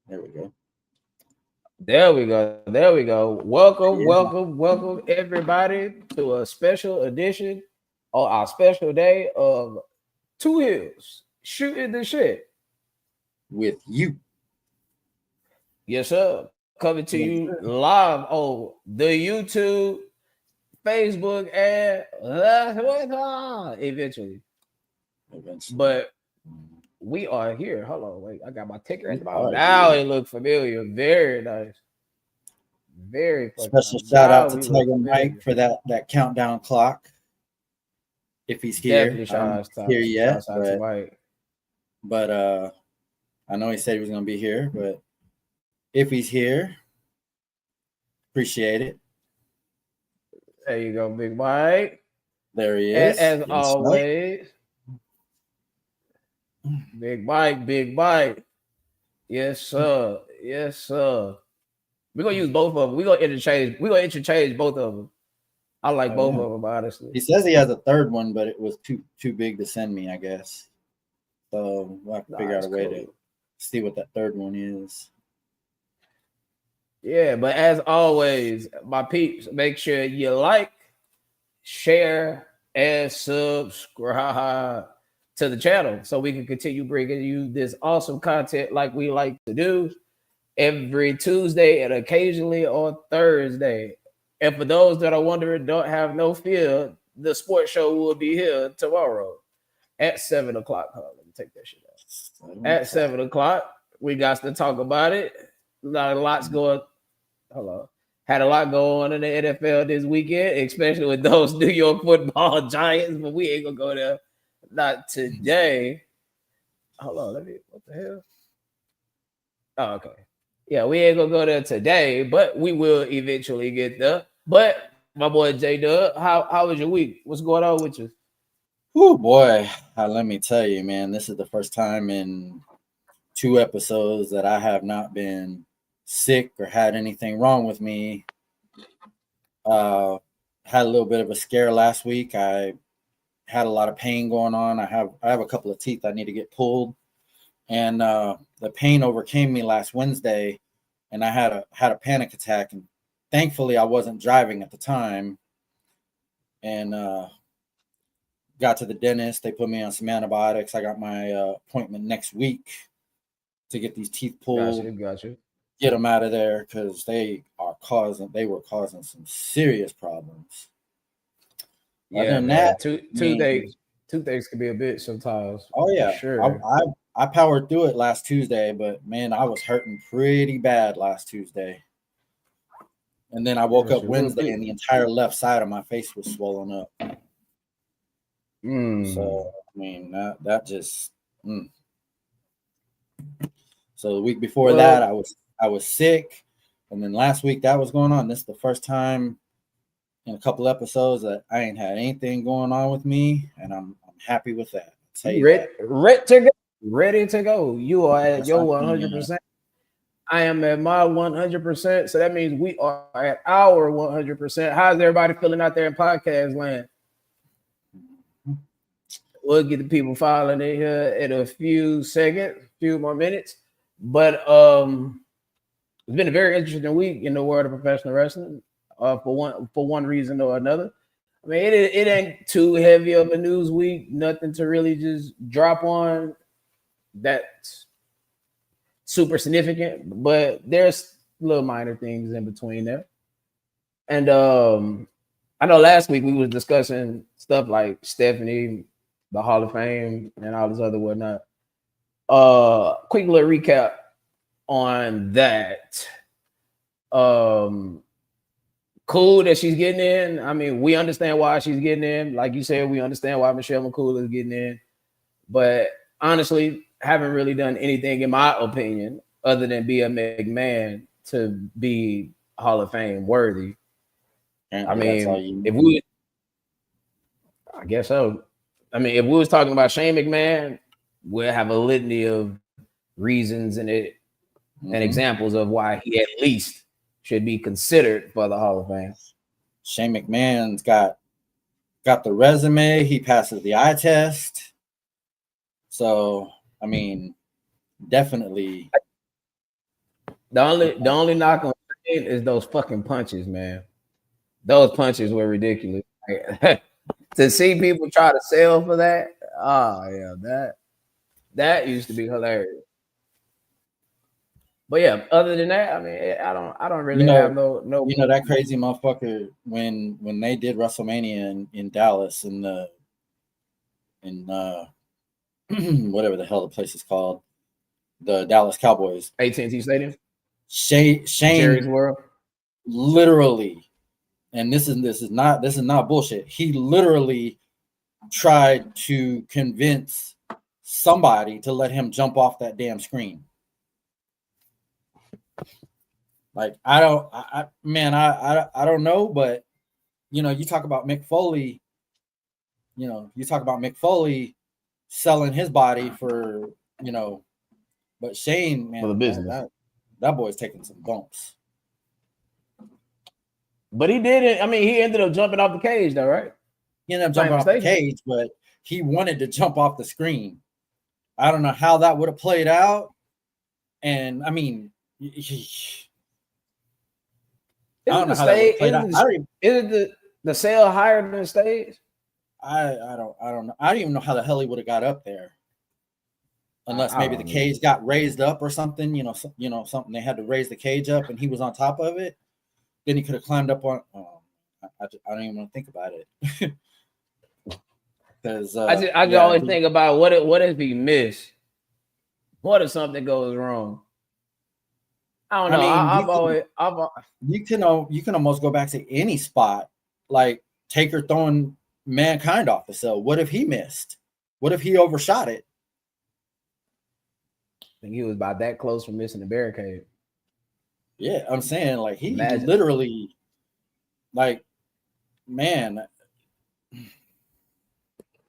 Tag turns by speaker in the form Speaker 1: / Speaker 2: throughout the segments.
Speaker 1: There we go.
Speaker 2: There we go. There we go. Welcome,
Speaker 1: Yeah.
Speaker 2: welcome, welcome, everybody to a special edition on our special day of Two Hills shooting the shit.
Speaker 1: With you.
Speaker 2: Yes, sir. Coming to
Speaker 1: Yes,
Speaker 2: you
Speaker 1: sir.
Speaker 2: live on the YouTube, Facebook, and eventually.
Speaker 1: Eventually.
Speaker 2: But we are here. Hold on, wait. I got my ticker at
Speaker 1: We
Speaker 2: the bottom.
Speaker 1: are
Speaker 2: Now
Speaker 1: here.
Speaker 2: it look familiar. Very nice. Very fucking
Speaker 1: Special
Speaker 2: nice.
Speaker 1: shout
Speaker 2: Now
Speaker 1: out to
Speaker 2: we look
Speaker 1: Tiger Mike
Speaker 2: familiar.
Speaker 1: for that countdown clock. If he's here,
Speaker 2: Definitely
Speaker 1: I don't know if
Speaker 2: shout
Speaker 1: he's here
Speaker 2: out,
Speaker 1: yet,
Speaker 2: shouts out to Mike.
Speaker 1: but I know he said he was gonna be here. But if he's here, appreciate it.
Speaker 2: There you go, Big Mike.
Speaker 1: There he
Speaker 2: And
Speaker 1: is.
Speaker 2: as
Speaker 1: Yes, Mike.
Speaker 2: always, Big Mike, Big Mike. Yes, sir. Yes, sir. We're gonna use both of them. We're gonna interchange. We're gonna interchange both of them. I like
Speaker 1: Oh
Speaker 2: both
Speaker 1: yeah.
Speaker 2: of them, honestly.
Speaker 1: He says he has a third one, but it was too big to send me, I guess. So we'll have to
Speaker 2: Nah,
Speaker 1: figure out
Speaker 2: it's
Speaker 1: a way to
Speaker 2: cool.
Speaker 1: see what that third one is.
Speaker 2: Yeah, but as always, my peeps, make sure you like, share, and subscribe to the channel so we can continue bringing you this awesome content like we like to do every Tuesday and occasionally on Thursday. And for those that are wondering, don't have no fear, the sports show will be here tomorrow at 7 o'clock. Hold on, let me take that shit out. At 7 o'clock, we got to talk about it. Lots going. Hello. Had a lot going on in the NFL this weekend, especially with those New York Football Giants. But we ain't gonna go there. Not today. Hold on, let me. What the hell? Oh, okay. Yeah, we ain't gonna go there today, but we will eventually get there. But my boy J Dub, how was your week? What's going on with you?
Speaker 1: Oh boy, let me tell you, man, this is the first time in 2 episodes that I have not been sick or had anything wrong with me. Uh, had a little bit of a scare last week. I had a lot of pain going on. I have a couple of teeth I need to get pulled, and the pain overcame me last Wednesday, and I had a panic attack. And thankfully, I wasn't driving at the time, and got to the dentist. They put me on some antibiotics. I got my appointment next week to get these teeth pulled,
Speaker 2: Gotcha.
Speaker 1: get them out of there because they were causing some serious problems. Other
Speaker 2: Yeah,
Speaker 1: than that,
Speaker 2: man. Two
Speaker 1: I
Speaker 2: two
Speaker 1: mean,
Speaker 2: days. 2 days can be a bit sometimes,
Speaker 1: oh
Speaker 2: for
Speaker 1: yeah, I,
Speaker 2: sure.
Speaker 1: I I powered through it last Tuesday, but man, I was hurting pretty bad last Tuesday. And then I woke
Speaker 2: Yes,
Speaker 1: up
Speaker 2: it will
Speaker 1: Wednesday and
Speaker 2: be.
Speaker 1: the entire left side of my face was swollen up. So
Speaker 2: Mm.
Speaker 1: I mean that just mm. So the week before that
Speaker 2: Well,
Speaker 1: I was sick, and then last week that was going on. This is the first time in a couple episodes that I ain't had anything going on with me, and I'm happy with that. I'll tell
Speaker 2: you
Speaker 1: you that.
Speaker 2: ready to go. Ready to go. You are at
Speaker 1: Yes,
Speaker 2: your
Speaker 1: I am.
Speaker 2: 100%. I am at my 100%. So that means we are at our 100%. How's everybody feeling out there in podcast land? We'll get the people filing in here in a few seconds, few more minutes. But it's been a very interesting week in the world of professional wrestling. For one reason or another. I mean, it ain't too heavy of a news week. Nothing to really just drop on that's super significant. But there's little minor things in between there. And I know last week we was discussing stuff like Stephanie, the Hall of Fame, and all this other whatnot. Quick little recap on that. Um, cool that she's getting in. I mean, we understand why she's getting in. Like you said, we understand why Michelle McCool is getting in. But honestly, haven't really done anything, in my opinion, other than be a McMahon to be Hall of Fame worthy. I
Speaker 1: Apparently, that's all
Speaker 2: mean,
Speaker 1: you
Speaker 2: if
Speaker 1: need.
Speaker 2: we, I guess so. I mean, if we was talking about Shane McMahon, we'll have a litany of reasons and
Speaker 1: Hmm.
Speaker 2: examples of why he at least should be considered for the Hall of Fame.
Speaker 1: Shane McMahon's got the resume. He passes the eye test. So I mean, definitely
Speaker 2: The only knock on Shane is those fucking punches, man. Those punches were ridiculous. Like, to see people try to sell for that, oh yeah, that used to be hilarious. But yeah, other than that, I mean, I don't
Speaker 1: You
Speaker 2: really have
Speaker 1: know,
Speaker 2: no.
Speaker 1: that crazy motherfucker when they did WrestleMania in Dallas in whatever the hell the place is called, the Dallas Cowboys.
Speaker 2: AT&T Stadium,
Speaker 1: Shane
Speaker 2: Jerry's World.
Speaker 1: literally, and this is not bullshit. He literally tried to convince somebody to let him jump off that damn screen. Like I don't know, but you talk about Mick Foley. You talk about Mick Foley selling his body for but Shane, man,
Speaker 2: For the business.
Speaker 1: that boy's taking some bumps.
Speaker 2: But he didn't. I mean, he ended up jumping off the cage, though, right?
Speaker 1: He ended up jumping off the cage, but he wanted to jump off the screen. I don't know how that would have played out. And I mean, I don't know how that would have played out.
Speaker 2: Is the sale higher than the stage?
Speaker 1: I don't know. I don't even know how the hell he would have got up there. Unless maybe the cage got raised up or something, something they had to raise the cage up and he was on top of it. Then he could have climbed up on. I don't even want to think about it. Because
Speaker 2: I just always think about what if he missed? What if something goes wrong? I don't know.
Speaker 1: You can almost go back to any spot, like Taker throwing Mankind off the cell. What if he missed? What if he overshot it?
Speaker 2: I think he was about that close from missing the barricade.
Speaker 1: Yeah, I'm saying like he literally, like, man.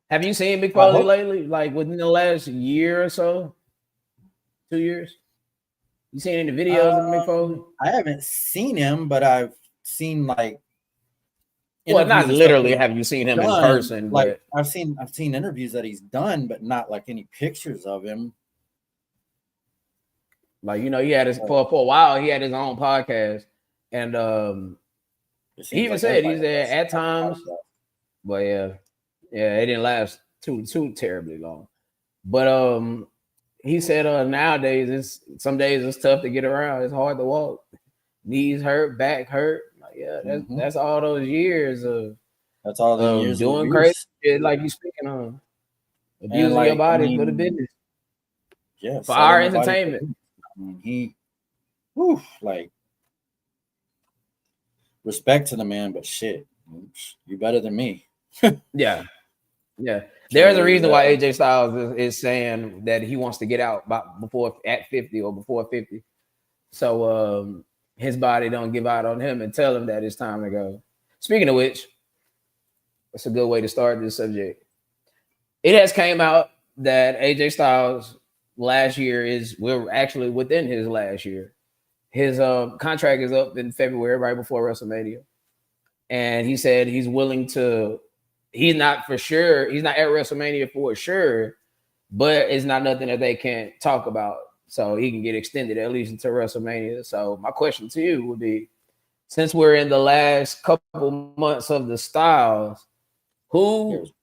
Speaker 2: Have you seen Mick Foley lately? Like within the last year or so, 2 years? You seen any videos of Mick Foley?
Speaker 1: I haven't seen him, but I've seen like.
Speaker 2: Well, not literally. Have you seen him in person?
Speaker 1: Like I've seen interviews that he's done, but not like any pictures of him.
Speaker 2: Like he had his for a while. He had his own podcast, and he even said at times, but yeah, it didn't last too terribly long. But he said nowadays some days it's tough to get around. It's hard to walk. Knees hurt, back hurt. Like, that's all those years of doing crazy shit like you speaking on. Abusing your body for the business.
Speaker 1: Yeah.
Speaker 2: For our entertainment.
Speaker 1: Like respect to the man, but shit, you better than me.
Speaker 2: Yeah. There's a reason why AJ Styles is saying that he wants to get out before at 50 or before 50. So his body don't give out on him and tell him that it's time to go. Speaking of which, that's a good way to start this subject. It has came out that AJ Styles last year we're actually within his last year. His contract is up in February, right before WrestleMania. And he said he's willing to, he's not at WrestleMania for sure, but it's not nothing that they can't talk about. So he can get extended at least until WrestleMania. So my question to you would be, since we're in the last couple months of the Styles, what's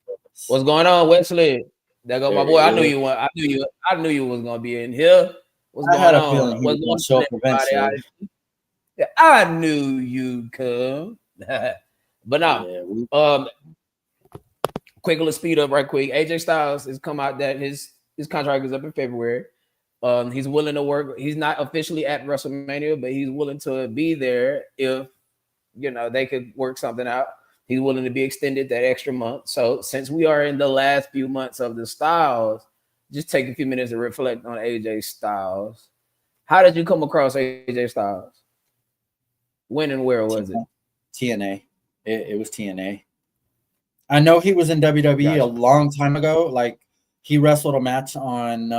Speaker 2: going on, Wesley? There go my boy. I knew you was gonna be in here. What's going on? What's going
Speaker 1: show up eventually.
Speaker 2: I knew you'd come. But now, quick little speed up right quick. AJ Styles has come out that his contract is up in February. He's willing to work. He's not officially at WrestleMania, but he's willing to be there if they could work something out. He's willing to be extended that extra month. So since we are in the last few months of the Styles, just take a few minutes to reflect on AJ Styles. How did you come across AJ Styles? When and where was it?
Speaker 1: TNA. It was TNA. I know he was in WWE a long time ago. Like he wrestled a match on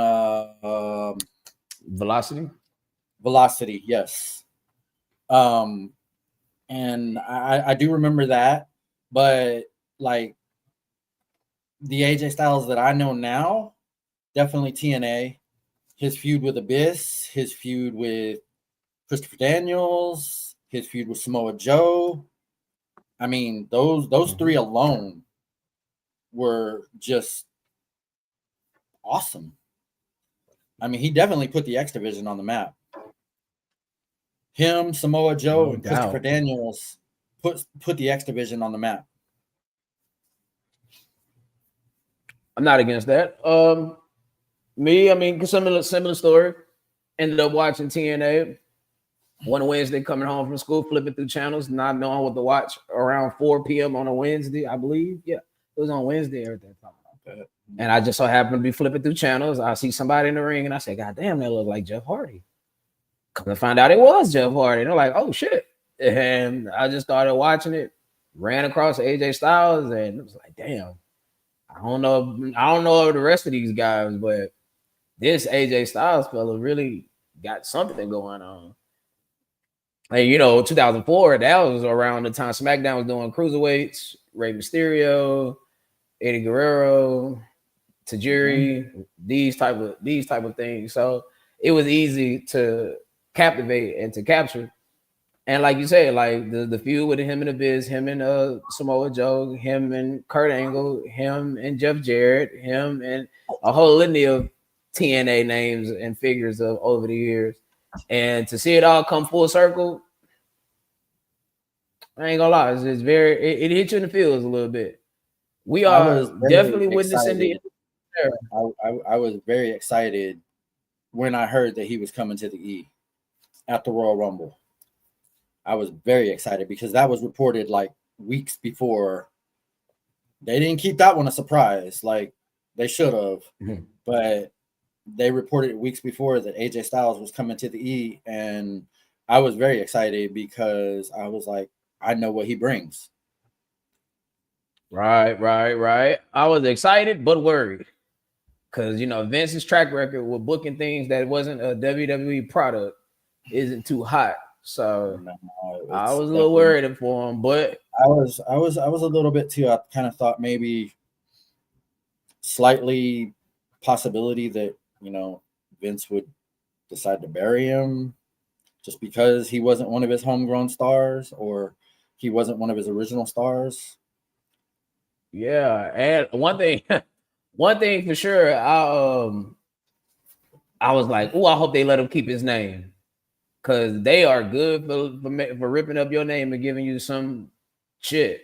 Speaker 2: Velocity.
Speaker 1: Velocity, yes. And I do remember that, but like the AJ Styles that I know now, definitely TNA. His feud with Abyss, his feud with Christopher Daniels, his feud with Samoa Joe. I mean, those three alone were just awesome. I mean, he definitely put the X Division on the map. Him, Samoa Joe, and Christopher Daniels put the X Division on the map.
Speaker 2: I'm not against that. Me, I mean, similar story. Ended up watching TNA one Wednesday, coming home from school, flipping through channels, not knowing what to watch around 4 p.m. on a Wednesday, I believe. Yeah, it was on Wednesday at that time. Okay. And I just so happened to be flipping through channels. I see somebody in the ring, and I say, God damn, that look like Jeff Hardy. Come to find out it was Jeff Hardy. And they're like, oh shit. And I just started watching it, ran across AJ Styles, and it was like, damn. I don't know the rest of these guys, but this AJ Styles fella really got something going on. And 2004, that was around the time SmackDown was doing cruiserweights, Rey Mysterio, Eddie Guerrero, Tajiri, these type of things. So it was easy to captivate and to capture. And like you said, like the feud with him and the Biz, him and Samoa Joe, him and Kurt Angle, him and Jeff Jarrett, him and a whole litany of TNA names and figures of over the years. And to see it all come full circle, I ain't gonna lie, it's very it hit you in the feels a little bit. We are definitely witnessing the
Speaker 1: I was very excited when I heard that he was coming to the E at the Royal Rumble. I was very excited because that was reported like weeks before. They didn't keep that one a surprise like they should have, but they reported weeks before that AJ Styles was coming to the E, and I was very excited because I was like, I know what he brings.
Speaker 2: Right. I was excited but worried because Vince's track record with booking things that wasn't a WWE product isn't too hot. So I was a little worried for him, but
Speaker 1: I was a little bit too. I kind of thought maybe slightly possibility that Vince would decide to bury him just because he wasn't one of his homegrown stars or he wasn't one of his original stars.
Speaker 2: Yeah, and one thing for sure, I was like, oh, I hope they let him keep his name. Because they are good for ripping up your name and giving you some shit.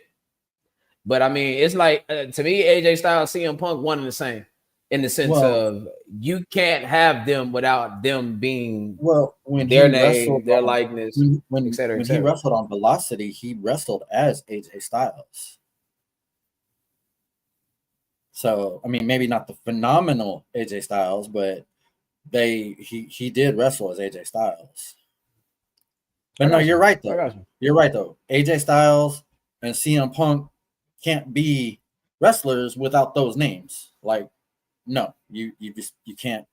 Speaker 2: But I mean, it's like to me, AJ Styles, CM Punk, one and the same in the sense of you can't have them without them being
Speaker 1: when
Speaker 2: their name, their likeness,
Speaker 1: et cetera. When he wrestled on Velocity, he wrestled as AJ Styles. So I mean, maybe not the phenomenal AJ Styles, but he did wrestle as AJ Styles. But no, you're right though. You're right though. AJ Styles and CM Punk can't be wrestlers without those names. Like, no, you can't.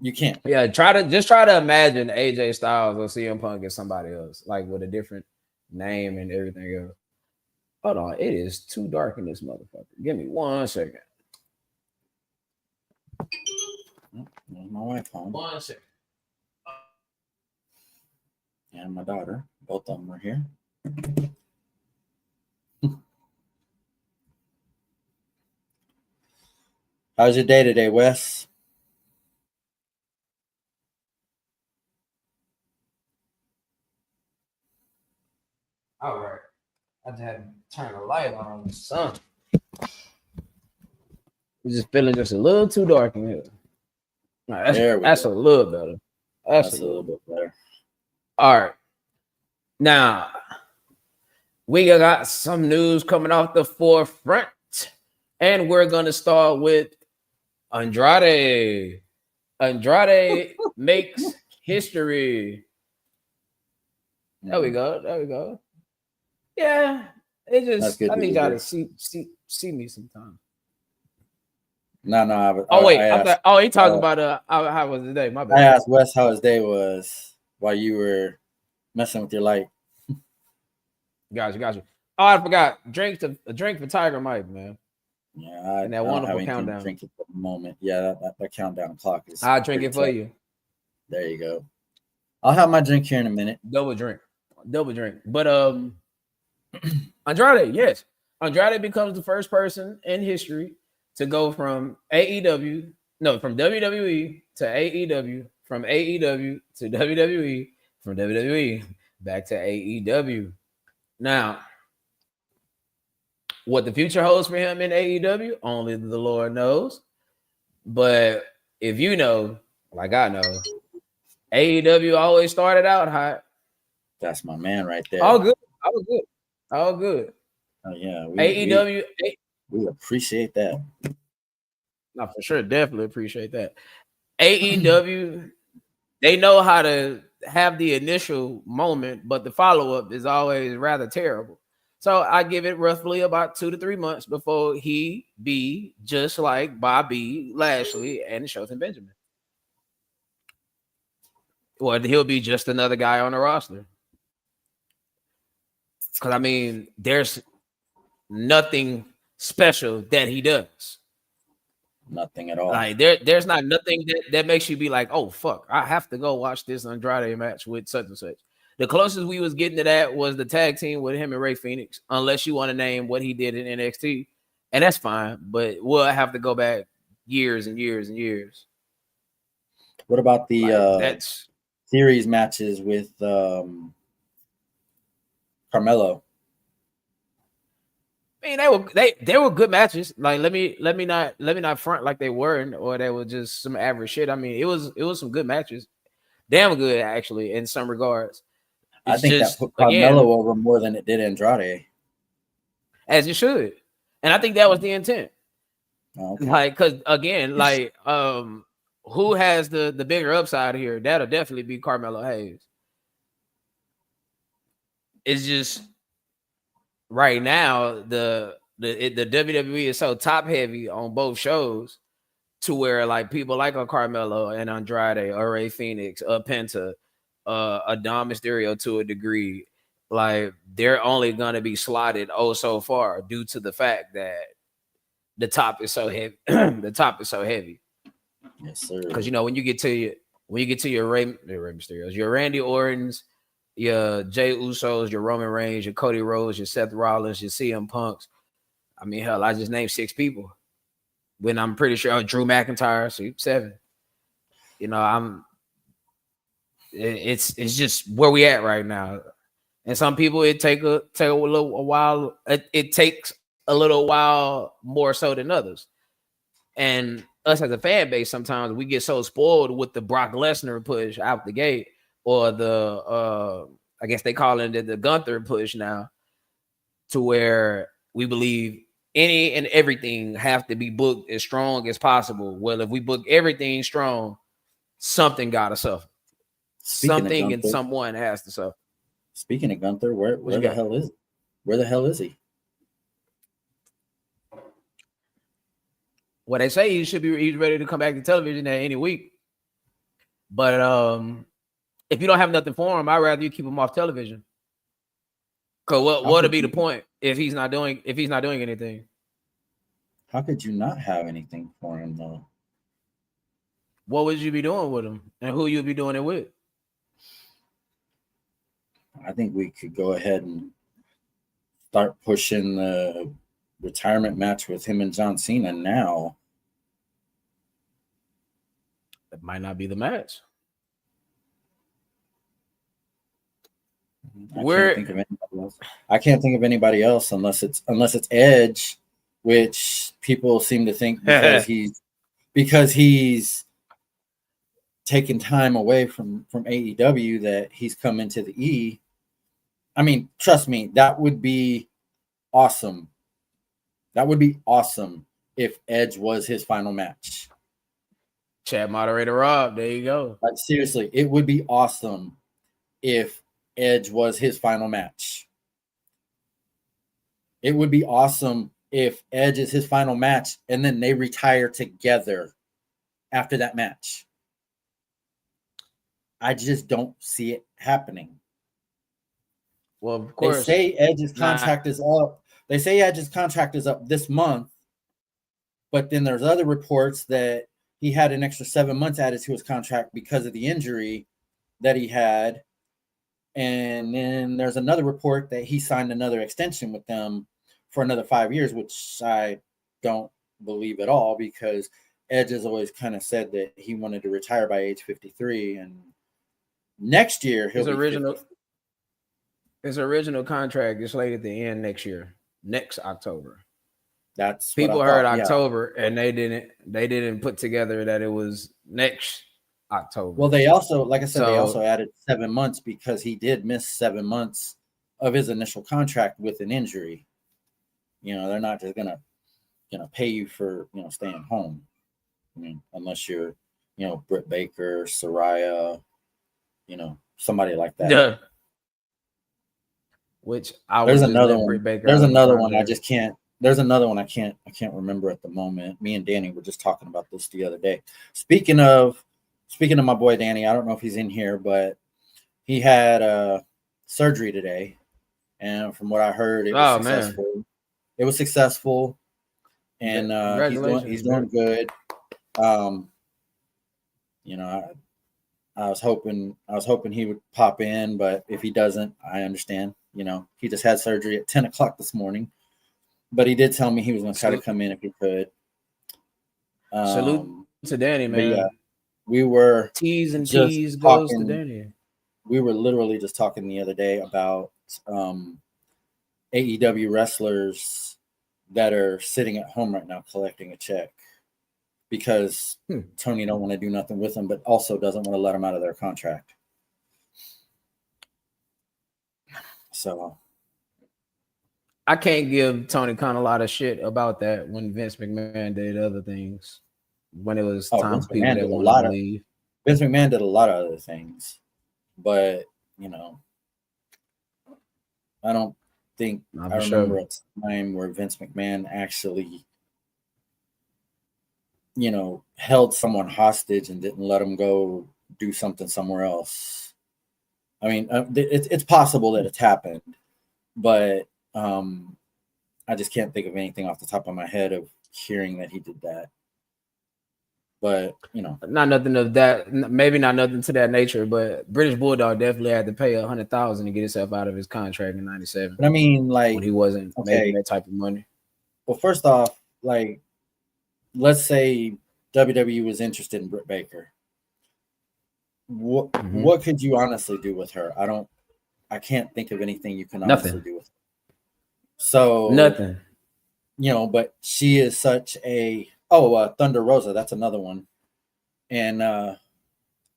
Speaker 1: You can't.
Speaker 2: Yeah, try to imagine AJ Styles or CM Punk as somebody else, like with a different name and everything else. Hold on, it is too dark in this motherfucker. Give me 1 second.
Speaker 1: My wife home.
Speaker 2: 1 second.
Speaker 1: And my daughter. Both of them are here. How's your day today, Wes?
Speaker 2: All right. I just had to turn the light on the sun. It's just feeling just a little too dark in here. Right, that's a little better. That's a little bit better. All right. Now, we got some news coming off the forefront, and we're going to start with Andrade. Andrade makes history. There we go. Yeah, it just I need y'all to see me sometime.
Speaker 1: No.
Speaker 2: He talking about how was the day? My bad.
Speaker 1: I asked Wes how his day was while you were messing with your light.
Speaker 2: Gotcha. Oh, I forgot. A drink for Tiger Mike, man.
Speaker 1: Yeah,
Speaker 2: and that wonderful countdown.
Speaker 1: Drink it for the moment. Yeah, that countdown clock is.
Speaker 2: I'll drink it for you.
Speaker 1: There you go. I'll have my drink here in a minute.
Speaker 2: Double drink. But Andrade, yes. Andrade becomes the first person in history to go from from WWE to AEW, from AEW to WWE, from WWE back to AEW. Now, what the future holds for him in AEW, only the Lord knows. But if you know, like I know, AEW always started out hot.
Speaker 1: That's my man right there.
Speaker 2: All good. All good.
Speaker 1: Oh, yeah.
Speaker 2: AEW.
Speaker 1: We appreciate that.
Speaker 2: No, for sure. Definitely appreciate that. AEW, they know how to have the initial moment, but the follow-up is always rather terrible. So I give it roughly about 2 to 3 months before he be just like Bobby Lashley and Shootin Benjamin. Or he'll be just another guy on the roster. Because, I mean, there's nothing special that he does.
Speaker 1: Nothing at all.
Speaker 2: Like there's not nothing that makes you be like, oh fuck, I have to go watch this Andrade match with such and such. The closest we was getting to that was the tag team with him and Ray Phoenix, unless you want to name what he did in NXT, and that's fine. But we'll have to go back years and years and years.
Speaker 1: What about the
Speaker 2: that's
Speaker 1: series matches with Carmelo?
Speaker 2: I mean, they were good matches. Like let me not front like they weren't, or they were just some average shit. I mean, it was some good matches, damn good actually in some regards.
Speaker 1: I think that put Carmelo over more than it did Andrade,
Speaker 2: as it should, and I think that was the intent.
Speaker 1: Okay.
Speaker 2: Like, because again, like who has the bigger upside here? That'll definitely be Carmelo Hayes. It's just. Right now, the WWE is so top heavy on both shows to where like people like a Carmelo and Andrade or Ray Phoenix, Penta, a Dom Mysterio to a degree, like they're only gonna be slotted so far due to the fact that the top is so heavy. The top is so heavy.
Speaker 1: Yes, sir.
Speaker 2: Because you know when you get to your Ray Mysterios, your Randy Ortons, your Jey Usos, your Roman Reigns, your Cody Rhodes, your Seth Rollins, your CM Punks. I mean, hell, I just named 6 people. When I'm pretty sure Drew McIntyre, so 7. You know, it's just where we at right now. And some people it take a little while. It takes a little while more so than others. And us as a fan base, sometimes we get so spoiled with the Brock Lesnar push out the gate. Or the I guess they call it the Gunther push now, to where we believe any and everything have to be booked as strong as possible. Well, if we book everything strong, something gotta suffer. Something and someone has to suffer.
Speaker 1: Speaking of Gunther, where the hell is he? Where the hell is he?
Speaker 2: Well, they say he's ready to come back to television at any week. But if you don't have nothing for him, I'd rather you keep him off television. Cause what'll be the point if he's not doing anything?
Speaker 1: How could you not have anything for him though?
Speaker 2: What would you be doing with him, and who you'd be doing it with?
Speaker 1: I think we could go ahead and start pushing the retirement match with him and John Cena now.
Speaker 2: That might not be the match.
Speaker 1: I can't think of anybody else unless it's Edge, which people seem to think because he's taken time away from AEW that he's come into the E. I mean, trust me, that would be awesome. That would be awesome if Edge was his final match.
Speaker 2: Chat moderator Rob, there you go.
Speaker 1: Like seriously, it would be awesome if Edge was his final match. It would be awesome if Edge is his final match and then they retire together after that match. I just don't see it happening.
Speaker 2: Well, of course.
Speaker 1: They say Edge's contract is up. They say Edge's contract is up this month, but then there's other reports that he had an extra 7 months added to his contract because of the injury. that he had. And then there's another report that he signed another extension with them for another 5 years, which I don't believe at all, because Edge has always kind of said that he wanted to retire by age 53, and next year he'll
Speaker 2: His
Speaker 1: be
Speaker 2: original
Speaker 1: 50.
Speaker 2: his original contract is slated to end next year, next October.
Speaker 1: That's
Speaker 2: People
Speaker 1: what I
Speaker 2: heard
Speaker 1: thought,
Speaker 2: October and they didn't put together that it was next October.
Speaker 1: Well, they also, like I said, they
Speaker 2: So-
Speaker 1: also added 7 months because he did miss 7 months of his initial contract with an injury. They're not just gonna pay you for staying home. I mean, unless you're Britt Baker, Soraya, somebody like that.
Speaker 2: Yeah. Which I
Speaker 1: There's
Speaker 2: would
Speaker 1: another
Speaker 2: just let
Speaker 1: one.
Speaker 2: Britt Baker
Speaker 1: There's
Speaker 2: out of the
Speaker 1: another one I
Speaker 2: contract.
Speaker 1: just can't. There's another one I can't remember at the moment. Me and Danny were just talking about this the other day. Speaking of my boy Danny, I don't know if he's in here, but he had surgery today, and from what I heard, it was successful. Man. It was successful, and he's doing good. I was hoping he would pop in, but if he doesn't, I understand. He just had surgery at 10 o'clock this morning, but he did tell me he was going to try to come in if he could.
Speaker 2: Salute to Danny, man.
Speaker 1: Yeah, we were
Speaker 2: T's and T's goes to Danny.
Speaker 1: We were literally just talking the other day about AEW wrestlers that are sitting at home right now collecting a check because Tony don't want to do nothing with them, but also doesn't want to let them out of their contract. So
Speaker 2: I can't give Tony Khan a lot of shit about that when Vince McMahon did other things. When it was time for people that wanted to leave.
Speaker 1: Vince McMahon did a lot of other things, but I don't think I remember a time where Vince McMahon actually held someone hostage and didn't let them go do something somewhere else. I mean, it's possible that it's happened, but I just can't think of anything off the top of my head of hearing that he did that. But
Speaker 2: not nothing of that. Maybe not nothing to that nature. But British Bulldog definitely had to pay $100,000 to get himself out of his contract in '97.
Speaker 1: But I mean, like
Speaker 2: when he wasn't making that type of money.
Speaker 1: Well, first off, like let's say WWE was interested in Britt Baker. What could you honestly do with her? I can't think of anything you can honestly do with her. So
Speaker 2: nothing.
Speaker 1: But she is such a Thunder Rosa, that's another one. And Thunder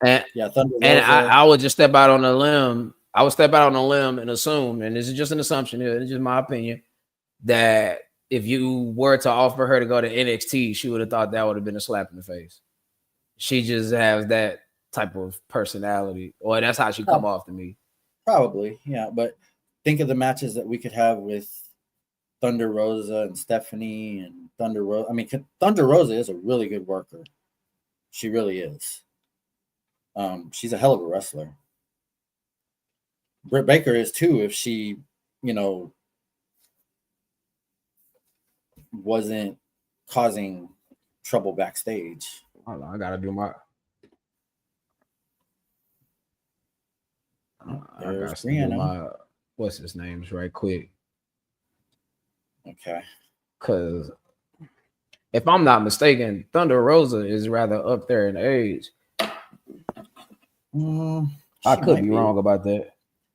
Speaker 1: Rosa.
Speaker 2: And I would just step out on a limb. I would step out on a limb and assume, and this is just an assumption here, it's just my opinion, that if you were to offer her to go to NXT, she would have thought that would have been a slap in the face. She just has that type of personality, or that's how she come off to me.
Speaker 1: Probably, yeah. But think of the matches that we could have with Thunder Rosa and Stephanie and Thunder Rosa. I mean, Thunder Rosa is a really good worker. She really is. She's a hell of a wrestler. Britt Baker is too, if she, wasn't causing trouble backstage.
Speaker 2: Hold on, I gotta do my. What's his name's right quick.
Speaker 1: Okay.
Speaker 2: Because if I'm not mistaken, Thunder Rosa is rather up there in age. I could be wrong about that.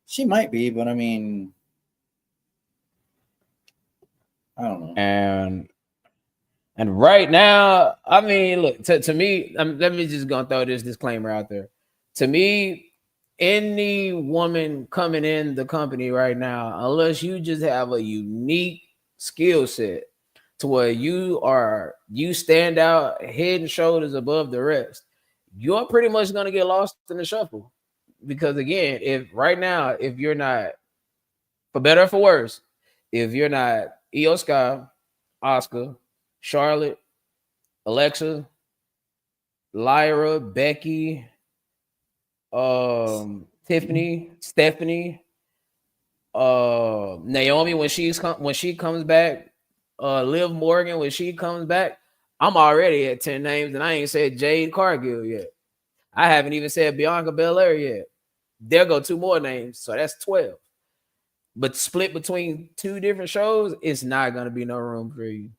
Speaker 1: She might be, but I mean, I don't know.
Speaker 2: And right now, I mean, look, to me, let me just go and throw this disclaimer out there. To me, any woman coming in the company right now, unless you just have a unique skill set to where you stand out head and shoulders above the rest, you're pretty much going to get lost in the shuffle. Because again, if you're not, for better or for worse, if you're not Io Sky, Asuka, Charlotte, Alexa, Lyra, Becky, Tiffany, Stephanie, Naomi when she comes back, Liv Morgan when she comes back, I'm already at 10 names, and I ain't said Jade Cargill yet. I haven't even said Bianca Belair yet. There go 2 more names, so that's 12. But split between 2 different shows, it's not gonna be no room for you.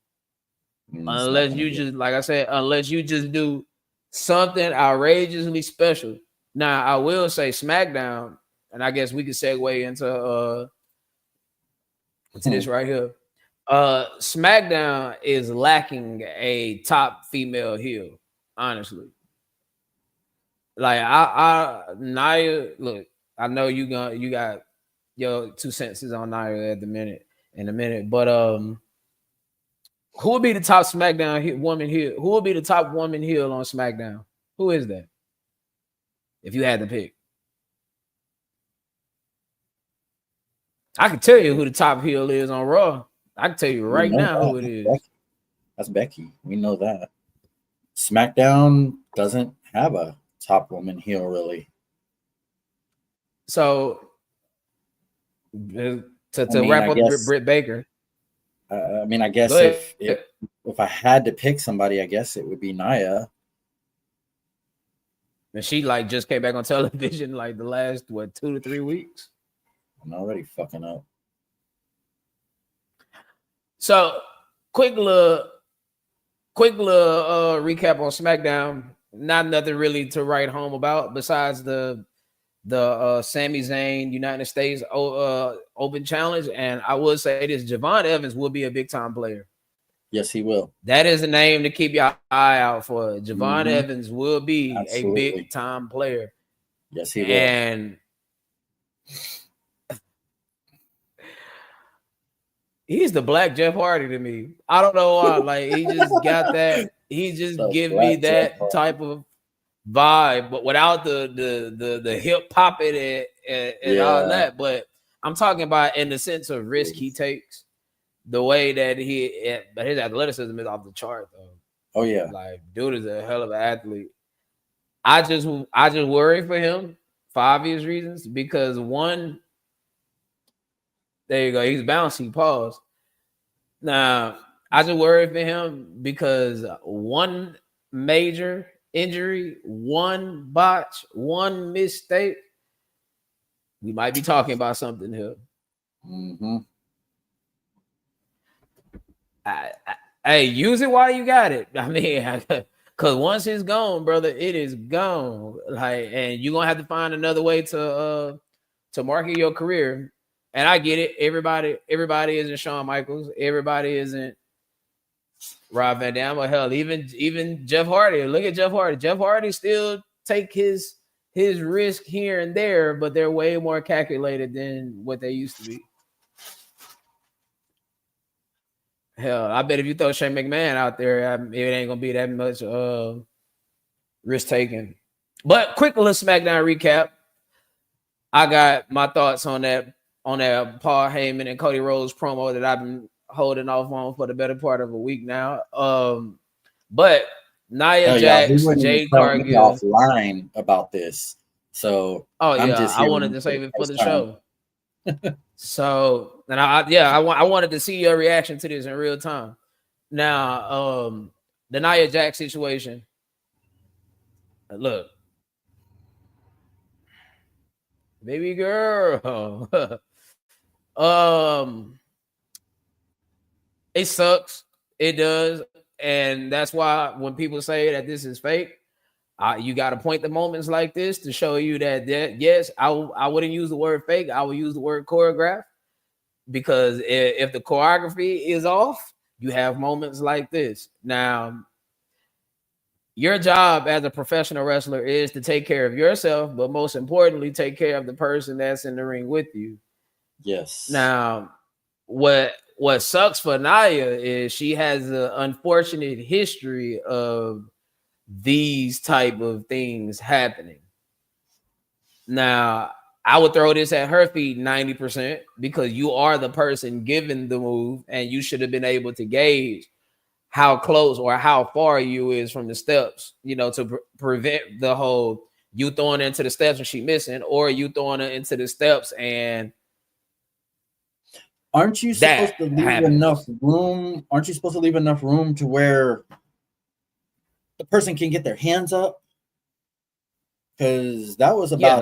Speaker 2: Unless you just, like I said, unless you just do something outrageously special. Now, I will say SmackDown, and I guess we could segue into this right here. SmackDown is lacking a top female heel, honestly. Like Nia, look, I know you got your 2 senses on Nia in a minute, but who would be the top SmackDown woman heel? Who would be the top woman heel on SmackDown? Who is that? If you had to pick, I can tell you who the top heel is on Raw. I can tell you right now who it is.
Speaker 1: That's Becky. We know that. SmackDown doesn't have a top woman heel, really.
Speaker 2: So to wrap up Britt Baker.
Speaker 1: I mean, I guess if I had to pick somebody, I guess it would be Nia.
Speaker 2: And she like just came back on television like the last 2 to 3 weeks.
Speaker 1: I'm already fucking up.
Speaker 2: So quick little recap on SmackDown. Not nothing really to write home about besides the Sami Zayn United States Open Challenge. And I will say this: Javon Evans will be a big time player.
Speaker 1: Yes, he will.
Speaker 2: That is a name to keep your eye out for. Javon Evans will be a big time player.
Speaker 1: Yes, he will.
Speaker 2: And he's the black Jeff Hardy to me. I don't know why. Like he just got that. He just give me that type of vibe, but without the hip popping and all that. But I'm talking about in the sense of risk he takes, the way that but his athleticism is off the chart though.
Speaker 1: Oh yeah,
Speaker 2: like dude is a hell of an athlete. I just worry for him for obvious reasons because one, there you go, he's bouncy. Pause. Now I just worry for him because one major injury, one botch, one mistake, we might be talking about something here. Hey, use it while you got it. I mean, because once it's gone, brother, it is gone. Like, and you're gonna have to find another way to market your career. And I get it. Everybody isn't Shawn Michaels. Everybody isn't Rob Van Dam, or hell, even Jeff Hardy. Look at Jeff Hardy. Jeff Hardy still take his risk here and there, but they're way more calculated than what they used to be. Hell, I bet if you throw Shane McMahon out there, it ain't gonna be that much risk taking. But quick little SmackDown recap. I got my thoughts on that Paul Heyman and Cody Rhodes promo that I've been holding off on for the better part of a week now. But Nia Jax, Jade Cargill
Speaker 1: offline about this. So
Speaker 2: I wanted to save it for the show. So and I wanted to see your reaction to this in real time. Now, the Nia Jax situation. Look, baby girl. It sucks. It does. And that's why when people say that this is fake, you got to point the moments like this to show you that yes, I wouldn't use the word fake. I would use the word choreograph, because if the choreography is off, you have moments like this. Now, your job as a professional wrestler is to take care of yourself, but most importantly, take care of the person that's in the ring with you.
Speaker 1: Yes.
Speaker 2: Now, what sucks for Nia is she has an unfortunate history of these type of things happening. Now, I would throw this at her feet 90%, because you are the person given the move, and you should have been able to gauge how close or how far you is from the steps, to prevent the whole you throwing her into the steps and she missing, or you throwing her into the steps and
Speaker 1: aren't you supposed to leave enough room? Aren't you supposed to leave enough room to where the person can get their hands up? Because that was about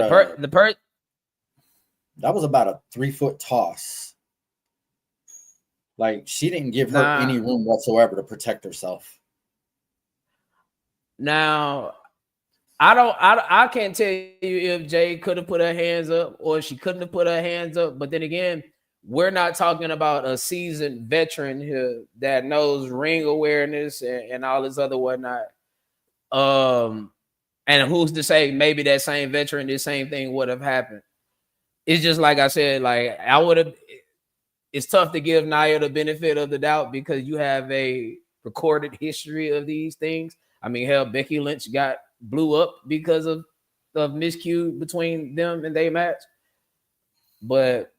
Speaker 1: That was about a 3-foot toss. Like, she didn't give her any room whatsoever to protect herself.
Speaker 2: Now, I can't tell you if Jay could have put her hands up or she couldn't have put her hands up. But then again, we're not talking about a seasoned veteran here that knows ring awareness and all this other whatnot. And who's to say maybe that same veteran, this same thing would have happened. It's just like I said, like I would have. It's tough to give Nia the benefit of the doubt because you have a recorded history of these things. I mean, hell, Becky Lynch blew up because of miscue between them and they match. But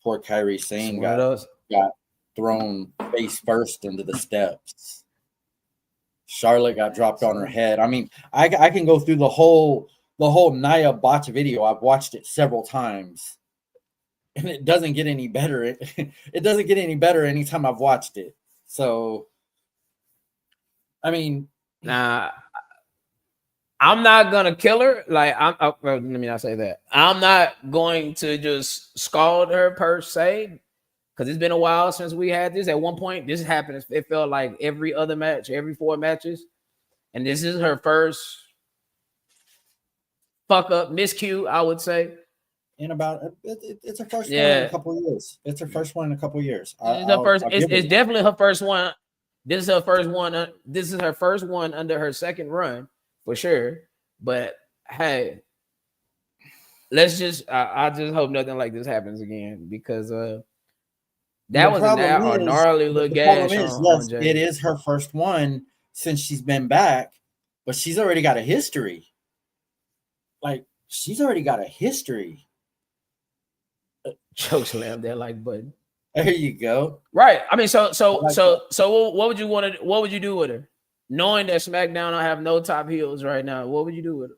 Speaker 1: poor Kairi Sane got thrown face first into the steps. Charlotte got dropped on her head. I mean, I can go through the whole Nia botch video. I've watched it several times. And it doesn't get any better. It doesn't get any better anytime I've watched it. So, I mean,
Speaker 2: nah, I'm not gonna kill her. Like, let me not say that. I'm not going to just scald her per se, because it's been a while since we had this. At one point, this happened. It felt like every other match, every 4 matches, and this is her first fuck up miscue, I would say.
Speaker 1: In about it's her first one in a couple of years. It's her first one in a couple of years.
Speaker 2: It's definitely her first one. This is her first one. This is her first one under her second run for sure. But hey, let's just. I just hope nothing like this happens again because that was a gnarly little gash.
Speaker 1: Yes, it is her first one since she's been back, but she's already got a history. Like, she's already got a history.
Speaker 2: Choke slam that like button.
Speaker 1: There you go.
Speaker 2: Right. I mean, so what would you want to? What would you do with her? Knowing that SmackDown don't have no top heels right now, what would you do with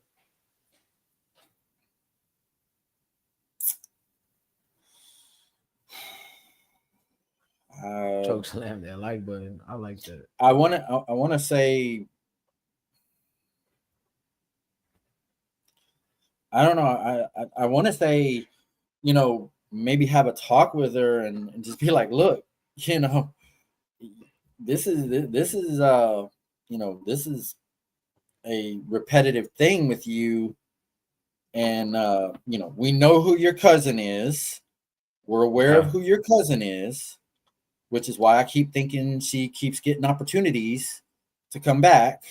Speaker 2: her? Choke slam that like button. I like that.
Speaker 1: I want to say. I don't know. I want to say, maybe have a talk with her and just be like, look, this is a repetitive thing with you. And, we know who your cousin is. We're aware of who your cousin is, which is why I keep thinking she keeps getting opportunities to come back.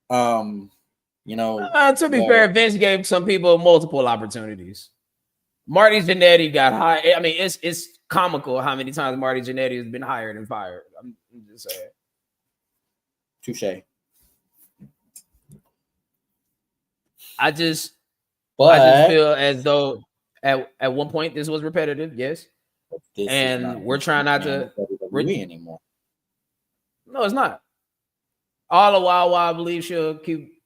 Speaker 1: To
Speaker 2: be fair, Vince gave some people multiple opportunities. Marty Jannetty got hired. I mean, it's comical how many times Marty Jannetty has been hired and fired. I'm just saying.
Speaker 1: Touche.
Speaker 2: I just feel as though at one point this was repetitive, yes. And we're trying not to
Speaker 1: anymore.
Speaker 2: No, it's not. All the while I believe she'll keep.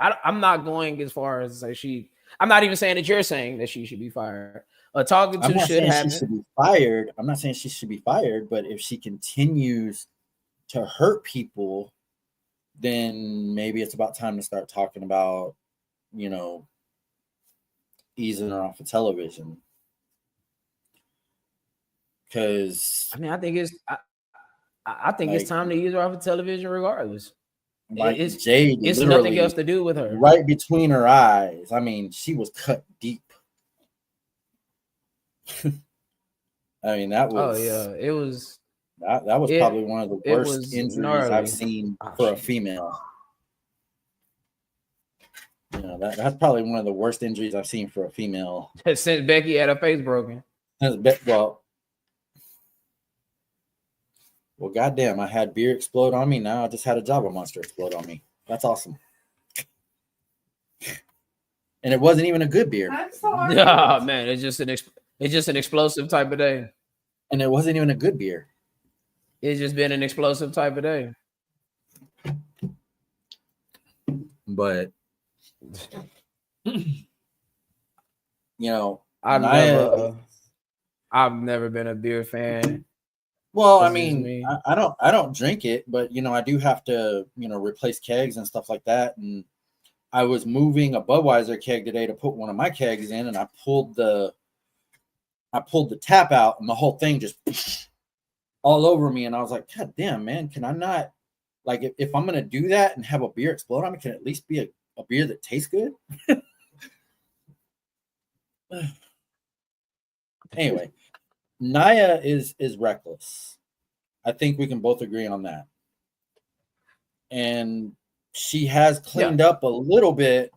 Speaker 2: I'm not going as far as to say I'm not even saying that you're saying that she should be fired. Talking to should happen.
Speaker 1: She should be fired. I'm not saying she should be fired, but if she continues to hurt people, then maybe it's about time to start talking about, easing her off of television. Because
Speaker 2: I think it's it's time to ease her off of television regardless.
Speaker 1: Like Jade,
Speaker 2: it's nothing else to do with her.
Speaker 1: Right between her eyes. I mean, she was cut deep. I mean, that was.
Speaker 2: Oh yeah, it was.
Speaker 1: That was probably one of the worst injuries I've seen for a female. That's probably one of the worst injuries I've seen for a female
Speaker 2: since Becky had her face broken.
Speaker 1: Well, goddamn! I had beer explode on me. Now I just had a Java monster explode on me. That's awesome. And it wasn't even a good beer.
Speaker 2: I'm sorry. Oh man, it's just an explosive type of day.
Speaker 1: And it wasn't even a good beer.
Speaker 2: It's just been an explosive type of day.
Speaker 1: But
Speaker 2: I've never been a beer fan.
Speaker 1: Well, I mean, I don't drink it, but I do have to replace kegs and stuff like that, and I was moving a Budweiser keg today to put one of my kegs in, and I pulled the tap out, and the whole thing just all over me. And I was like, God damn, man, can I not, like, if I'm gonna do that and have a beer explode on me, can it at least be a beer that tastes good? Anyway, Naya is reckless. I think we can both agree on that. And she has cleaned up a little bit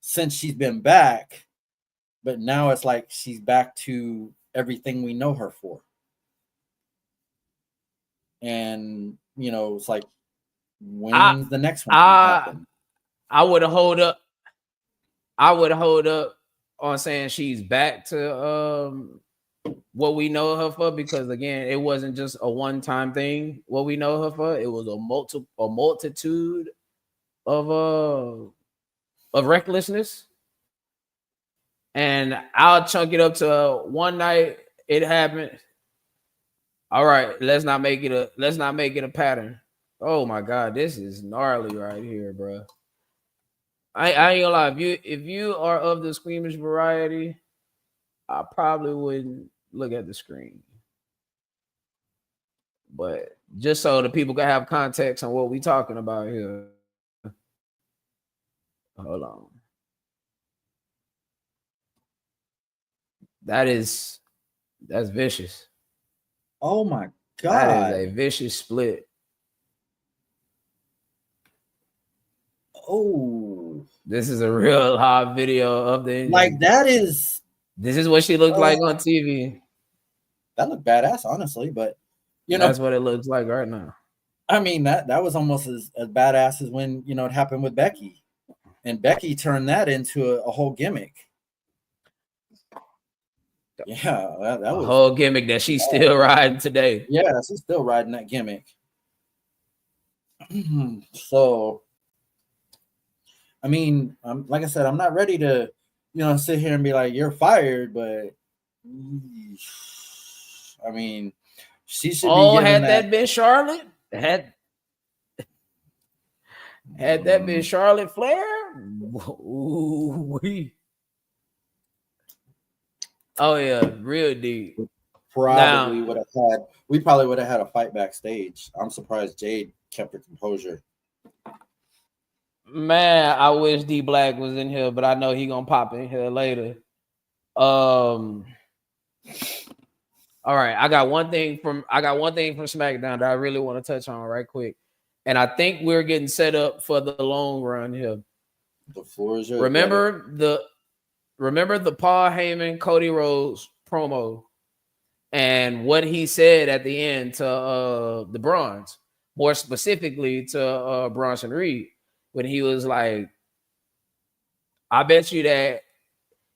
Speaker 1: since she's been back, but now it's like she's back to everything we know her for. And you know, it's like, when's the next one gonna happen?
Speaker 2: I would hold up on saying she's back to what we know her for, because again, it wasn't just a one-time thing. What we know her for, it was a multitude of recklessness. And I'll chunk it up to one night it happened. All right, let's not make it a pattern. Oh my God, this is gnarly right here, bro. I ain't gonna lie. If you are of the squeamish variety, I probably wouldn't look at the screen. But just so the people can have context on what we talking about here. Hold on. That's vicious.
Speaker 1: Oh my God.
Speaker 2: That is a vicious split.
Speaker 1: Oh.
Speaker 2: This is a real live video of the engine.
Speaker 1: Like, that is...
Speaker 2: This is what she looked like on TV.
Speaker 1: That looked badass, honestly, but
Speaker 2: that's what it looks like right now.
Speaker 1: I mean, that was almost as badass as when, you know, it happened with Becky. And Becky turned that into a whole gimmick. Yeah, that was
Speaker 2: a whole gimmick that she's still riding today.
Speaker 1: Yeah, she's still riding that gimmick. So, I mean, like I said, I'm not ready to, you know, sit here and be like, you're fired, but I mean, she should be given
Speaker 2: had that been Charlotte? Had that been Charlotte Flair? Ooh-wee. Oh yeah, real deep.
Speaker 1: Probably we probably would have had a fight backstage. I'm surprised Jade kept her composure.
Speaker 2: Man, I wish D Black was in here, but I know he gonna pop in here later. All right, I got one thing from SmackDown that I really want to touch on right quick, and I think we're getting set up for the long run here.
Speaker 1: The floor is yours.
Speaker 2: Remember the Paul Heyman Cody Rhodes promo and what he said at the end to the Bronze, more specifically to Bronson Reed, when he was like, I bet you that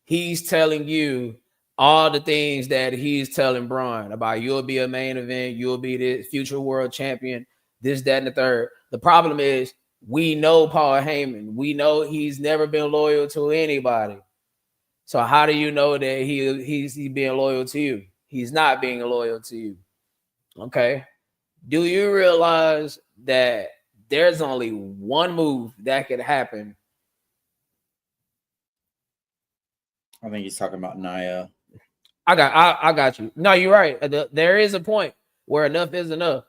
Speaker 2: he's telling you all the things that he's telling Braun about. You'll be a main event, you'll be the future world champion, this, that, and the third. The problem is, we know Paul Heyman. We know he's never been loyal to anybody. So how do you know that he's being loyal to you? He's not being loyal to you. Okay. Do you realize that there's only one move that could happen?
Speaker 1: I think he's talking about Nia.
Speaker 2: I got you. No, you're right. There is a point where enough is enough.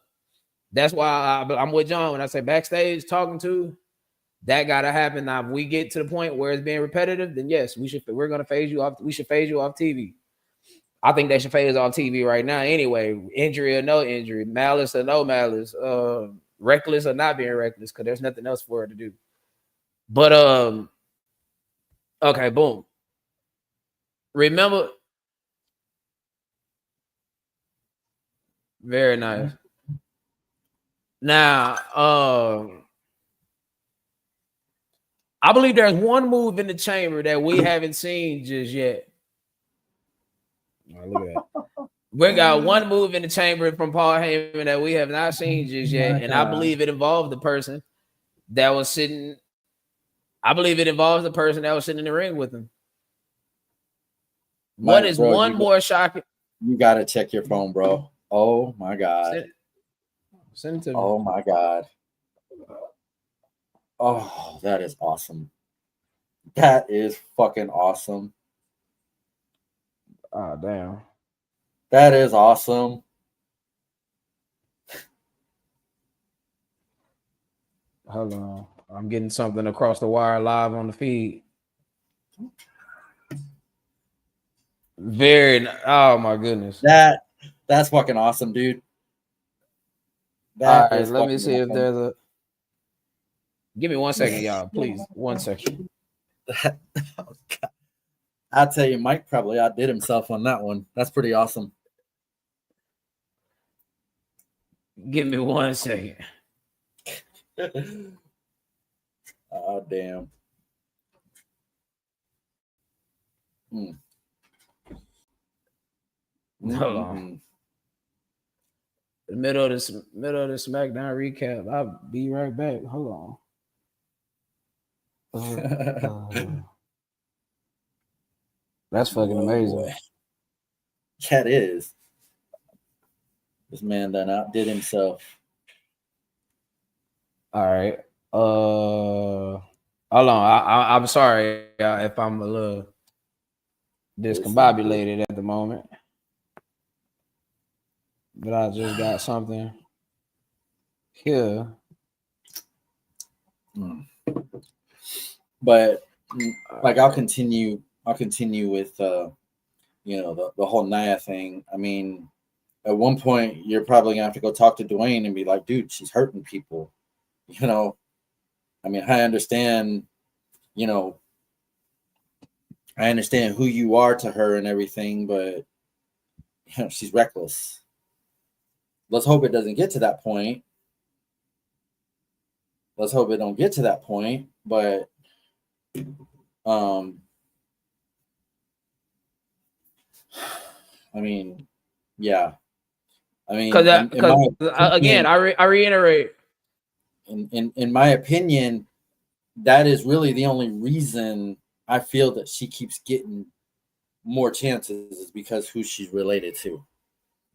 Speaker 2: That's why I'm with John when I say backstage talking to. That gotta happen. Now, if we get to the point where it's being repetitive, then yes, we're gonna phase you off. We should phase you off TV. I think they should phase off TV right now anyway. Injury or no injury, malice or no malice, reckless or not being reckless, because there's nothing else for it to do. But okay, boom. Remember, very nice. Now, I believe there's one move in the chamber that we haven't seen just yet. Oh, look at that. We got one move in the chamber from Paul Heyman that we have not seen just yet. And I believe it involved the person that was sitting. I believe it involves the person that was sitting in the ring with him. What is one more shocking?
Speaker 1: You got to check your phone, bro. Oh, my God.
Speaker 2: Send it to me.
Speaker 1: Oh, my God. Oh, that is awesome. That is fucking awesome.
Speaker 2: Oh damn.
Speaker 1: That is awesome.
Speaker 2: Hold on. I'm getting something across the wire live on the feed. Oh my goodness.
Speaker 1: That's fucking awesome, dude.
Speaker 2: All
Speaker 1: That
Speaker 2: right,
Speaker 1: is
Speaker 2: let me
Speaker 1: fucking
Speaker 2: see if
Speaker 1: awesome.
Speaker 2: there's a. Give me 1 second, y'all. Please, 1 second.
Speaker 1: Oh, God. I'll tell you, Mike probably outdid himself on that one. That's pretty awesome.
Speaker 2: Give me 1 second.
Speaker 1: Oh, damn. Mm.
Speaker 2: Hold on. The middle of the SmackDown recap. I'll be right back. Hold on. That's fucking amazing.
Speaker 1: Boy. That is. This man done outdid himself.
Speaker 2: All right. Hold on. I'm sorry if I'm a little discombobulated at the moment, but I just got something here.
Speaker 1: But like, I'll continue with the whole Nia thing. I mean, at one point you're probably gonna have to go talk to Dwayne and be like, dude, she's hurting people. I mean, I understand who you are to her and everything, but she's reckless. Let's hope it doesn't get to that point. Let's hope it don't get to that point. But I mean, yeah. I mean,
Speaker 2: again, I reiterate.
Speaker 1: In my opinion, that is really the only reason I feel that she keeps getting more chances is because who she's related to.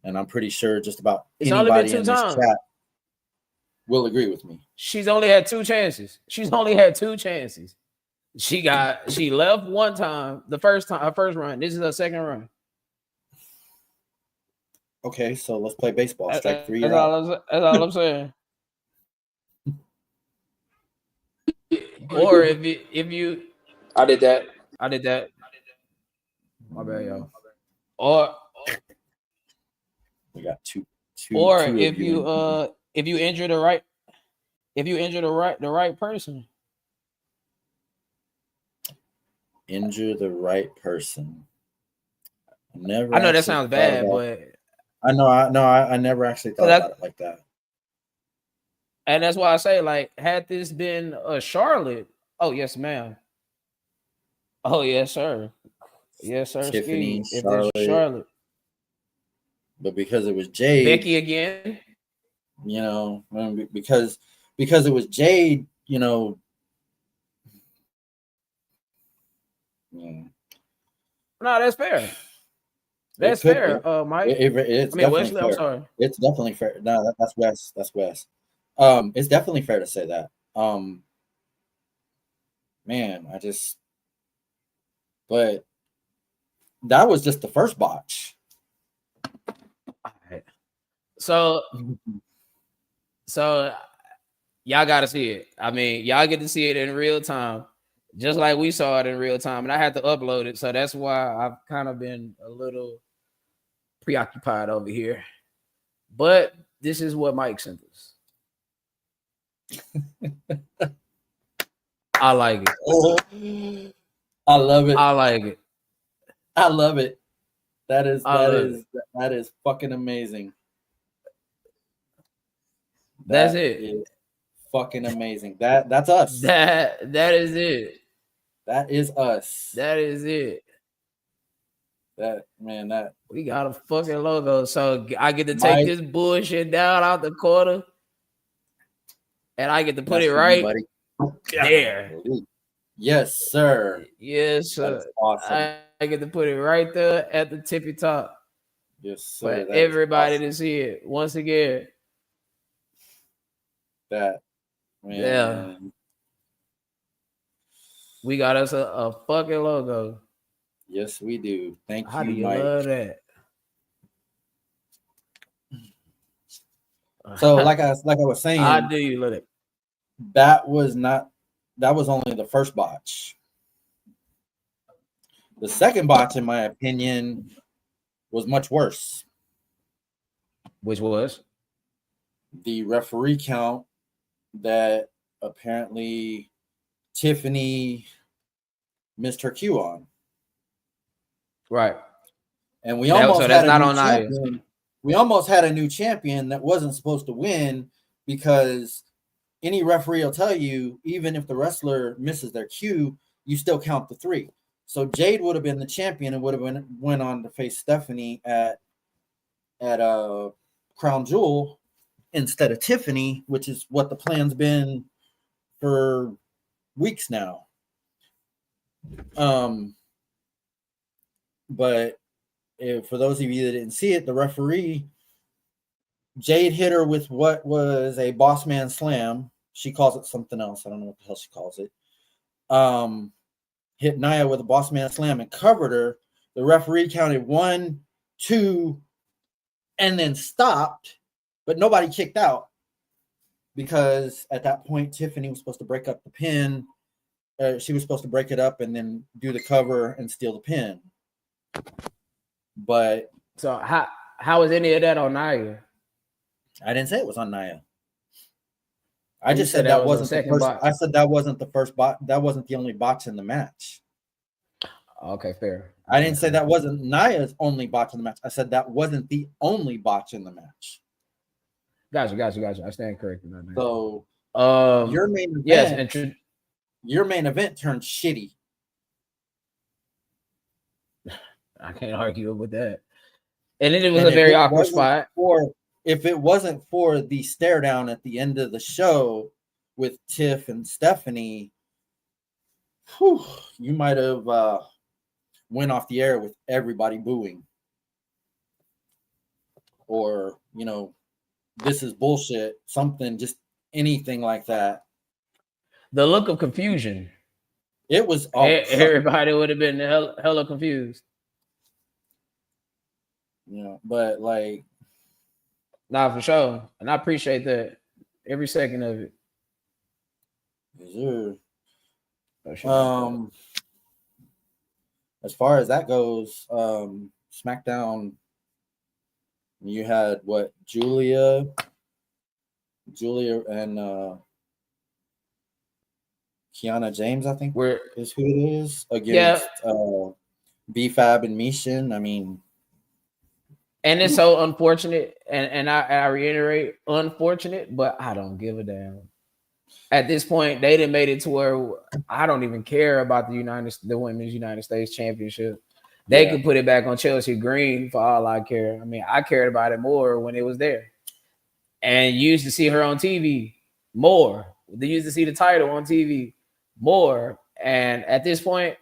Speaker 1: And I'm pretty sure just about anybody in this chat will agree with me.
Speaker 2: She's only had 2 chances. She left one time, her first run. This is her second run.
Speaker 1: Okay, so let's play baseball. Strike 3.
Speaker 2: That's all I'm saying. Or if you, I did that. My bad, y'all. Or
Speaker 1: we got two.
Speaker 2: Or if you injure the right, the right person.
Speaker 1: Injure the right person.
Speaker 2: I know that sounds bad, but
Speaker 1: I never actually thought about it like that.
Speaker 2: And that's why I say, like, had this been Charlotte, oh yes, ma'am. Oh yes, sir. Yes, sir.
Speaker 1: Tiffany,
Speaker 2: Charlotte.
Speaker 1: But because it was Jade,
Speaker 2: Becky again.
Speaker 1: Because it was Jade,
Speaker 2: Yeah. No, that's fair. That's fair, Mike.
Speaker 1: It's definitely fair.
Speaker 2: I'm sorry.
Speaker 1: It's definitely fair. No, that's Wes. That's Wes. It's definitely fair to say that. Man, but that was just the first botch.
Speaker 2: All right. So y'all got to see it. I mean, y'all get to see it in real time, just like we saw it in real time. And I had to upload it, so that's why I've kind of been a little preoccupied over here. But this is what Mike sent us. I like it.
Speaker 1: I love it.
Speaker 2: I like it.
Speaker 1: I love it. That is fucking amazing.
Speaker 2: That's it.
Speaker 1: Fucking amazing. That's us.
Speaker 2: That is it.
Speaker 1: That is us.
Speaker 2: That is it.
Speaker 1: That
Speaker 2: we got a fucking logo. So I get to take this bullshit down out the corner, and I get to put it right there.
Speaker 1: Yes, sir.
Speaker 2: Yes, sir. Awesome. I get to put it right there at the tippy top.
Speaker 1: Yes, sir.
Speaker 2: For everybody to see it once again.
Speaker 1: Yeah.
Speaker 2: We got us a fucking logo.
Speaker 1: Yes, we do. Thank
Speaker 2: How do
Speaker 1: you,
Speaker 2: you
Speaker 1: Mike.
Speaker 2: love that?
Speaker 1: So, like I was saying,
Speaker 2: How do you love it?
Speaker 1: that was only the first botch. The second botch, in my opinion, was much worse.
Speaker 2: Which was
Speaker 1: The referee count that apparently Tiffany missed her cue on.
Speaker 2: right.
Speaker 1: And we almost
Speaker 2: that's
Speaker 1: had a
Speaker 2: not
Speaker 1: new
Speaker 2: on Nia.
Speaker 1: champion. We almost had a new champion that wasn't supposed to win, because any referee will tell you, even if the wrestler misses their cue, you still count the 3. So Jade would have been the champion and would have went on to face Stephanie at Crown Jewel instead of Tiffany, which is what the plan's been for weeks now. But for those of you that didn't see it, the referee, Jade hit her with what was a boss man slam. She calls it something else. I don't know what the hell she calls it. Hit Nia with a boss man slam and covered her. The referee counted 1, 2, and then stopped, but nobody kicked out, because at that point Tiffany was supposed to break up the pin. She was supposed to break it up and then do the cover and steal the pin. But
Speaker 2: so how was any of that on Nia?
Speaker 1: I didn't say it was on Nia. I just
Speaker 2: said
Speaker 1: said that
Speaker 2: was
Speaker 1: wasn't
Speaker 2: the
Speaker 1: the
Speaker 2: second
Speaker 1: first.
Speaker 2: botch.
Speaker 1: I said that wasn't the first bot. That wasn't the only botch in the match.
Speaker 2: Okay, fair.
Speaker 1: I didn't say that wasn't Nia's only botch in the match. I said that wasn't the only botch in the match.
Speaker 2: Gotcha. I stand corrected on that.
Speaker 1: So your main event,
Speaker 2: yes,
Speaker 1: your main event turned shitty.
Speaker 2: I can't argue with that. And then it was a very awkward spot.
Speaker 1: If it wasn't for the stare down at the end of the show with Tiff and Stephanie, you might have went off the air with everybody booing. Or, this is bullshit, something, just anything like that.
Speaker 2: The look of confusion.
Speaker 1: It was
Speaker 2: everybody would have been hella confused.
Speaker 1: But like,
Speaker 2: nah, for sure. And I appreciate that every second of it.
Speaker 1: Sure. As far as that goes, SmackDown, you had what, Julia and Kiana James, I think is who it is, against B-Fab and Mishin. I mean,
Speaker 2: and it's so unfortunate, and I reiterate, unfortunate, but I don't give a damn. At this point, they done made it to where I don't even care about the Women's United States Championship. They could put it back on Chelsea Green for all I care. I mean, I cared about it more when it was there. And you used to see her on TV more. They used to see the title on TV more. And at this point,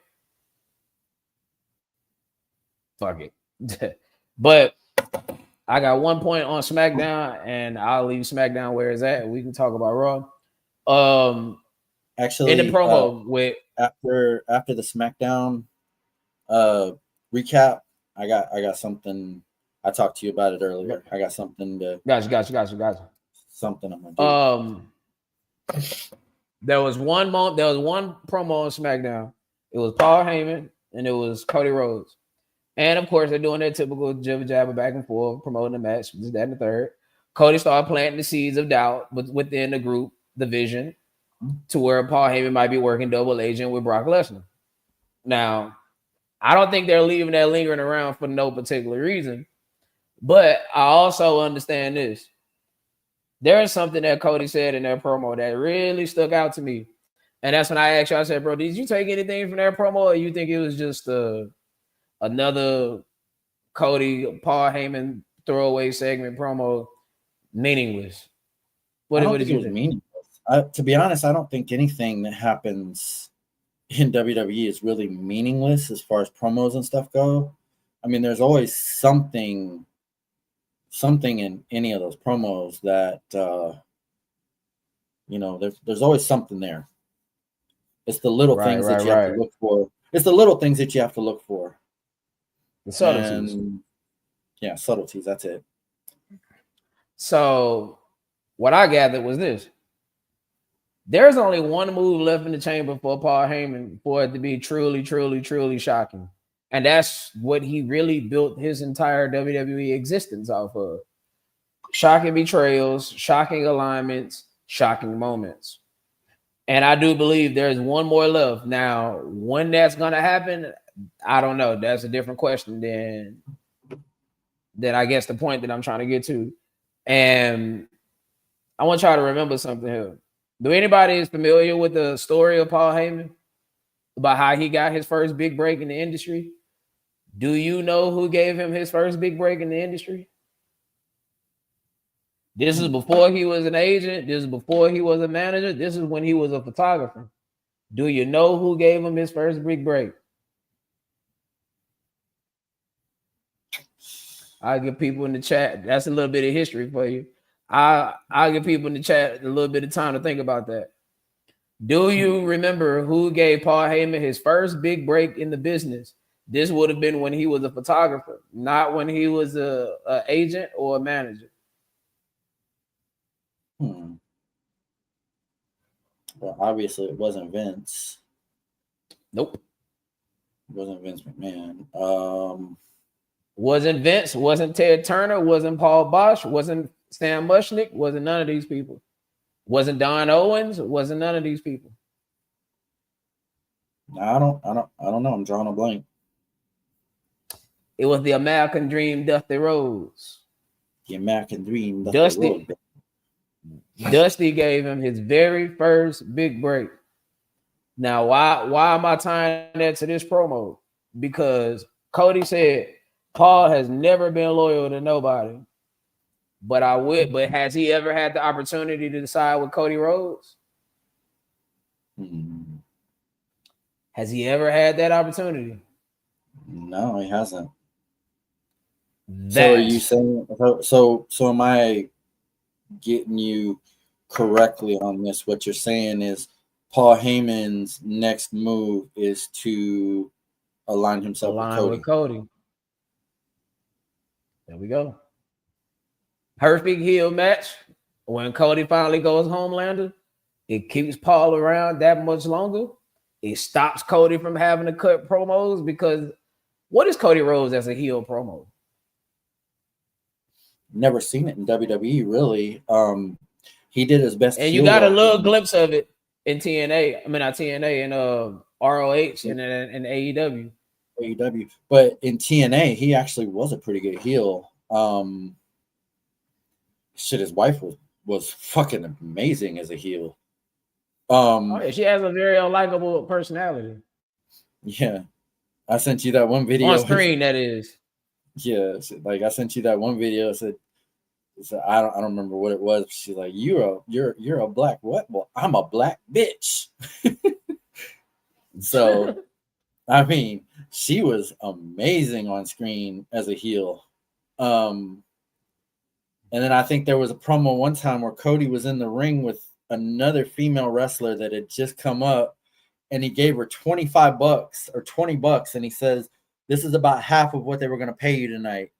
Speaker 2: fuck it. But I got 1 point on SmackDown, and I'll leave SmackDown where it's at. We can talk about Raw.
Speaker 1: Actually,
Speaker 2: in the promo with
Speaker 1: after the SmackDown recap, I got something. I talked to you about it earlier. I got something to.
Speaker 2: Gotcha.
Speaker 1: Something I'm gonna
Speaker 2: do. There was one promo on SmackDown. It was Paul Heyman and it was Cody Rhodes. And of course, they're doing their typical jibber jabber back and forth, promoting the match, this, that, and the third. Cody started planting the seeds of doubt within the group, the vision, to where Paul Heyman might be working double agent with Brock Lesnar. Now, I don't think they're leaving that lingering around for no particular reason. But I also understand this. There is something that Cody said in their promo that really stuck out to me. And that's when I asked you, I said, bro, did you take anything from their promo, or you think it was just another Cody, Paul Heyman throwaway segment promo, meaningless?
Speaker 1: What did you think? Meaningless. To be honest, I don't think anything that happens in WWE is really meaningless as far as promos and stuff go. I mean, there's always something in any of those promos that there's always something there. It's the little
Speaker 2: Right,
Speaker 1: things
Speaker 2: right,
Speaker 1: that you have to
Speaker 2: right.
Speaker 1: look for. It's the little things that you have to look for.
Speaker 2: The subtleties.
Speaker 1: And yeah, subtleties. That's it.
Speaker 2: So what I gathered was this. There's only one move left in the chamber for Paul Heyman for it to be truly, truly, truly shocking. And that's what he really built his entire WWE existence off of. Shocking betrayals, shocking alignments, shocking moments. And I do believe there's one more left. Now, when that's gonna happen, I don't know. That's a different question than I guess the point that I'm trying to get to. And I want y'all to remember something here. Do anybody is familiar with the story of Paul Heyman about how he got his first big break in the industry? Do you know who gave him his first big break in the industry? This is before he was an agent. This is before he was a manager. This is when he was a photographer. Do you know who gave him his first big break? I'll give people in the chat. That's a little bit of history for you. I'll give people in the chat a little bit of time to think about that. Do you remember who gave Paul Heyman his first big break in the business? This would have been when he was a photographer, not when he was a agent or a manager.
Speaker 1: Well, obviously, it wasn't Vince.
Speaker 2: Nope.
Speaker 1: It wasn't Vince McMahon.
Speaker 2: Wasn't Vince, wasn't Ted Turner, wasn't Paul Bosch, wasn't Sam Mushnick, wasn't none of these people. Wasn't Don Owens, wasn't none of these people.
Speaker 1: I don't know. I'm drawing a blank.
Speaker 2: It was the American Dream, Dusty Rhodes.
Speaker 1: The American Dream,
Speaker 2: Dusty gave him his very first big break. Now, why am I tying that to this promo? Because Cody said Paul has never been loyal to nobody. But has he ever had the opportunity to decide with Cody Rhodes? Has he ever had that opportunity?
Speaker 1: No, he hasn't. So are you saying so am I getting you correctly on this? What you're saying is Paul Heyman's next move is to align himself with Cody.
Speaker 2: There we go. Perfect heel match. When Cody finally goes Homelander, it keeps Paul around that much longer. It stops Cody from having to cut promos because what is Cody Rhodes as a heel promo?
Speaker 1: Never seen it in WWE, really. He did his best.
Speaker 2: And you got a little glimpse of it in TNA. I mean, not TNA, and ROH and AEW.
Speaker 1: AEW. But in TNA, he actually was a pretty good heel. His wife was fucking amazing as a heel.
Speaker 2: She has a very unlikable personality.
Speaker 1: Yeah. I sent you that one video.
Speaker 2: On screen, that is.
Speaker 1: Yeah, like I sent you that one video. Said I don't remember what it was. She's like, you're a black what? Well, I'm a black bitch. So, I mean, she was amazing on screen as a heel. And then I think there was a promo one time where Cody was in the ring with another female wrestler that had just come up, and he gave her $25 or $20, and he says, "This is about half of what they were going to pay you tonight."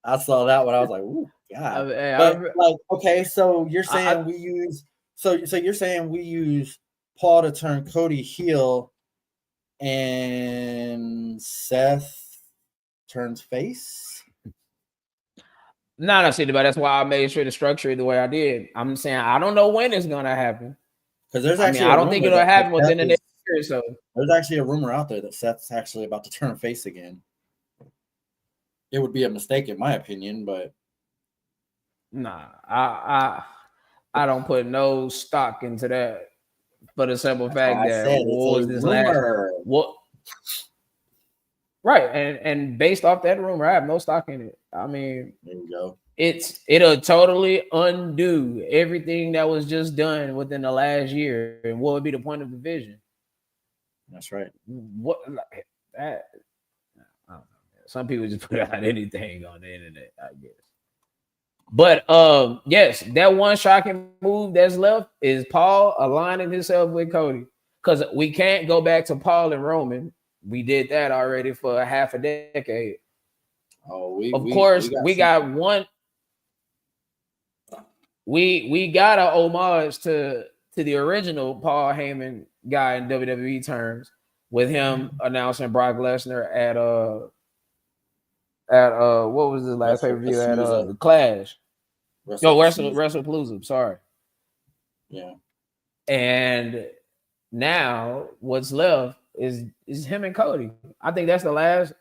Speaker 1: I saw that one. I was like, "Ooh, God!" But okay, so you're saying we use you're saying we use Paul to turn Cody heel, and Seth turns face.
Speaker 2: No, see, but that's why I made sure to structure it the way I did. I'm saying I don't know when it's gonna happen.
Speaker 1: Because there's actually
Speaker 2: I don't think it'll happen within the next year or so.
Speaker 1: There's actually a rumor out there that Seth's actually about to turn face again. It would be a mistake in my opinion, but
Speaker 2: nah, I don't put no stock into that for the simple fact that what was this rumor. Right, and based off that rumor, I have no stock in it. I mean,
Speaker 1: there you go.
Speaker 2: It'll totally undo everything that was just done within the last year. And what would be the point of the vision?
Speaker 1: That's right.
Speaker 2: What that? I don't know. Some people just put out anything on the internet, I guess. But yes, that one shocking move that's left is Paul aligning himself with Cody. Because we can't go back to Paul and Roman. We did that already for a half a decade.
Speaker 1: Oh,
Speaker 2: Of
Speaker 1: we
Speaker 2: course,
Speaker 1: got
Speaker 2: we got one. We got a homage to the original Paul Heyman guy in WWE terms, with him announcing Brock Lesnar at what was his last pay per view at Clash? No, WrestlePalooza. Sorry.
Speaker 1: Yeah.
Speaker 2: And now what's left is him and Cody. I think that's the last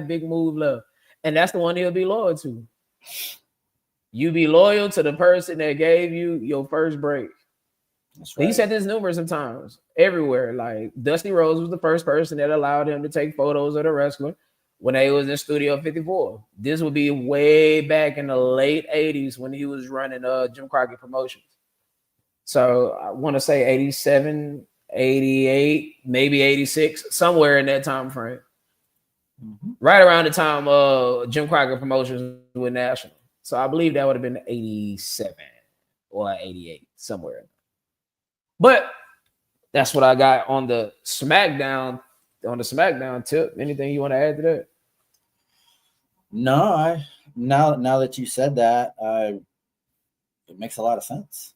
Speaker 2: big move left, and that's the one he'll be loyal to. You be loyal to the person that gave you your first break.
Speaker 1: That's right.
Speaker 2: He said this numerous of times everywhere. Like Dusty Rhodes was the first person that allowed him to take photos of the wrestler when they was in Studio 54. This would be way back in the late 80s when he was running Jim Crockett Promotions. So I want to say 87, 88, maybe 86, somewhere in that time frame. Mm-hmm. Right around the time Jim Crockett Promotions with National. So I believe that would have been 87 or 88, somewhere. But that's what I got on the SmackDown tip. Anything you want to add to that?
Speaker 1: No, now that you said that, it makes a lot of sense.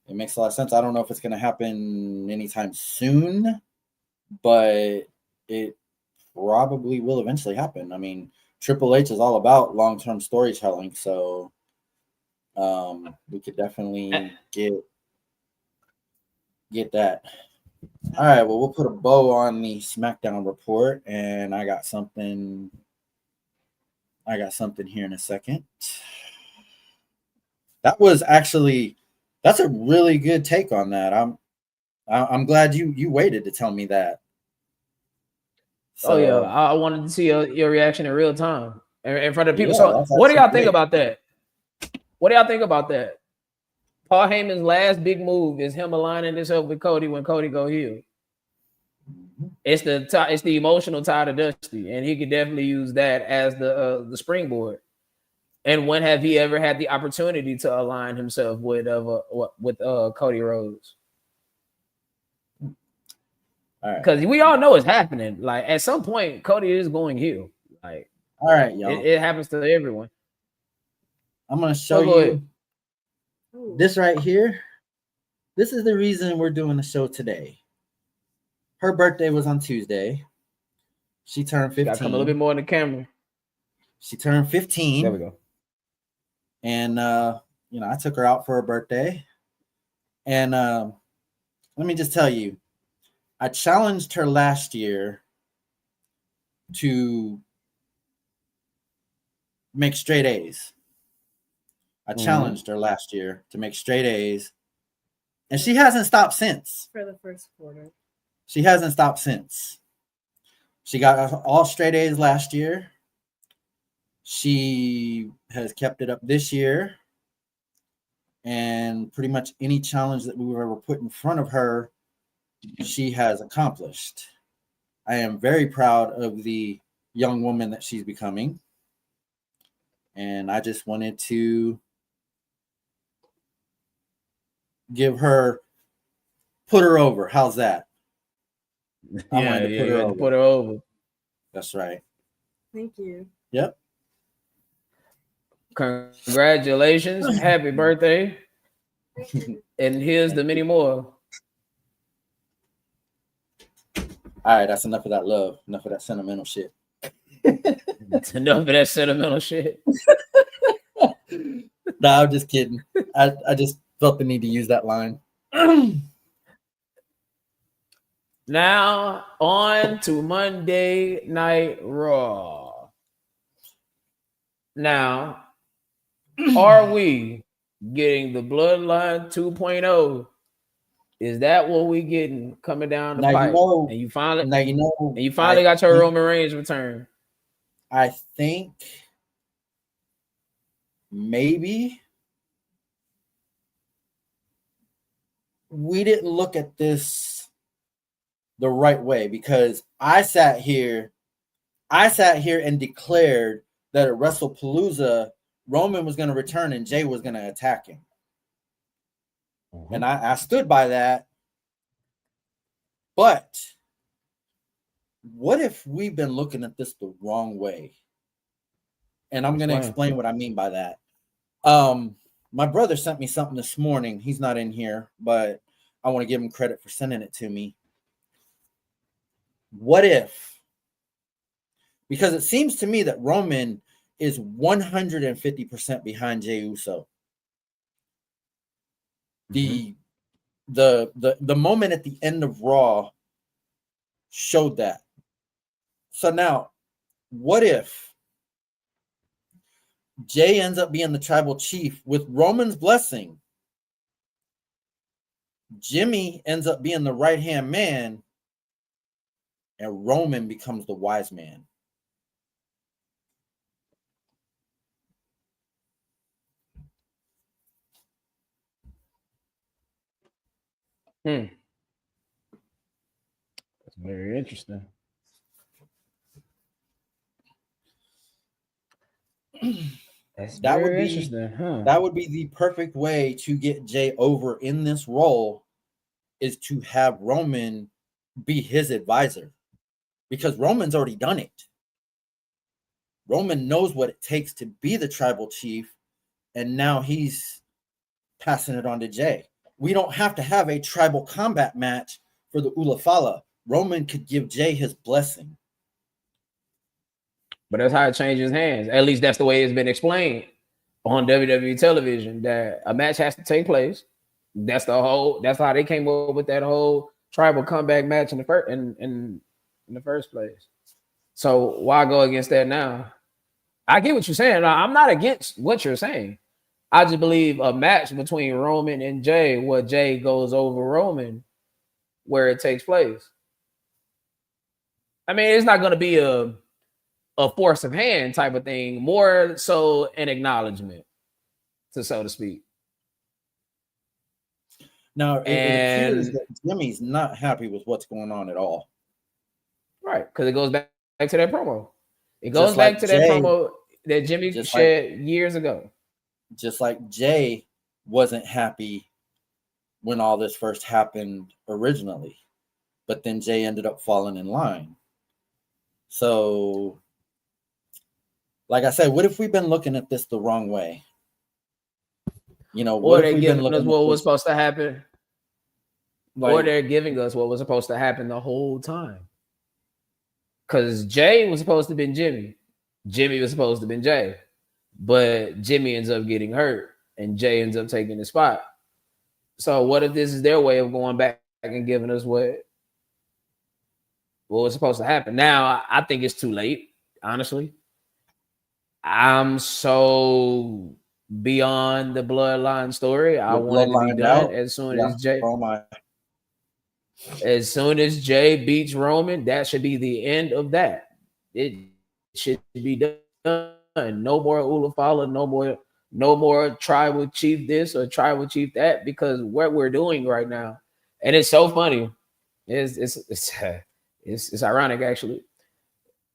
Speaker 1: It makes a lot of sense. I don't know if it's going to happen anytime soon, but it probably will eventually happen. I mean, Triple H is all about long-term storytelling, so we could definitely get that. All right, well, we'll put a bow on the SmackDown report, and I got something here in a second. That's a really good take on that. I'm glad you waited to tell me that.
Speaker 2: So, yeah, I wanted to see your reaction in real time in front of people.
Speaker 1: Yeah,
Speaker 2: so what do y'all think about that? What do y'all think about that? Paul Heyman's last big move is him aligning himself with Cody when Cody go heel. Mm-hmm. It's the emotional tie to Dusty, and he could definitely use that as the springboard. And when have he ever had the opportunity to align himself with Cody Rhodes? Because we all know it's happening. Like at some point, Cody is going heel. Like,
Speaker 1: all right, y'all.
Speaker 2: It happens to everyone.
Speaker 1: I'm gonna show you this right here. This is the reason we're doing the show today. Her birthday was on Tuesday. She turned 15.
Speaker 2: Gotta come a little bit more in the camera.
Speaker 1: She turned 15.
Speaker 2: There we go.
Speaker 1: And I took her out for her birthday. And let me just tell you, I challenged her last year to make straight A's. I challenged her last year to make straight A's. And she hasn't stopped since.
Speaker 3: For the first quarter.
Speaker 1: She hasn't stopped since. She got all straight A's last year. She has kept it up this year. And pretty much any challenge that we were ever put in front of her, she has accomplished. I am very proud of the young woman that she's becoming. And I just wanted to put her over. How's that?
Speaker 2: I wanted to put her over.
Speaker 1: That's right.
Speaker 3: Thank you.
Speaker 1: Yep.
Speaker 2: Congratulations. Happy birthday. And here's the many more.
Speaker 1: All right, that's enough of that love. Enough of that sentimental shit.
Speaker 2: Enough of that sentimental shit.
Speaker 1: Nah, I'm just kidding. I just felt the need to use that line.
Speaker 2: Now on to Monday Night Raw. Now, are we getting the Bloodline 2.0? Is that what we getting coming down the pipe? And you finally got your Roman Reigns return.
Speaker 1: I think maybe we didn't look at this the right way, because I sat here and declared that at WrestlePalooza Roman was going to return and Jay was going to attack him. And I stood by that. But what if we've been looking at this the wrong way? And I'm going to explain what I mean by that. My brother sent me something this morning. He's not in here, but I want to give him credit for sending it to me. What if? Because it seems to me that Roman is 150% behind Jey Uso. The moment at the end of Raw showed that. So now, what if Jay ends up being the tribal chief with Roman's blessing? Jimmy ends up being the right-hand man, and Roman becomes the wise man.
Speaker 2: That's very interesting.
Speaker 1: That would be the perfect way to get Jay over in this role, is to have Roman be his advisor, because Roman's already done it. Roman knows what it takes to be the tribal chief, and now he's passing it on to Jay. We don't have to have a tribal combat match for the Ulafala. Roman could give Jay his blessing.
Speaker 2: But that's how it changes hands. At least that's the way it's been explained on WWE television, that a match has to take place. That's how they came up with that whole tribal comeback match in the first place. So why go against that now? I get what you're saying. I'm not against what you're saying. I just believe a match between Roman and Jay, where Jay goes over Roman, where it takes place. I mean, it's not going to be a force of hand type of thing, more so an acknowledgement, so to speak.
Speaker 1: Now, it appears that Jimmy's not happy with what's going on at all.
Speaker 2: Right, because it goes back to that promo. It goes back to that promo that Jimmy shared years ago.
Speaker 1: Just like Jay wasn't happy when all this first happened originally, but then Jay ended up falling in line. So, like I said, what if we've been looking at this the wrong way?
Speaker 2: Or they're giving us what was supposed to happen. Or they're giving us what was supposed to happen the whole time. Because Jay was supposed to have been Jimmy. Jimmy was supposed to have been Jay. But Jimmy ends up getting hurt, and Jay ends up taking the spot. So what if this is their way of going back and giving us what was supposed to happen? Now, I think it's too late, honestly. I'm so beyond the Bloodline story. I want it to be done as soon as Jay.
Speaker 1: Oh my.
Speaker 2: As soon as Jay beats Roman, that should be the end of that. It should be done. No more Ulafala, no more tribal chief this or tribal chief that, because what we're doing right now, and it's so funny, it's ironic actually,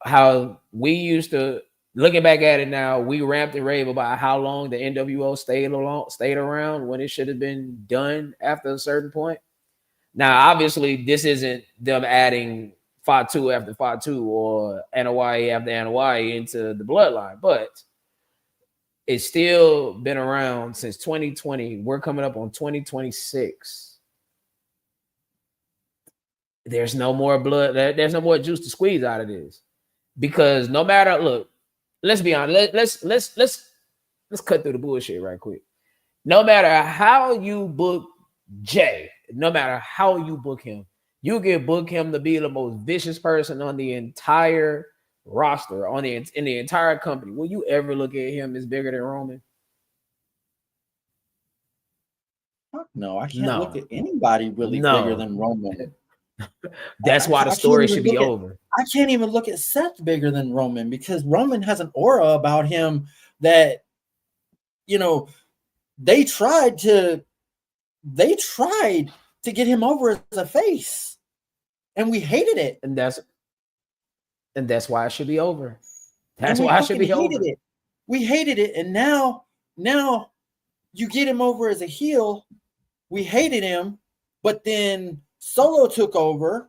Speaker 2: how we used to, looking back at it now, we ramped and rave about how long the NWO stayed around when it should have been done after a certain point. Now, obviously, this isn't them adding Fatu after Fatu or Anoa'i after Anoa'i into the Bloodline, but it's still been around since 2020. We're coming up on 2026. There's no more blood. There's no more juice to squeeze out of this, because no matter, look, let's be honest. Let's cut through the bullshit right quick. No matter how you book Jay, no matter how you book him, you can book him to be the most vicious person on the entire roster, in the entire company. Will you ever look at him as bigger than Roman?
Speaker 1: No, I can't look at anybody really bigger than Roman.
Speaker 2: That's why the story should be over.
Speaker 1: I can't even look at Seth bigger than Roman, because Roman has an aura about him that, they tried to get him over as a face, and we hated it.
Speaker 2: And that's why it should be over. That's why it should be over.
Speaker 1: we hated it, and now you get him over as a heel. We hated him, but then Solo took over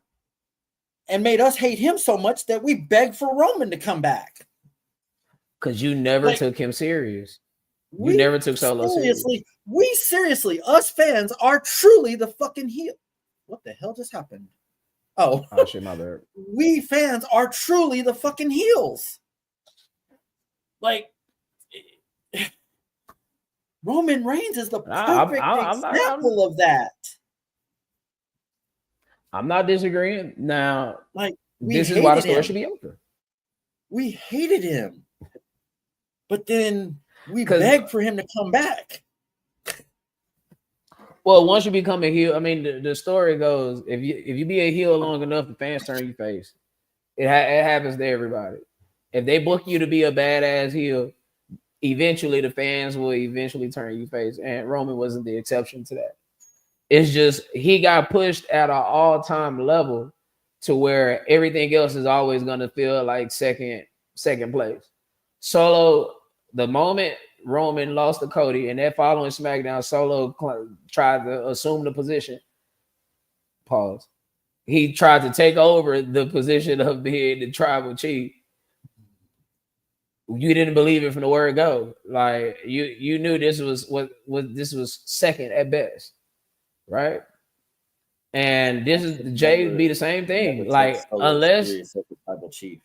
Speaker 1: and made us hate him so much that we begged for Roman to come back.
Speaker 2: Because you never took him serious. You never took Solo serious.
Speaker 1: We seriously, us fans are truly the fucking heel. What the hell just happened? Oh
Speaker 2: shit, my bad.
Speaker 1: We fans are truly the fucking heels. Like, Roman Reigns is the perfect example of that.
Speaker 2: I'm not disagreeing. Now,
Speaker 1: like,
Speaker 2: this is why the story should be over.
Speaker 1: We hated him, but then we begged for him to come back.
Speaker 2: Well, once you become a heel, I mean, the story goes: if you be a heel long enough, the fans turn you face. It happens to everybody. If they book you to be a badass heel, eventually the fans will eventually turn you face, and Roman wasn't the exception to that. It's just he got pushed at an all-time level to where everything else is always going to feel like second place. Solo, the moment Roman lost to Cody, and that following SmackDown, Solo tried to assume the position. Pause. He tried to take over the position of being the tribal chief. You didn't believe it from the word go. Like you knew this was what this was second at best, right? And this is Jay be the same thing. Like unless
Speaker 1: tribal chief.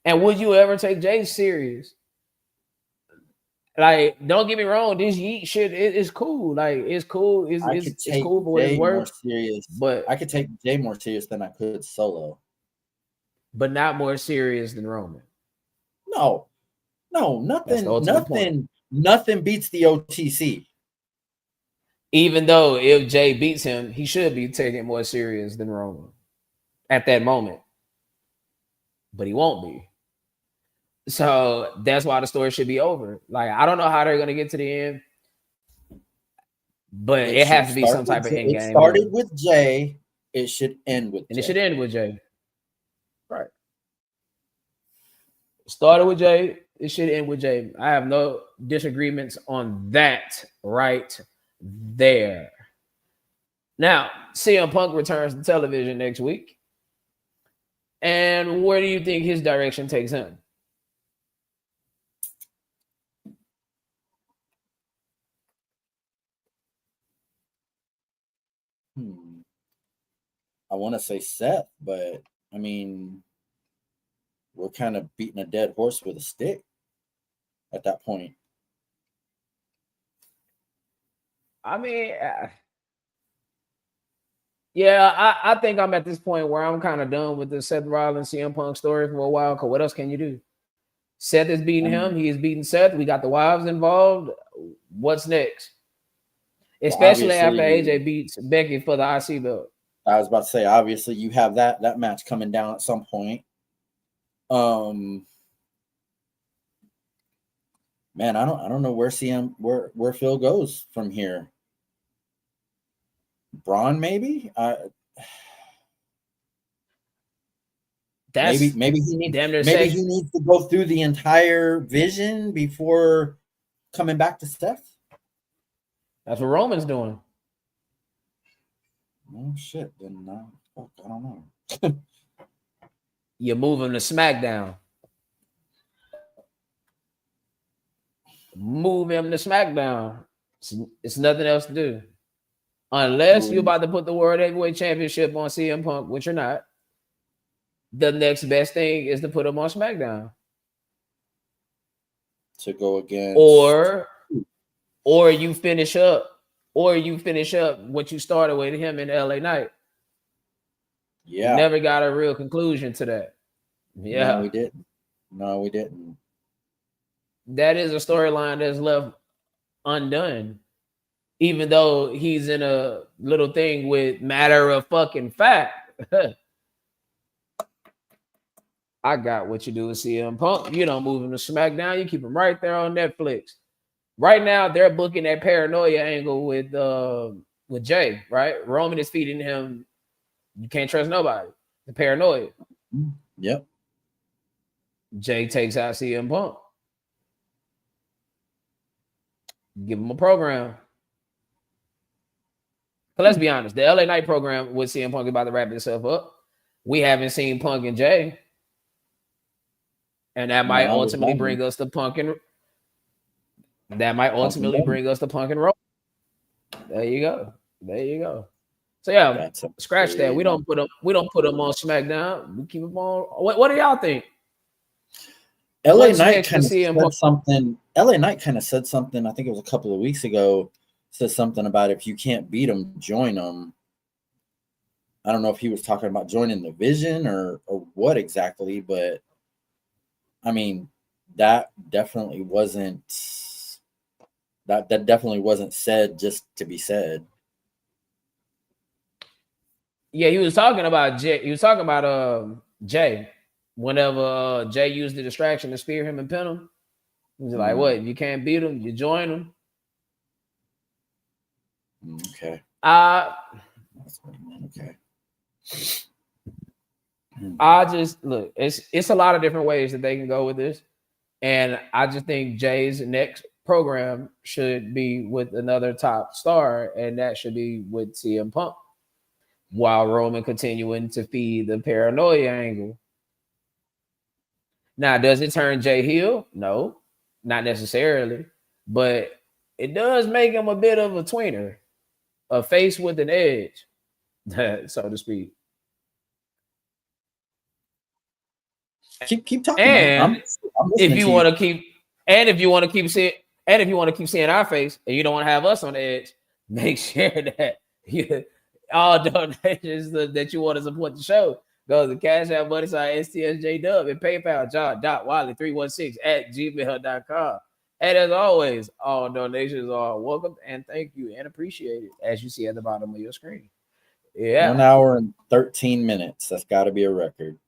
Speaker 2: And would you ever take Jay serious? Like, don't get me wrong, this Yeet shit is cool. Like, it's cool. It's cool for what it's worth.
Speaker 1: Serious,
Speaker 2: but
Speaker 1: I could take Jay more serious than I could Solo.
Speaker 2: But not more serious than Roman.
Speaker 1: No, nothing beats the OTC.
Speaker 2: Even though if Jay beats him, he should be taken more serious than Roman at that moment. But he won't be. So that's why the story should be over. Like, I don't know how they're gonna get to the end, but it has to be some type of end game.
Speaker 1: It started with Jay. It should end with
Speaker 2: and
Speaker 1: Jay.
Speaker 2: It should end with Jay. Right. Started with Jay. It should end with Jay. I have no disagreements on that right there. Now, CM Punk returns to television next week. And where do you think his direction takes him?
Speaker 1: I want to say Seth, but I mean, we're kind of beating a dead horse with a stick at that point.
Speaker 2: I mean, yeah, I think I'm at this point where I'm kind of done with the Seth Rollins CM Punk story for a while. Because what else can you do? Seth is beating him. He is beating Seth. We got the wives involved. What's next? Especially after AJ beats Becky for the IC belt.
Speaker 1: I was about to say, obviously, you have that match coming down at some point. Man, I don't know where where Phil goes from here. Braun, maybe. Maybe he needs to go through the entire vision before coming back to Steph.
Speaker 2: That's what Roman's doing.
Speaker 1: Oh shit! Then I don't know.
Speaker 2: You move him to SmackDown. Move him to SmackDown. It's nothing else to do. Unless you're about to put the World Heavyweight Championship on CM Punk, which you're not. The next best thing is to put him on SmackDown.
Speaker 1: To go against,
Speaker 2: or you finish up what you started with him in LA Knight.
Speaker 1: Yeah.
Speaker 2: You never got a real conclusion to that. Yeah.
Speaker 1: No, we didn't.
Speaker 2: That is a storyline that's left undone. Even though he's in a little thing with matter of fucking fact. I got what you do with CM Punk. You don't move him to SmackDown. You keep him right there on Netflix. Right now, they're booking that paranoia angle with Jay, right? Roman is feeding him. You can't trust nobody. The paranoia.
Speaker 1: Yep.
Speaker 2: Jay takes out CM Punk. Give him a program. But let's be honest, the LA Knight program with CM Punk is about to wrap itself up. We haven't seen Punk and Jay. And that might ultimately bring us to Punk and Roll. There you go. So yeah, scratch that. We don't put them on SmackDown. We keep them on. What do y'all think?
Speaker 1: LA Knight kind of said something. LA Knight kind of said something. I think it was a couple of weeks ago. Said something about if you can't beat them, join them. I don't know if he was talking about joining the Vision or what exactly, but I mean that definitely wasn't said just to be said.
Speaker 2: Yeah, he was talking about Jay. He was talking about Jay. Whenever Jay used the distraction to spear him and pin him, he was like, "What? If you can't beat him, you join him."
Speaker 1: Okay.
Speaker 2: Okay. I just look. It's a lot of different ways that they can go with this, and I just think Jay's next program should be with another top star, and that should be with CM Punk, while Roman continuing to feed the paranoia angle. Now, does it turn Jay heel? No, not necessarily, but it does make him a bit of a tweener, a face with an edge, so to speak.
Speaker 1: Keep talking.
Speaker 2: And if you want to keep seeing our face, and you don't want to have us on the edge, make sure that all donations that you want to support the show goes to Cash App, Money Sign, STSJ Dub, and PayPal, john.wiley316@gmail.com. And as always, all donations are welcome and thank you and appreciated, as you see at the bottom of your screen. Yeah.
Speaker 1: 1 hour and 13 minutes. That's got to be a record.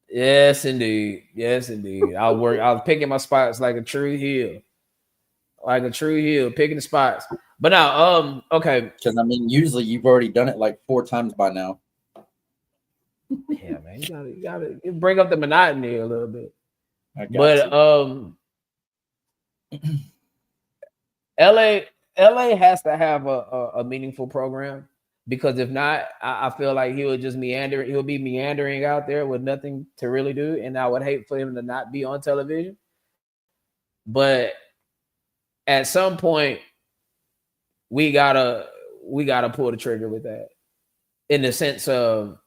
Speaker 2: Yes, indeed. I was picking my spots like a true heel. Picking the spots. But now, okay.
Speaker 1: Because I mean, usually you've already done it like 4 times by now.
Speaker 2: Yeah, man, you gotta bring up the monotony a little bit.
Speaker 1: But
Speaker 2: LA has to have a meaningful program, because if not, I feel like he would just meander. He'll be meandering out there with nothing to really do, and I would hate for him to not be on television. But at some point, we gotta pull the trigger with that, in the sense of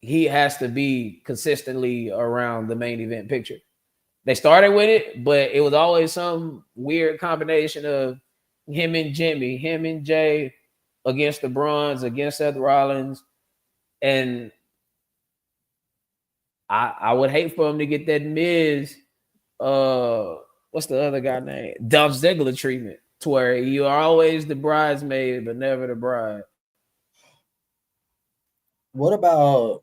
Speaker 2: he has to be consistently around the main event picture. They started with it, but it was always some weird combination of him and Jimmy, him and Jay against the Bronze, against Seth Rollins. And I would hate for him to get that Miz, what's the other guy name? Dolph Ziggler treatment, to where you are always the bridesmaid, but never the bride.
Speaker 1: What about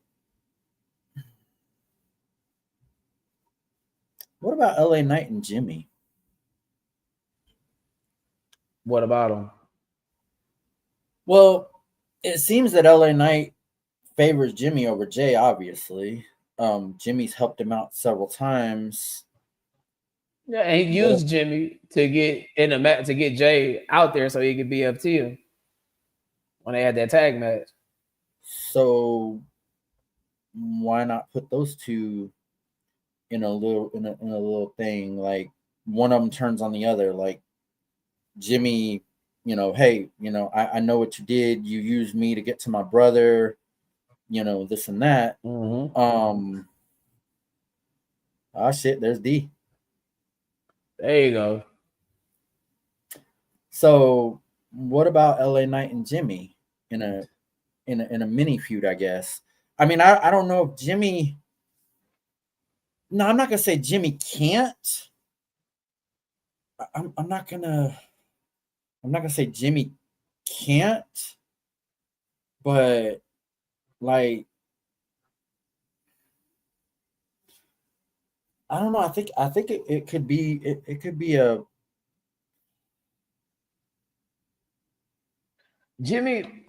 Speaker 1: LA Knight and Jimmy?
Speaker 2: What about him?
Speaker 1: Well, it seems that LA Knight favors Jimmy over Jay, obviously. Jimmy's helped him out several times.
Speaker 2: Yeah, and he used Jimmy to get in the match, to get Jay out there so he could be up to him when they had that tag match.
Speaker 1: So why not put those two in a little thing? Like one of them turns on the other. Like Jimmy, hey, I know what you did. You used me to get to my brother, this and that.
Speaker 2: Mm-hmm.
Speaker 1: Shit, there's D.
Speaker 2: There you go.
Speaker 1: So what about LA Knight and Jimmy in a mini feud, I guess? I mean, I don't know if Jimmy. No, I'm not gonna say Jimmy can't. I'm not gonna say Jimmy can't, but like I don't know. I think it could be it could be a
Speaker 2: Jimmy,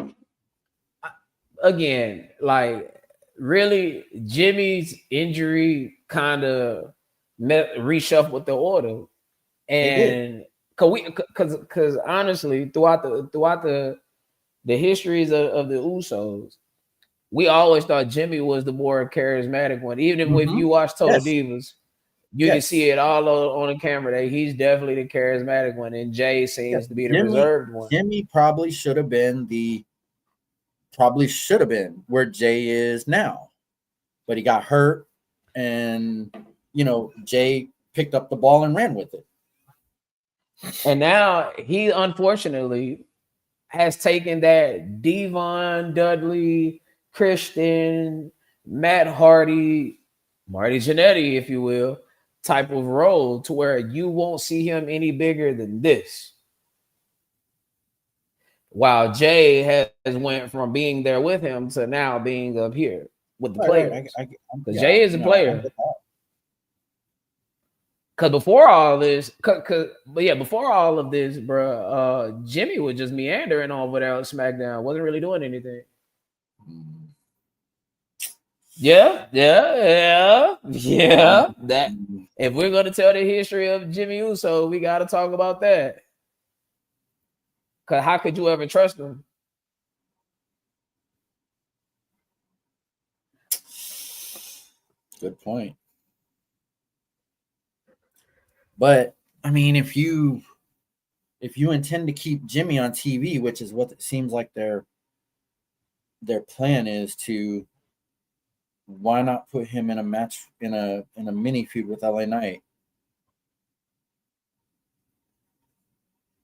Speaker 2: again, like really, Jimmy's injury kind of reshuffled the order, and because honestly, throughout the histories of the Usos, we always thought Jimmy was the more charismatic one. Even if you watch Total Divas, you can see it all on the camera that he's definitely the charismatic one, and Jay seems to be the reserved one.
Speaker 1: Jimmy probably should have been where Jay is now, but he got hurt, and Jay picked up the ball and ran with it.
Speaker 2: And now he unfortunately has taken that Devon Dudley, Christian, Matt Hardy, Marty Jannetty, if you will, type of role to where you won't see him any bigger than this. While Jay has went from being there with him to now being up here with the players. Because Jay is a player. Because before all this, before all of this, bro, Jimmy was just meandering over there on SmackDown. Wasn't really doing anything. Yeah. That if we're gonna tell the history of Jimmy Uso, we got to talk about that. Because how could you ever trust him?
Speaker 1: Good point. But I mean, if you intend to keep Jimmy on TV, which is what it seems like their plan is to, why not put him in a match in a mini feud with LA Knight?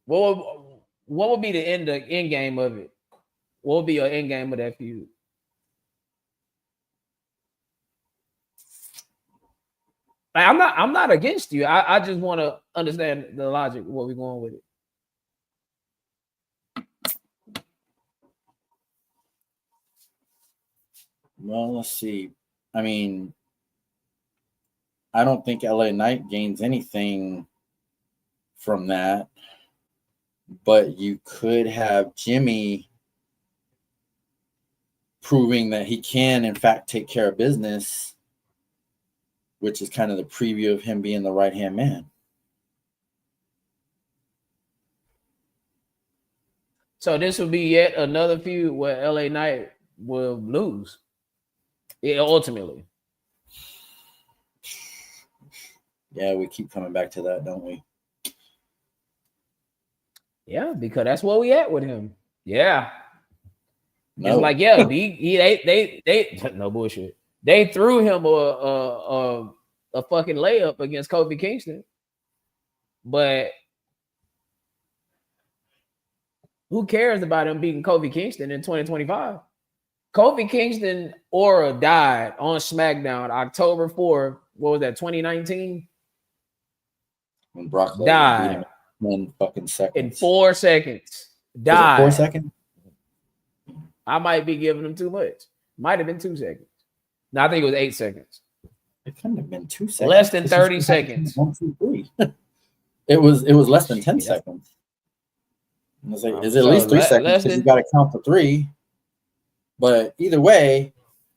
Speaker 2: What would be the end game of it? What would be your end game of that feud? I'm not against you. I just want to understand the logic of what we're going with it.
Speaker 1: Well, let's see. I mean, I don't think LA Knight gains anything from that, but you could have Jimmy proving that he can, in fact, take care of business, which is kind of the preview of him being the right-hand man.
Speaker 2: So this will be yet another feud where LA Knight will lose. Yeah, ultimately.
Speaker 1: Yeah, we keep coming back to that, don't we?
Speaker 2: Yeah, because that's where we at with him. Yeah.
Speaker 1: No.
Speaker 2: It's like, yeah, they no bullshit. They threw him a fucking layup against Kofi Kingston. But who cares about him beating Kofi Kingston in 2025? Kofi Kingston aura died on SmackDown October 4th. What was that, 2019?
Speaker 1: When Brock Lesnar
Speaker 2: died
Speaker 1: beat him in fucking seconds.
Speaker 2: In 4 seconds. Died.
Speaker 1: 4 seconds?
Speaker 2: I might be giving him too much. Might have been 2 seconds. No, I think it was 8 seconds.
Speaker 1: It couldn't have been 2 seconds.
Speaker 2: Less than 30 seconds.
Speaker 1: 1, 2, 3. It was less than 10 seconds. I was like, is it at least 3 seconds? Because you got to count to 3. But either way,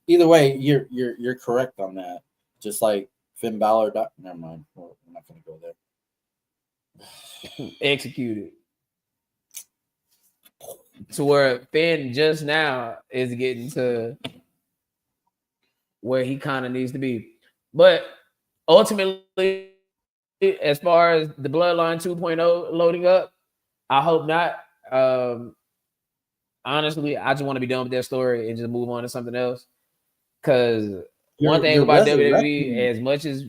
Speaker 1: you're correct on that. Just like Finn Balor. Never mind. We're not going to go there.
Speaker 2: Executed. To where Finn just now is getting to where he kind of needs to be. But ultimately, as far as the Bloodline 2.0 loading up, I hope not. Honestly, I just want to be done with that story and just move on to something else. Because one thing about WWE, as much as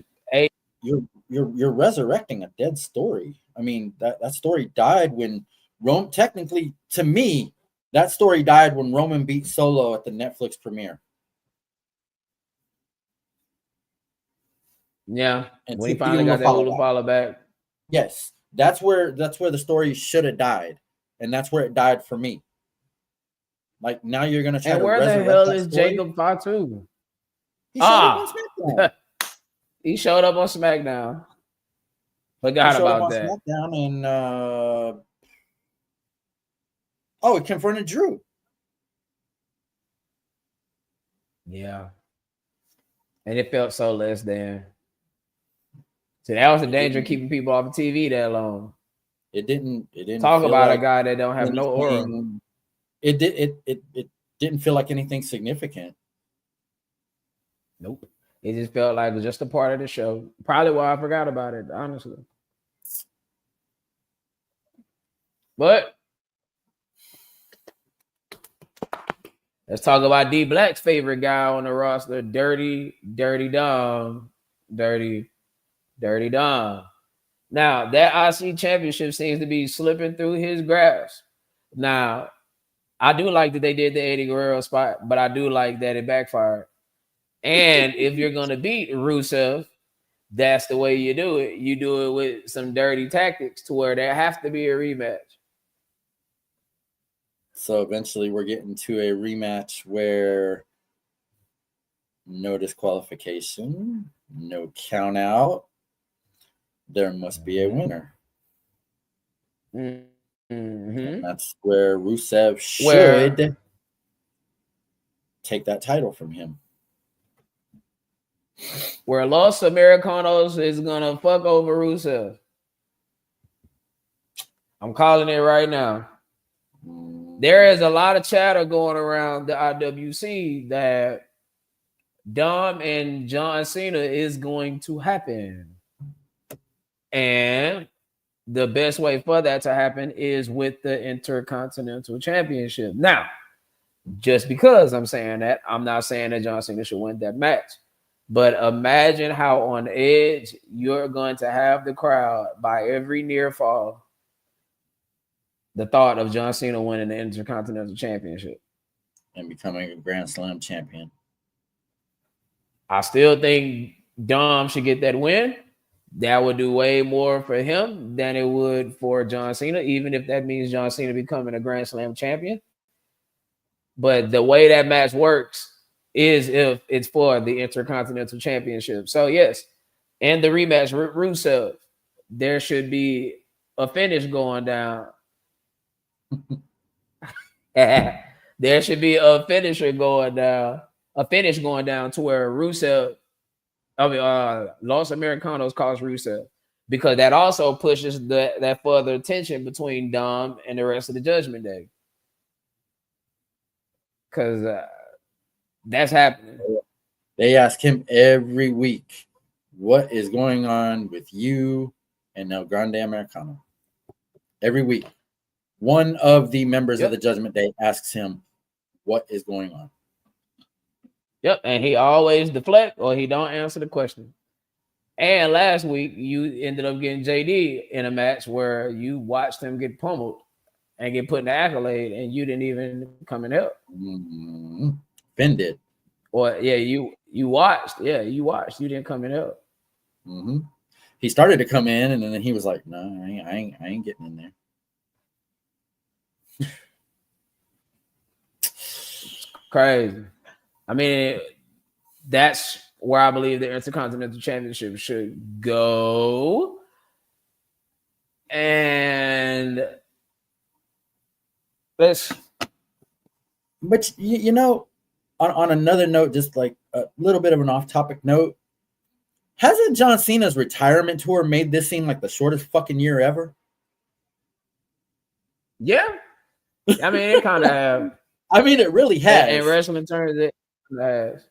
Speaker 1: you're resurrecting a dead story. I mean, that story died when Rome. Technically, to me, that story died when Roman beat Solo at the Netflix premiere.
Speaker 2: Yeah, and when he finally got that Hulu follow back.
Speaker 1: Yes, that's where the story should have died, and that's where it died for me. Like, now you're gonna try to resurrect
Speaker 2: where the hell is
Speaker 1: story?
Speaker 2: Jacob Fatu?
Speaker 1: He showed up on SmackDown.
Speaker 2: He showed up on SmackDown. Forgot about that.
Speaker 1: SmackDown and he confronted Drew.
Speaker 2: Yeah. And it felt so less than. So that was the danger of keeping people off the TV that long.
Speaker 1: It didn't
Speaker 2: Talk
Speaker 1: feel
Speaker 2: about
Speaker 1: like
Speaker 2: a guy that don't have no aura.
Speaker 1: It didn't feel like anything significant.
Speaker 2: Nope. It just felt like just a part of the show. Probably why I forgot about it, honestly. But let's talk about D Black's favorite guy on the roster, Dirty Dom. Dirty Dom. Now, that IC championship seems to be slipping through his grasp. Now, I do like that they did the Eddie Guerrero spot, but I do like that it backfired. And if you're going to beat Rusev, that's the way you do it. You do it with some dirty tactics to where there has to be a rematch.
Speaker 1: So eventually we're getting to a rematch where no disqualification, no count out. There must be a winner.
Speaker 2: Mm-hmm.
Speaker 1: And that's where Rusev should take that title from him.
Speaker 2: Where Los Americanos is going to fuck over Rusev. I'm calling it right now. There is a lot of chatter going around the IWC that Dom and John Cena is going to happen. And the best way for that to happen is with the Intercontinental Championship. Now, just because I'm saying that, I'm not saying that John Cena should win that match. But imagine how on edge you're going to have the crowd by every near fall. The thought of John Cena winning the Intercontinental Championship.
Speaker 1: And becoming a Grand Slam champion.
Speaker 2: I still think Dom should get that win. That would do way more for him than it would for John Cena, even if that means John Cena becoming a Grand Slam champion. But the way that match works is if it's for the Intercontinental Championship. So, yes, and the rematch, Rusev, there should be a finish going down. There should be a finisher going down, a finish going down to where Rusev, Los Americanos calls Rusev, because that also pushes that further tension between Dom and the rest of the Judgment Day. Because that's happening.
Speaker 1: They ask him every week, what is going on with you and El Grande Americano? Every week. One of the members of the Judgment Day asks him, what is going on?
Speaker 2: Yep, and he always deflect or he don't answer the question. And last week, you ended up getting JD in a match where you watched him get pummeled and get put in the accolade, and you didn't even come and help.
Speaker 1: Ben did.
Speaker 2: Or you watched. Yeah, you watched. You didn't come and help.
Speaker 1: Mm-hmm. He started to come in, and then he was like, "No, I ain't getting in there."
Speaker 2: Crazy. I mean, that's where I believe the Intercontinental Championship should go. And let's.
Speaker 1: But you know, on another note, just like a little bit of an off-topic note, hasn't John Cena's retirement tour made this seem like the shortest fucking year ever?
Speaker 2: Yeah, I mean, it kind of have.
Speaker 1: I mean, it really has.
Speaker 2: In wrestling terms, it has.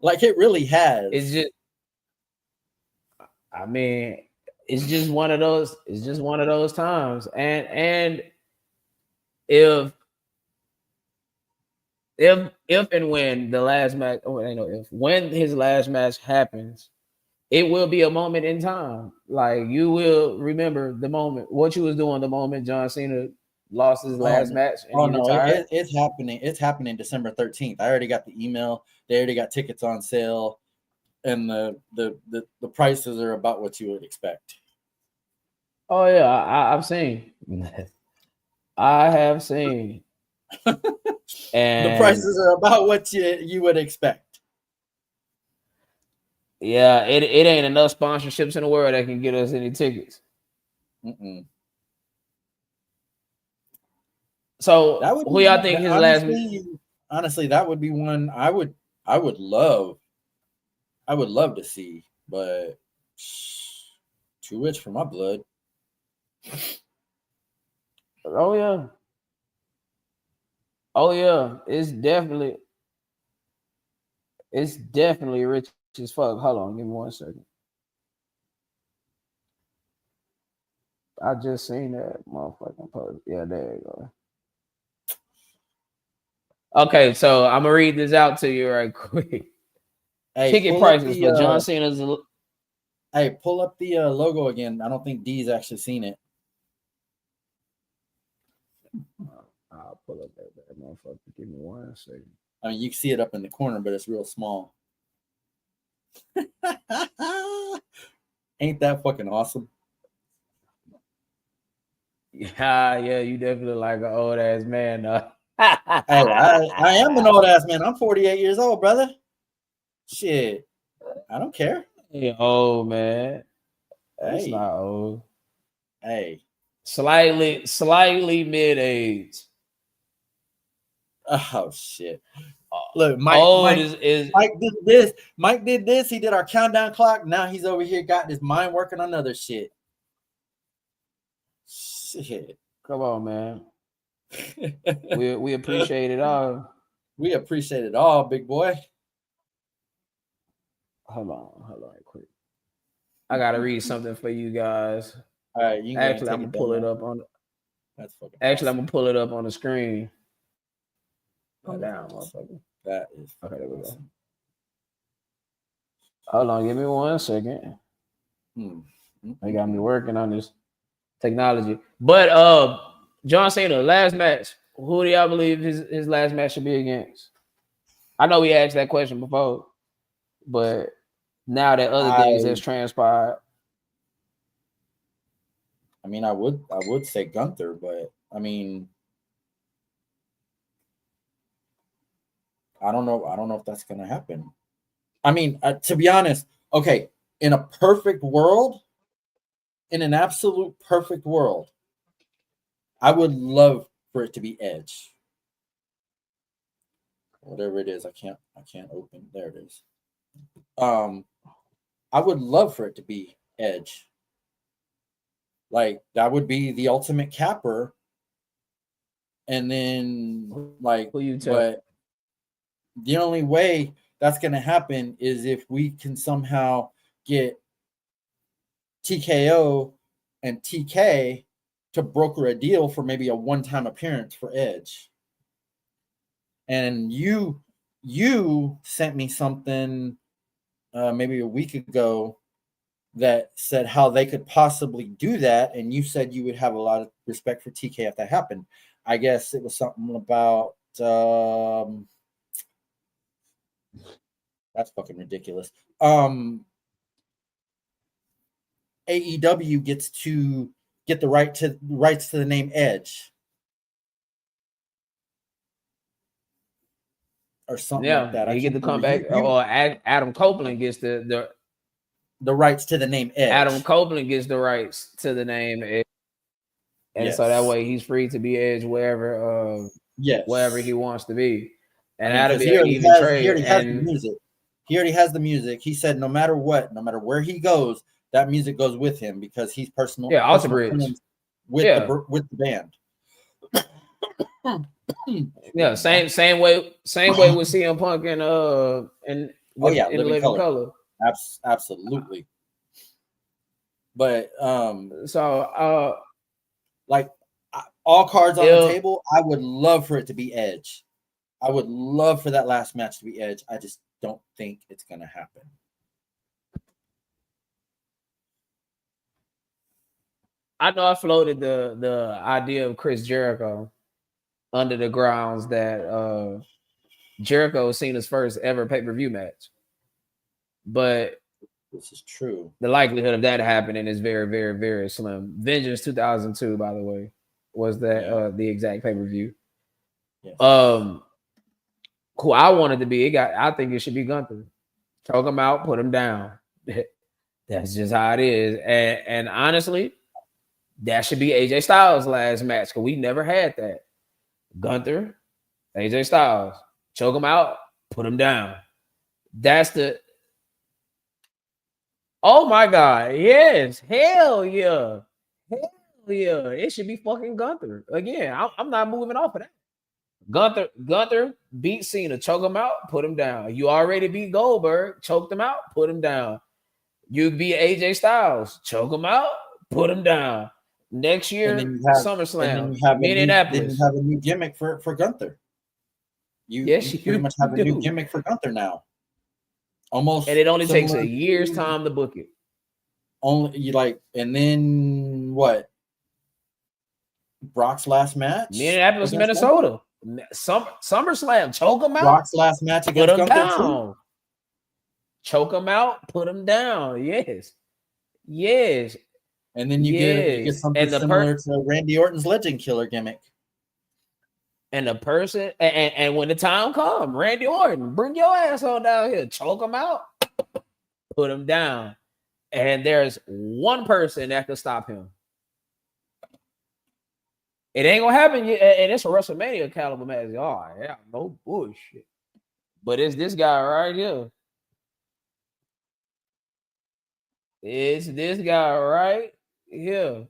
Speaker 1: Like, it really has.
Speaker 2: It's just, I mean, it's just one of those. It's just one of those times, and if and when the last match, when his last match happens, it will be a moment in time. Like, you will remember the moment, what you was doing the moment John Cena lost his last match. And
Speaker 1: it's happening. It's happening December 13th. I already got the email. They already got tickets on sale, and the prices are about what you would expect.
Speaker 2: Oh yeah, I've seen. I have seen. And
Speaker 1: the prices are about what you would expect.
Speaker 2: Yeah, it ain't enough sponsorships in the world that can get us any tickets.
Speaker 1: Mm-mm.
Speaker 2: So who y'all think his
Speaker 1: honestly, that would be one I would love. I would love to see, but too rich for my blood.
Speaker 2: Oh yeah. Oh yeah. It's definitely rich as fuck. Hold on, give me 1 second. I just seen that motherfucking post. Yeah, there you go. Okay, so I'm gonna read this out to you right quick.
Speaker 1: Hey,
Speaker 2: Ticket
Speaker 1: pull up
Speaker 2: prices
Speaker 1: the
Speaker 2: for John Cena's.
Speaker 1: pull up the logo again. I don't think D's actually seen it.
Speaker 2: I'll pull up that motherfucker. Give me 1 second.
Speaker 1: I mean, you can see it up in the corner, but it's real small. Ain't that fucking awesome?
Speaker 2: Yeah, you definitely like an old ass man.
Speaker 1: Hey, I am an old ass man. I'm 48 years old, brother. Shit, I don't care.
Speaker 2: Hey, old man. That's
Speaker 1: Hey,
Speaker 2: not old.
Speaker 1: hey.
Speaker 2: Slightly mid age.
Speaker 1: Oh shit! Look,
Speaker 2: Old
Speaker 1: Mike
Speaker 2: is
Speaker 1: did this. Mike did this. He did our countdown clock. Now he's over here, got his mind working on other shit. Shit.
Speaker 2: come on, man. We appreciate it all.
Speaker 1: We appreciate it all, big boy.
Speaker 2: Hold on, right quick. I gotta read something for you guys.
Speaker 1: All right, you can
Speaker 2: Actually, I'm gonna pull it up on.
Speaker 1: That's fucking.
Speaker 2: Actually,
Speaker 1: awesome.
Speaker 2: I'm gonna pull it up on the screen. Calm
Speaker 1: That is
Speaker 2: down,
Speaker 1: awesome.
Speaker 2: motherfucker.
Speaker 1: That is
Speaker 2: Okay, there we go.
Speaker 1: awesome.
Speaker 2: Hold on, give me 1 second. They got me working on this technology. But John Cena, last match. Who do y'all believe his last match should be against? I know we asked that question before, but now that other things has transpired.
Speaker 1: I mean, I would say Gunther, but I mean, I don't know if that's gonna happen. I mean, to be honest, okay, in a perfect world, in an absolute perfect world, I would love for it to be Edge. Whatever it is, I can't open. There it is. I would love for it to be Edge. Like that would be the ultimate capper. And then like but the only way that's gonna happen is if we can somehow get TKO and TK to broker a deal for maybe a one-time appearance for Edge. And you sent me something maybe a week ago that said how they could possibly do that, and you said you would have a lot of respect for TK if that happened. I guess it was something about that's fucking ridiculous. AEW gets to get the rights to the name Edge. Or something like that.
Speaker 2: You get to come back, or Adam Copeland gets the
Speaker 1: rights to the name Edge.
Speaker 2: Adam Copeland gets the rights to the name Edge, and so that way he's free to be Edge wherever, wherever he wants to be, and that'll be an even trade.
Speaker 1: He already has the music. He already has the music. He said no matter what, no matter where he goes, that music goes with him because he's personal.
Speaker 2: Yeah, Alter Bridge
Speaker 1: with the band.
Speaker 2: Yeah, same way with CM Punk and Living Color.
Speaker 1: Absolutely. But
Speaker 2: so
Speaker 1: like all cards on the table, I would love for it to be Edge. I would love for that last match to be Edge. I just don't think it's gonna happen.
Speaker 2: I know I floated the idea of Chris Jericho under the grounds that Jericho was Cena's first ever pay-per-view match. But
Speaker 1: this is true.
Speaker 2: The likelihood of that happening is very, very, very slim. Vengeance 2002, by the way, was that the exact pay-per-view.
Speaker 1: Yes.
Speaker 2: Who I wanted to be, I think it should be Gunther. Choke him out, put him down. That's just how it is. And honestly, that should be AJ Styles' last match because we never had that. Gunther, AJ Styles, choke him out, put him down. That's the Oh my God. Yes. Hell yeah. Hell yeah. It should be fucking Gunther. Again, I'm not moving off of that. Gunther beat Cena, choke him out, put him down. You already beat Goldberg, choked him out, put him down. You beat AJ Styles, choke him out, put him down. Next
Speaker 1: And
Speaker 2: year,
Speaker 1: then you have,
Speaker 2: SummerSlam,
Speaker 1: then you
Speaker 2: Minneapolis.
Speaker 1: have a new gimmick for Gunther.
Speaker 2: Yes,
Speaker 1: You pretty much have a new
Speaker 2: do.
Speaker 1: gimmick for Gunther now.
Speaker 2: And
Speaker 1: Almost
Speaker 2: it only takes
Speaker 1: similar
Speaker 2: a year's
Speaker 1: to
Speaker 2: time to book it.
Speaker 1: only you like, and then what? Brock's last match
Speaker 2: Minneapolis,
Speaker 1: against Gunther?
Speaker 2: Minnesota. SummerSlam, choke him out,
Speaker 1: Brock's last match
Speaker 2: put
Speaker 1: against
Speaker 2: him
Speaker 1: Gunther too.
Speaker 2: down. Choke him out, put him down. Yes. Yes.
Speaker 1: And then you get
Speaker 2: Yes.
Speaker 1: something similar to Randy Orton's Legend Killer gimmick.
Speaker 2: And the person, and when the time comes, Randy Orton, bring your asshole down here, choke him out, put him down. And there's one person that can stop him. It ain't gonna happen yet, and it's a WrestleMania caliber match. Oh, yeah, no bullshit. But it's this guy right here. It's this guy right here.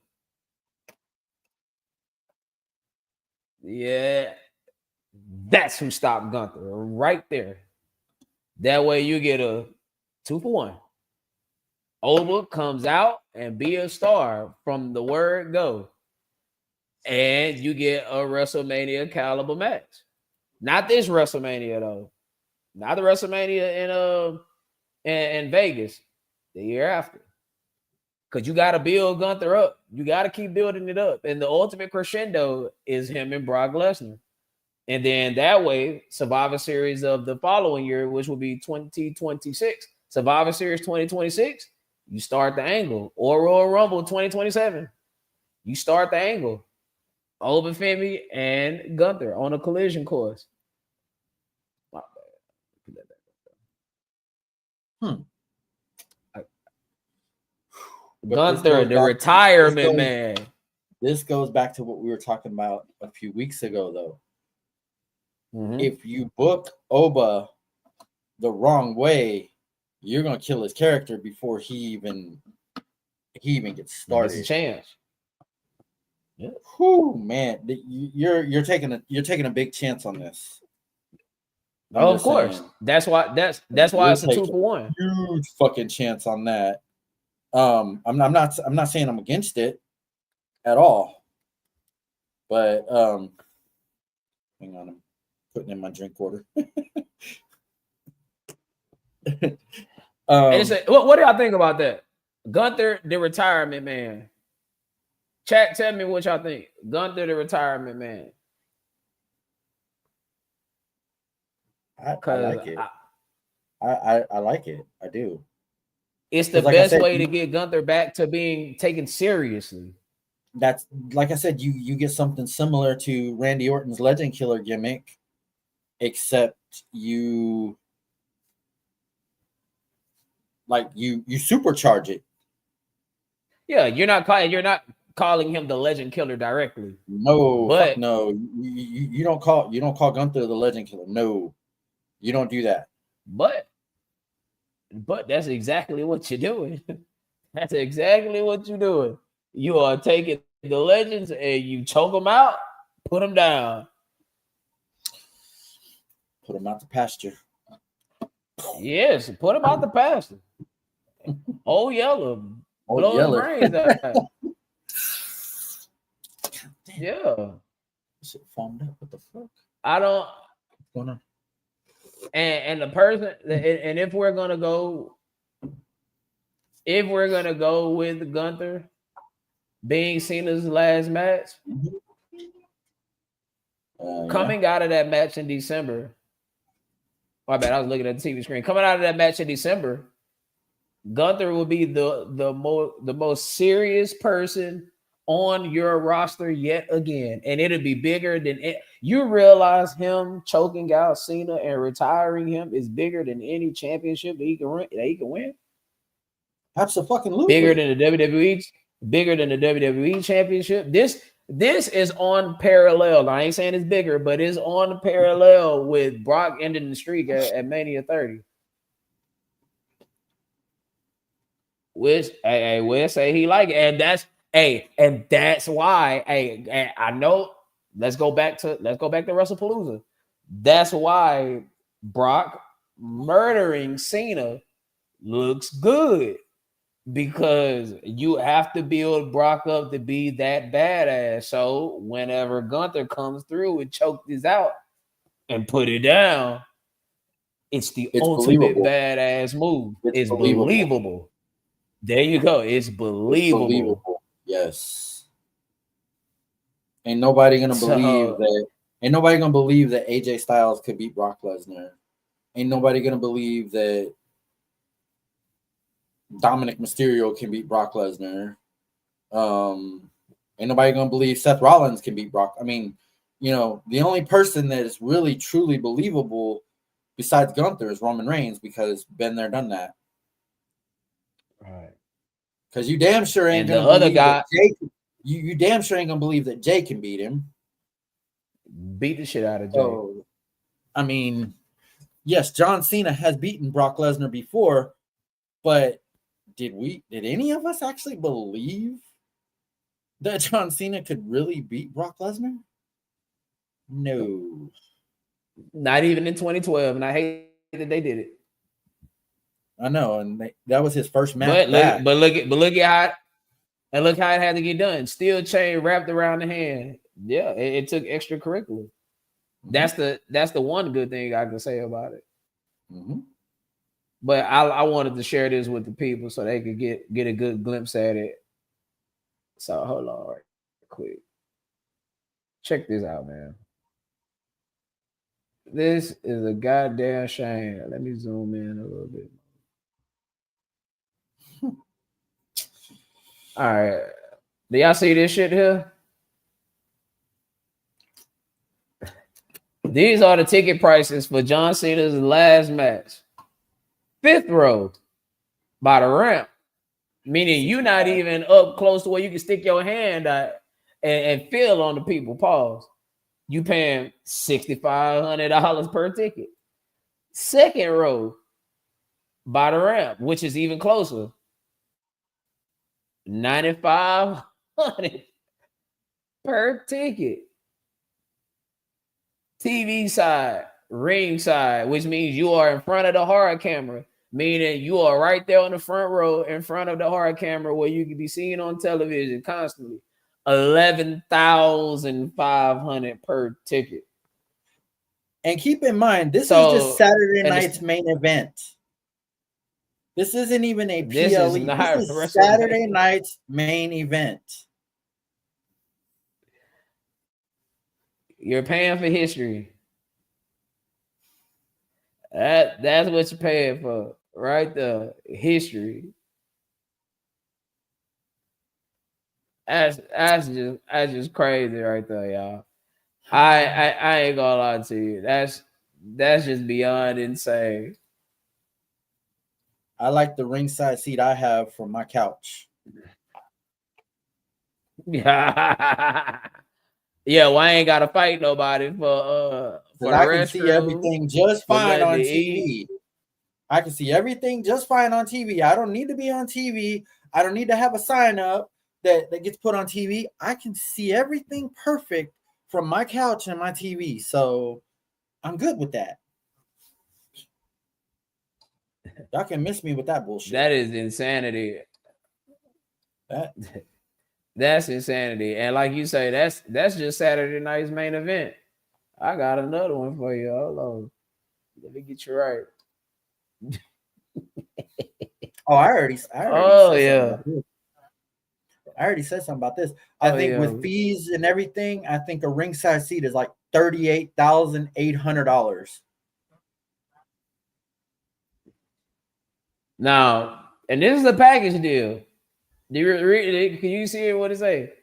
Speaker 2: Yeah, that's who stopped Gunther right there. That way you get a 2-for-1. Over comes out and be a star from the word go. And you get a WrestleMania caliber match. Not this WrestleMania though. Not the WrestleMania in Vegas the year after. Because you got to build Gunther up. You got to keep building it up. And the ultimate crescendo is him and Brock Lesnar. And then that way, Survivor Series of the following year, which will be 2026, Survivor Series 2026, you start the angle. Or Royal Rumble 2027, you start the angle. Obafemi and Gunther on a collision course. My bad. Gunther, the retirement man.
Speaker 1: This goes back to what we were talking about a few weeks ago, though. Mm-hmm. If you book Oba the wrong way, you're gonna kill his character before he even gets started.
Speaker 2: It's a chance.
Speaker 1: Yeah. Whew, man, you're taking a big chance on this.
Speaker 2: Oh, of course. Saying. That's why it's a 2-for-1.
Speaker 1: Huge fucking chance on that. I'm not saying I'm against it at all, but hang on, I'm putting in my drink order.
Speaker 2: What do y'all think about that? Gunther, the retirement man. Chat, tell me what y'all think. Gunther, the retirement man.
Speaker 1: I like it. I like it. I do.
Speaker 2: It's the best way to get Gunther back to being taken seriously.
Speaker 1: That's like I said, you get something similar to Randy Orton's Legend Killer gimmick, except you supercharge it.
Speaker 2: Yeah, you're not calling him the Legend Killer directly.
Speaker 1: No, but no, you don't call Gunther the Legend Killer. No, you don't do that.
Speaker 2: But that's exactly what you're doing. That's exactly what you're doing. You are taking the legends and you choke them out, put them down.
Speaker 1: Put them out the pasture.
Speaker 2: Yes, put them out the pasture. Oh, yellow. Blow the brains out. Yeah.
Speaker 1: Shit foamed up. What the fuck?
Speaker 2: I don't.
Speaker 1: What's going on?
Speaker 2: And the person, and if we're gonna go with Gunther being Cena's last match, coming out of that match in December. My bad, I was looking at the TV screen. Coming out of that match in December, Gunther will be the most serious person on your roster yet again, and it'll be bigger than it. You realize him choking out Cena and retiring him is bigger than any championship that he can win.
Speaker 1: Absolutely.
Speaker 2: Bigger than the WWE championship. This is on parallel. I ain't saying it's bigger, but it's on parallel with Brock ending the streak at Mania 30. Which hey, Will say he like it, and that's why. And I know. Let's go back to WrestlePalooza. That's why Brock murdering Cena looks good, because you have to build Brock up to be that badass. So whenever Gunther comes through and choke this out and put it down, it's the ultimate
Speaker 1: believable.
Speaker 2: badass move. It's
Speaker 1: believable.
Speaker 2: believable. There you go. It's believable.
Speaker 1: Yes. Ain't nobody gonna believe that. Ain't nobody gonna believe that AJ Styles could beat Brock Lesnar. Ain't nobody gonna believe that Dominic Mysterio can beat Brock Lesnar. Ain't nobody gonna believe Seth Rollins can beat Brock. I mean, you know, the only person that is really truly believable besides Gunther is Roman Reigns, because been there, done that.
Speaker 2: Right.
Speaker 1: Because you damn sure ain't
Speaker 2: And
Speaker 1: gonna
Speaker 2: the other
Speaker 1: believe
Speaker 2: guy,
Speaker 1: that Jay. You damn sure ain't gonna believe that Jay can beat him.
Speaker 2: beat the shit out of Jay.
Speaker 1: So, I mean, yes, John Cena has beaten Brock Lesnar before, but did any of us actually believe that John Cena could really beat Brock Lesnar? No.
Speaker 2: Not even in 2012, and I hate that they did it.
Speaker 1: I know, and that was his first match.
Speaker 2: But look at how it had to get done. Steel chain wrapped around the hand. Yeah, it took extracurricular. Mm-hmm. That's the one good thing I can say about it.
Speaker 1: Mm-hmm.
Speaker 2: But I wanted to share this with the people so they could get a good glimpse at it. So hold on right quick. Check this out, man. This is a goddamn shame. Let me zoom in a little bit. All right. Do y'all see this shit here? These are the ticket prices for John Cena's last match. 5th row by the ramp. Meaning you're not even up close to where you can stick your hand out and feel on the people. Pause. You paying $6,500 per ticket. 2nd row by the ramp, which is even closer. $9,500 per ticket. TV side, ring side, which means you are in front of the hard camera, meaning you are right there on the front row in front of the hard camera where you can be seen on television constantly. $11,500 per ticket.
Speaker 1: And keep in mind, this is just Saturday night's main event. This isn't even a PLE. This is Saturday night's main event.
Speaker 2: You're paying for history. That's what you're paying for, right there. History. That's just crazy right there, y'all. I ain't gonna lie to you. That's just beyond insane.
Speaker 1: I like the ringside seat I have for my couch.
Speaker 2: Yeah, well, I ain't gotta fight nobody for the
Speaker 1: I can see everything just fine on TV. I can see everything just fine on TV. I don't need to be on TV. I don't need to have a sign up that gets put on TV. I can see everything perfect from my couch and my TV. So I'm good with that. Y'all can miss me with that bullshit.
Speaker 2: That is insanity. That's insanity. And like you say, that's just Saturday night's main event. I got another one for you. Hold on. Let me get you right.
Speaker 1: Oh, I already said something about this. I think with fees and everything, I think a ringside seat is like $38,800.
Speaker 2: Now, and this is a package deal. Do you read it? Can you see what it say?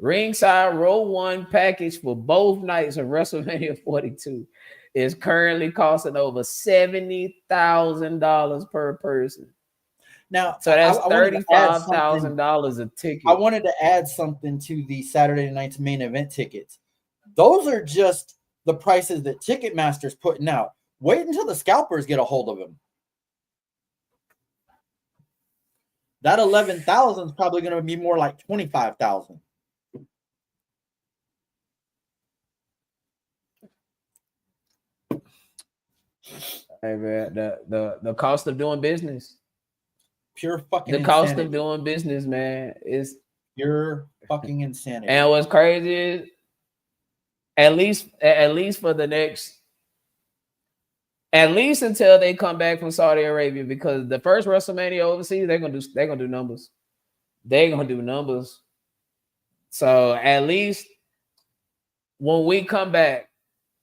Speaker 2: Ringside row 1 package for both nights of WrestleMania 42 is currently costing over $70,000 per person.
Speaker 1: Now,
Speaker 2: so that's $35,000 a ticket.
Speaker 1: I wanted to add something to the Saturday night's main event tickets. Those are just the prices that Ticketmaster's putting out. Wait until the scalpers get a hold of them. that 11,000 is probably going to be more like 25,000.
Speaker 2: Hey man, the cost of doing business.
Speaker 1: Pure fucking
Speaker 2: The
Speaker 1: insanity.
Speaker 2: cost of doing business, man, is
Speaker 1: pure fucking insanity.
Speaker 2: And what's crazy is at least for the next, at least until they come back from Saudi Arabia, because the first WrestleMania overseas, they're gonna do numbers. They're gonna do numbers. So at least when we come back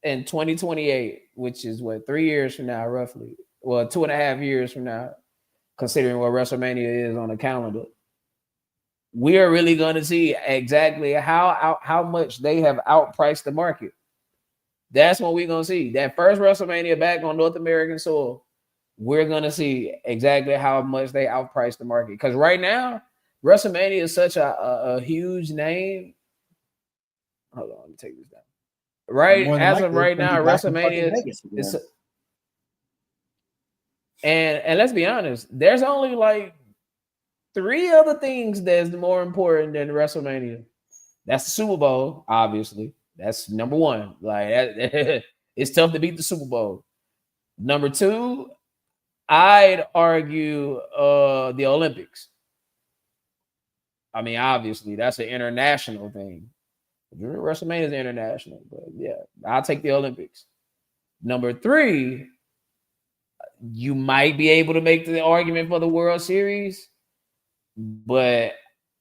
Speaker 2: in 2028, which is what, 3 years from now, roughly, well, 2.5 years from now, considering what WrestleMania is on the calendar, we are really going to see exactly how much they have outpriced the market. That's what we're going to see. That first WrestleMania back on North American soil, we're going to see exactly how much they outpriced the market. Because right now, WrestleMania is such a huge name. Hold on, let me take this down. Right, as of right now, WrestleMania is, and let's be honest, there's only like 3 other things that's more important than WrestleMania. That's the Super Bowl, obviously. That's number 1. Like it's tough to beat the Super Bowl. Number 2, I'd argue the Olympics. I mean, obviously, that's an international thing. WrestleMania is international, but yeah, I'll take the Olympics. Number 3, you might be able to make the argument for the World Series, but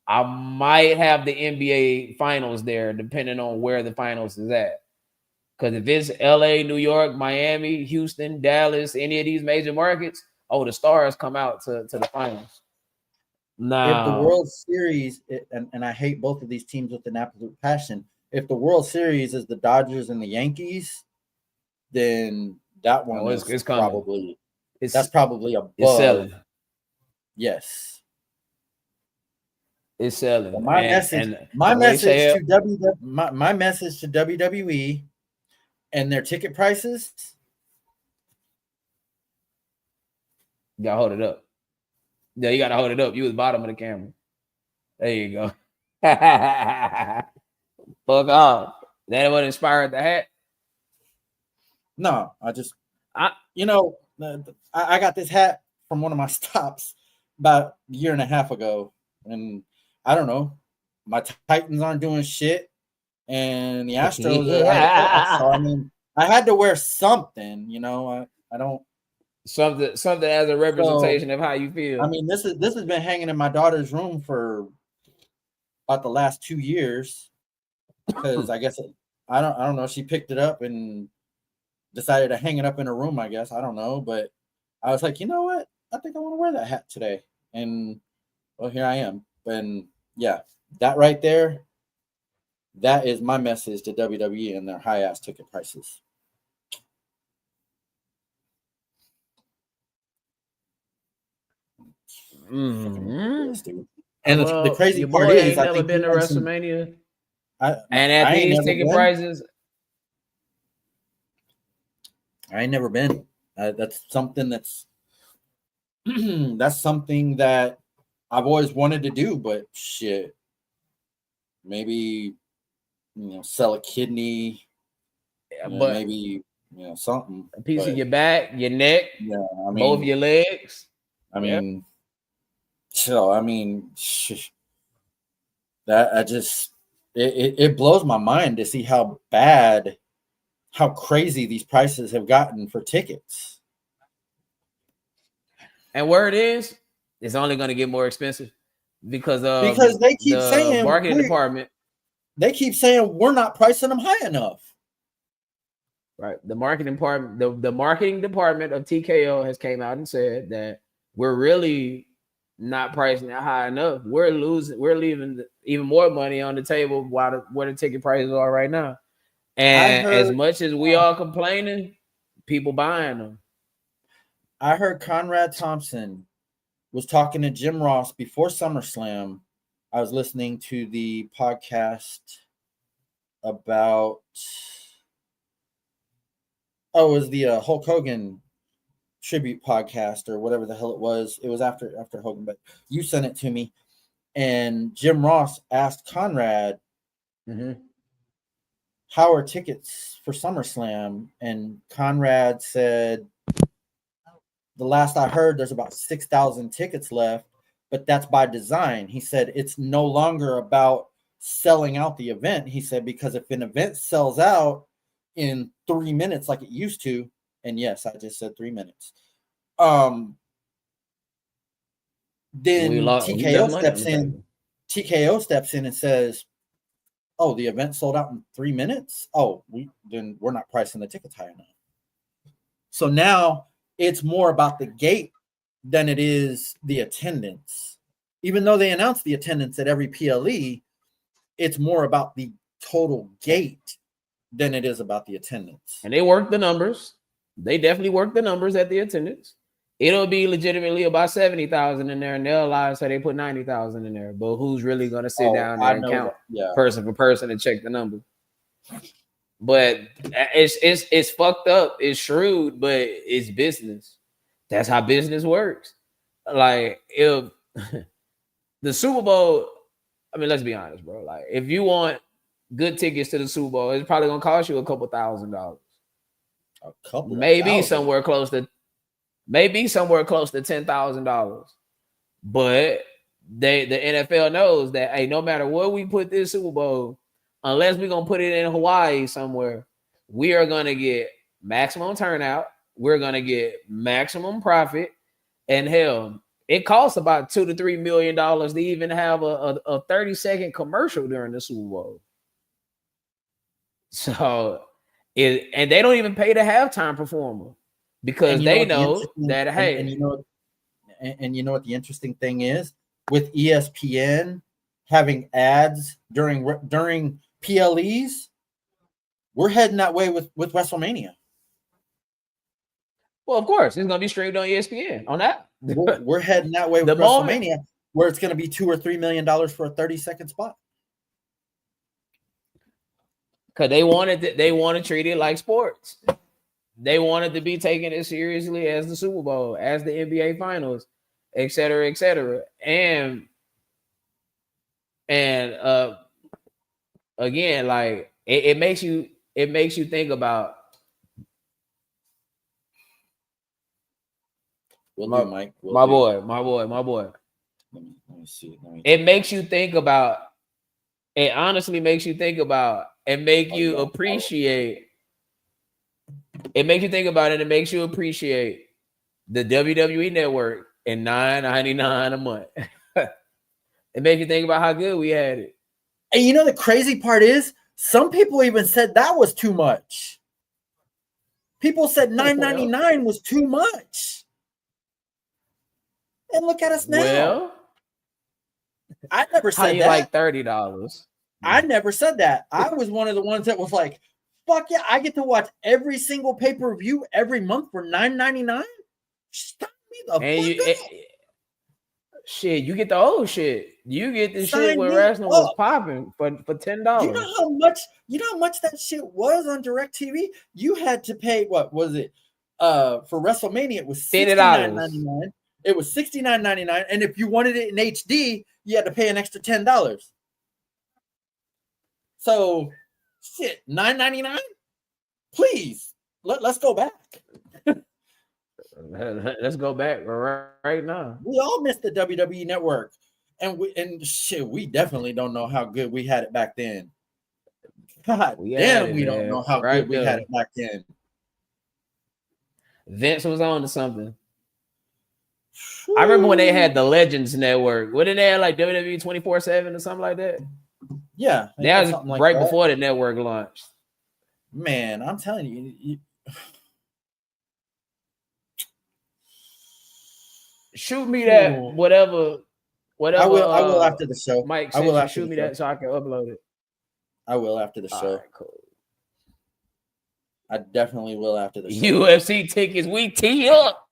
Speaker 2: I might have the NBA Finals there, depending on where the Finals is at. Because if it's LA, New York, Miami, Houston, Dallas, any of these major markets, the stars come out to the finals. Now,
Speaker 1: if the World Series, and I hate both of these teams with an absolute passion, if the World Series is the Dodgers and the Yankees, then that one is probably that's probably above.
Speaker 2: It's selling.
Speaker 1: Yes,
Speaker 2: it's selling.
Speaker 1: Well, my message to WWE and their ticket prices.
Speaker 2: You gotta hold it up. Yeah, you gotta hold it up. You was bottom of the camera. There you go. Fuck off. That what inspired the hat?
Speaker 1: No, I got this hat from one of my stops about a year and a half ago, and I don't know, my Titans aren't doing shit, and the Astros are out of playoffs, so I mean, I had to wear something, I don't
Speaker 2: something as a representation of how you feel.
Speaker 1: I mean, this has been hanging in my daughter's room for about the last 2 years, because I guess I don't know, she picked it up and decided to hang it up in her room, I guess. I don't know, but I was like, you know what? I think I want to wear that hat today. And well, here I am. And yeah, that right there, that is my message to WWE and their high-ass ticket prices.
Speaker 2: Mm-hmm.
Speaker 1: And the crazy part is,
Speaker 2: I think been to WrestleMania. And at these ticket prices,
Speaker 1: I ain't never been. That's something that's something that I've always wanted to do, but shit, maybe sell a kidney, but maybe something,
Speaker 2: a piece of your back, your neck, both your legs.
Speaker 1: I mean, that I just it blows my mind to see how crazy these prices have gotten for tickets.
Speaker 2: And word is, it's only going to get more expensive because
Speaker 1: they keep saying
Speaker 2: marketing department.
Speaker 1: They keep saying we're not pricing them high enough.
Speaker 2: Right. The marketing department, the marketing department of TKO has came out and said that we're really not pricing it high enough. We're leaving even more money on the table where the ticket prices are right now. And as much as we are complaining, people buying them.
Speaker 1: I heard Conrad Thompson was talking to Jim Ross before SummerSlam. I was listening to the podcast about it was the Hulk Hogan tribute podcast or whatever the hell it was. It was after Hogan, but you sent it to me. And Jim Ross asked Conrad, how are tickets for SummerSlam? And Conrad said, the last I heard, there's about 6,000 tickets left, but that's by design. He said it's no longer about selling out the event. He said, because if an event sells out in 3 minutes like it used to, and yes, I just said 3 minutes, then TKO steps in and says, oh, the event sold out in 3 minutes? Oh, then we're not pricing the tickets high enough. So now it's more about the gate than it is the attendance. Even though they announced the attendance at every PLE, it's more about the total gate than it is about the attendance.
Speaker 2: And they work the numbers. They definitely work the numbers at the attendance. It'll be legitimately about 70,000 in there, and they'll lie and say they put 90,000 in there. But who's really going to sit down there and count person for person and check the number? But it's fucked up. It's shrewd, but it's business. That's how business works. Like, if the Super Bowl, I mean, let's be honest, bro. Like, if you want good tickets to the Super Bowl, it's probably gonna cost you a couple $1,000. Maybe somewhere close to $10,000. But the NFL knows that, hey, no matter where we put this Super Bowl, unless we're gonna put it in Hawaii somewhere, we are gonna get maximum turnout. We're gonna get maximum profit. And hell, it costs about $2 to $3 million to even have a 30-second commercial during the Super Bowl. So and they don't even pay the halftime performer because they know that, hey,
Speaker 1: and you know what the interesting thing is with ESPN having ads during PLEs, we're heading that way with WrestleMania.
Speaker 2: Well, of course, it's gonna be streamed on ESPN on that.
Speaker 1: We're heading that way with WrestleMania, where it's gonna be $2 or $3 million for a 30-second spot.
Speaker 2: Because they want to treat it like sports. They wanted to be taken as seriously as the Super Bowl, as the NBA Finals, et cetera, et cetera. And again, like it makes you think about
Speaker 1: my
Speaker 2: boy.
Speaker 1: Let me see.
Speaker 2: It makes you think about. It honestly makes you think about and make you appreciate. It makes you think about it and makes you appreciate the WWE network and $9.99 a month. It makes you think about how good we had it.
Speaker 1: And you know the crazy part is, some people even said that was too much. People said $9.99 was too much. And look at us now.
Speaker 2: Well,
Speaker 1: I never said that.
Speaker 2: Like $30.
Speaker 1: I never said that. I was one of the ones that was like, fuck yeah, I get to watch every single pay-per-view every month for $9.99. Stop me the fuck up.
Speaker 2: Shit, you get the old shit. You get the shit where wrestling was popping for $10.
Speaker 1: You know how much that shit was on DirecTV? You had to pay, what was it? For WrestleMania, it was $69.99. It was $69.99, and if you wanted it in HD, you had to pay an extra $10. So, shit, $9.99? Please, let's go back.
Speaker 2: Let's go back right now.
Speaker 1: We all missed the WWE network, and we definitely don't know how good we had it back then. God damn, we don't know how good we had it back then.
Speaker 2: Vince was on to something. I remember when they had the Legends Network. What did they have, like WWE 24/7 or something like that?
Speaker 1: Yeah,
Speaker 2: that was right before the network launched.
Speaker 1: Man, I'm telling you.
Speaker 2: Shoot me that whatever.
Speaker 1: I will after the show.
Speaker 2: Mike,
Speaker 1: I will
Speaker 2: shoot me that so I can upload it.
Speaker 1: I will after the show.
Speaker 2: Right, cool.
Speaker 1: I definitely will after the show.
Speaker 2: UFC tickets, we tee up.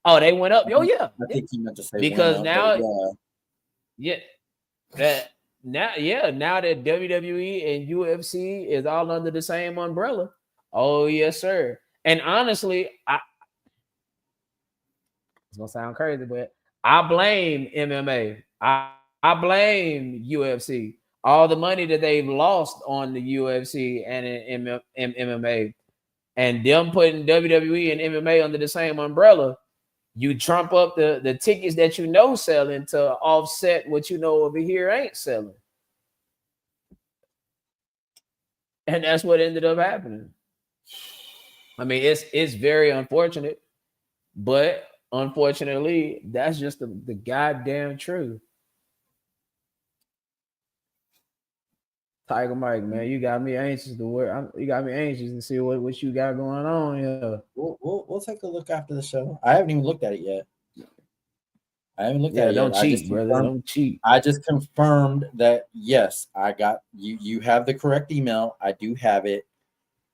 Speaker 2: Oh, they went up. Oh yeah.
Speaker 1: I think he meant to say
Speaker 2: because now, now that WWE and UFC is all under the same umbrella. Oh yes, sir. And honestly, It's gonna sound crazy, but I blame MMA. I blame UFC. All the money that they've lost on the UFC and in MMA, and them putting WWE and MMA under the same umbrella, you trump up the tickets that you know selling to offset what you know over here ain't selling. And that's what ended up happening. I mean, it's very unfortunate, but unfortunately, that's just the goddamn truth. Tiger Mike, man, you got me anxious to work. You got me anxious to see what you got going on here.
Speaker 1: We'll take a look after the show. I haven't even looked at it yet.
Speaker 2: Don't cheat, brother. Don't cheat.
Speaker 1: I just confirmed that yes, I got you. You have the correct email. I do have it.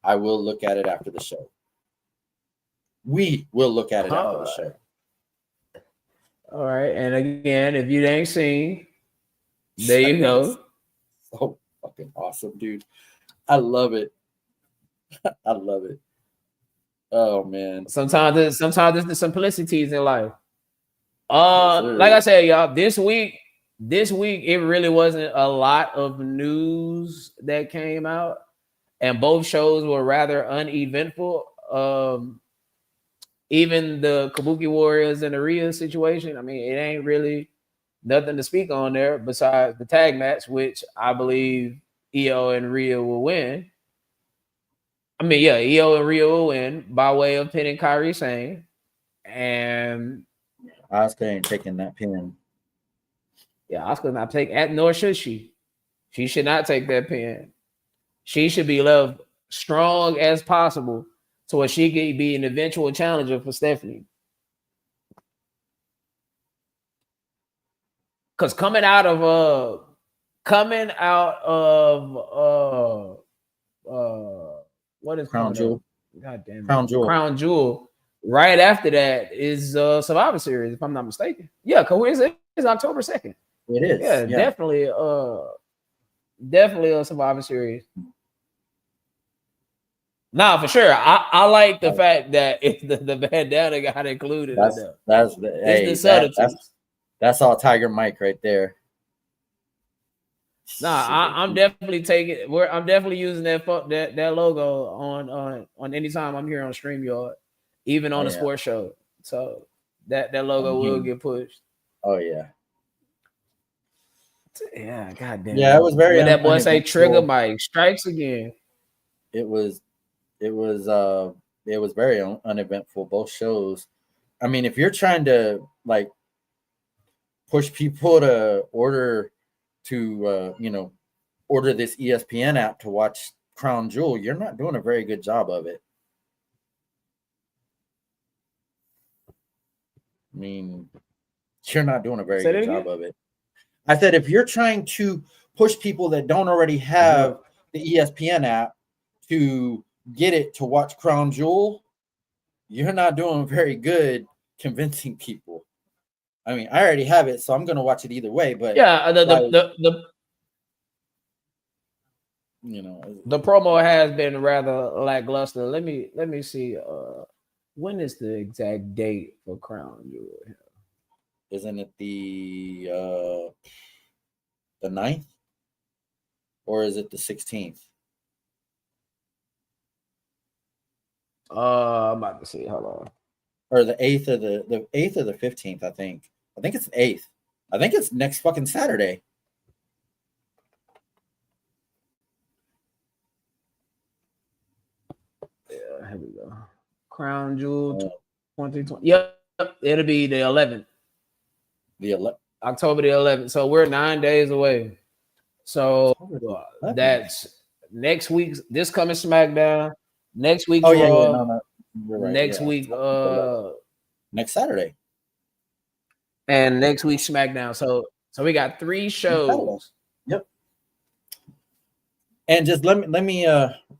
Speaker 1: I will look at it after the show. We will look at it after the show.
Speaker 2: All right. And again, if you ain't seen, there you go.
Speaker 1: So fucking awesome, dude. I love it. I love it. Oh man.
Speaker 2: Sometimes it's the simplicities in life. Like I said, y'all, this week it really wasn't a lot of news that came out, and both shows were rather uneventful. Even the Kabuki Warriors and the Rhea situation, I mean, it ain't really nothing to speak on there besides the tag match, which I believe Io and Rhea will win. I mean, yeah, Io and Rhea will win by way of pinning Kairi Sane. And
Speaker 1: Asuka ain't taking that pin.
Speaker 2: Yeah, Asuka's not taking, nor should she. She should not take that pin. She should be left strong as possible so where she could be an eventual challenger for Stephanie. Because coming out of what is
Speaker 1: Crown Jewel?
Speaker 2: God damn it.
Speaker 1: Crown Jewel.
Speaker 2: Crown Jewel. Right after that is Survivor Series, if I'm not mistaken. Yeah, because it's October 2nd.
Speaker 1: It is.
Speaker 2: Yeah, definitely a Survivor Series. Nah, for sure. I like the fact that the bandana got included.
Speaker 1: That's all Tiger Mike right there.
Speaker 2: Nah, I'm definitely taking. I'm definitely using that logo on any time I'm here on StreamYard, even on a sports show. So that logo will get pushed.
Speaker 1: Oh yeah.
Speaker 2: Yeah, goddamn.
Speaker 1: Yeah, it was very.
Speaker 2: When that boy say Trigger Mike strikes again.
Speaker 1: It was very uneventful. Both shows. I mean, if you're trying to like push people to order this ESPN app to watch Crown Jewel, you're not doing a very good job of it. I mean, you're not doing a very good job of it. I said, if you're trying to push people that don't already have the ESPN app to get it to watch Crown Jewel, you're not doing very good convincing people. I mean, I already have it, so I'm going to watch it either way. But
Speaker 2: yeah, the promo has been rather lackluster. Let me see. When is the exact date for Crown Jewel?
Speaker 1: Isn't it the 9th? Or is it the 16th?
Speaker 2: I'm about to see. Hold on.
Speaker 1: Or the 8th or the 8th or the 15th, I think. I think it's the 8th. I think it's next fucking Saturday.
Speaker 2: Yeah, here we go. Crown Jewel 2020. Yep, it'll be the 11th. October the 11th. So we're 9 days away. So that's next week's this coming SmackDown. Next week's Raw.
Speaker 1: Yeah, right,
Speaker 2: next week,
Speaker 1: next Saturday.
Speaker 2: And next week SmackDown. So we got 3 shows.
Speaker 1: Yep. And just let me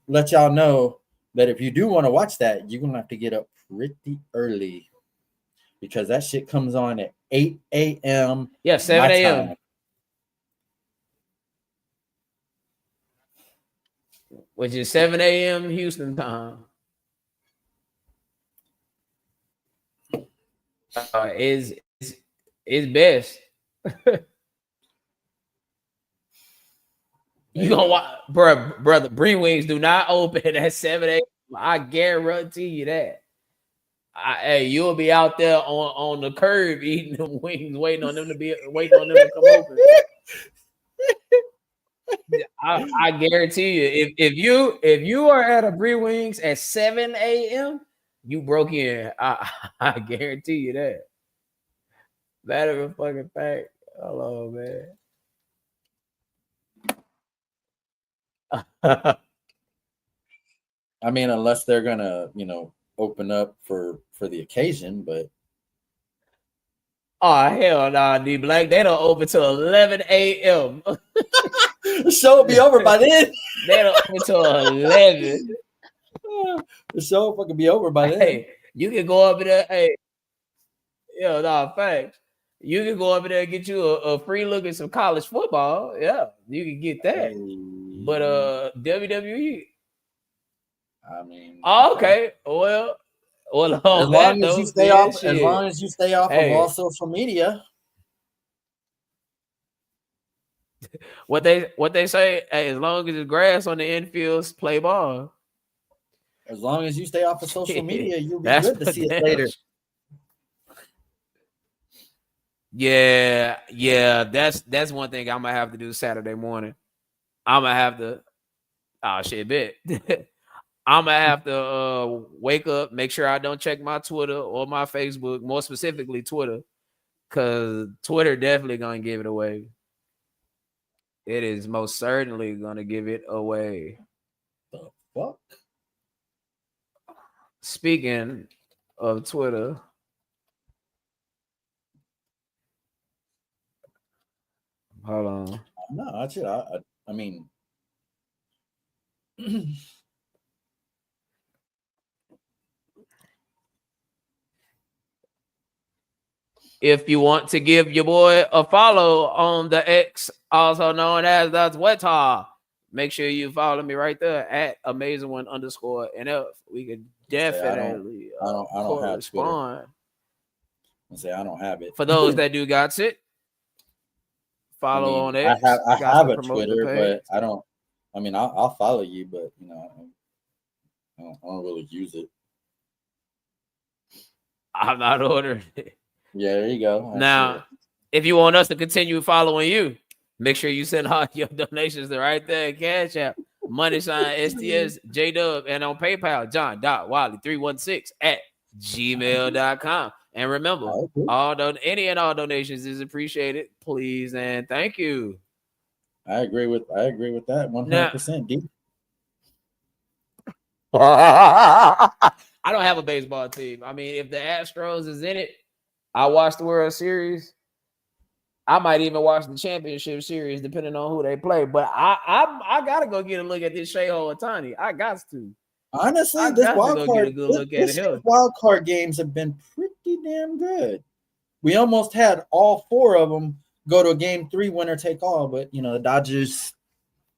Speaker 1: let y'all know that if you do want to watch that, you're gonna have to get up pretty early because that shit comes on at 8 a.m.
Speaker 2: Yeah, 7 a.m. Which is 7 a.m. Houston time. is best. You gonna watch, brother? Green Wings do not open at 7 a.m. I guarantee you that. Hey, you'll be out there on the curb eating them wings, waiting on them to come open. I guarantee you, if you are at a Bree Wings at 7 a.m., you broke in. I guarantee you that. That is a fucking fact. Hello, man.
Speaker 1: I mean, unless they're gonna, open up for the occasion, but
Speaker 2: Oh hell nah, D Black. They don't open till 11 a.m.
Speaker 1: the show will be over by then.
Speaker 2: They don't open till 11.
Speaker 1: The show will fucking be over by then.
Speaker 2: Hey, you can go up in there. Hey, facts. You can go up in there and get you a free look at some college football. Yeah, you can get that.
Speaker 1: Hey.
Speaker 2: But WWE.
Speaker 1: I mean,
Speaker 2: okay. Well,
Speaker 1: as long as you stay off of all social media.
Speaker 2: What they say, hey, as long as it's grass on the infields, play ball.
Speaker 1: As long as you stay off of social media, you'll be good to see it later.
Speaker 2: Yeah, that's one thing I'm gonna have to do Saturday morning. I'm gonna have to. Oh shit, bet. I'm gonna have to wake up, make sure I don't check my Twitter or my Facebook, more specifically Twitter, because Twitter definitely gonna give it away. It is most certainly gonna give it away.
Speaker 1: The fuck?
Speaker 2: Speaking of Twitter, hold on.
Speaker 1: No, I mean.
Speaker 2: If you want to give your boy a follow on the X, also known as the Twitter, make sure you follow me right there at amazing1_NF. We could definitely
Speaker 1: I don't have Twitter. I don't have it.
Speaker 2: For those that do got it, follow on X.
Speaker 1: I have a Twitter, but I don't. I mean, I'll follow you, but I don't really use it.
Speaker 2: I'm not ordering it.
Speaker 1: Yeah, there you go.
Speaker 2: Now, if you want us to continue following you, make sure you send all your donations to right there, Cash App, $STS JDub, and on PayPal, john.wiley316@gmail.com. And remember, all donations is appreciated. Please and thank you.
Speaker 1: I agree with that 100%. D.
Speaker 2: I don't have a baseball team. I mean, if the Astros is in it, I watch the World Series. I might even watch the championship series, depending on who they play. But I gotta go get a look at this Shohei Ohtani. I got to.
Speaker 1: Honestly, this wild card games have been pretty damn good. We almost had all four of them go to a game 3, winner take all. But the Dodgers,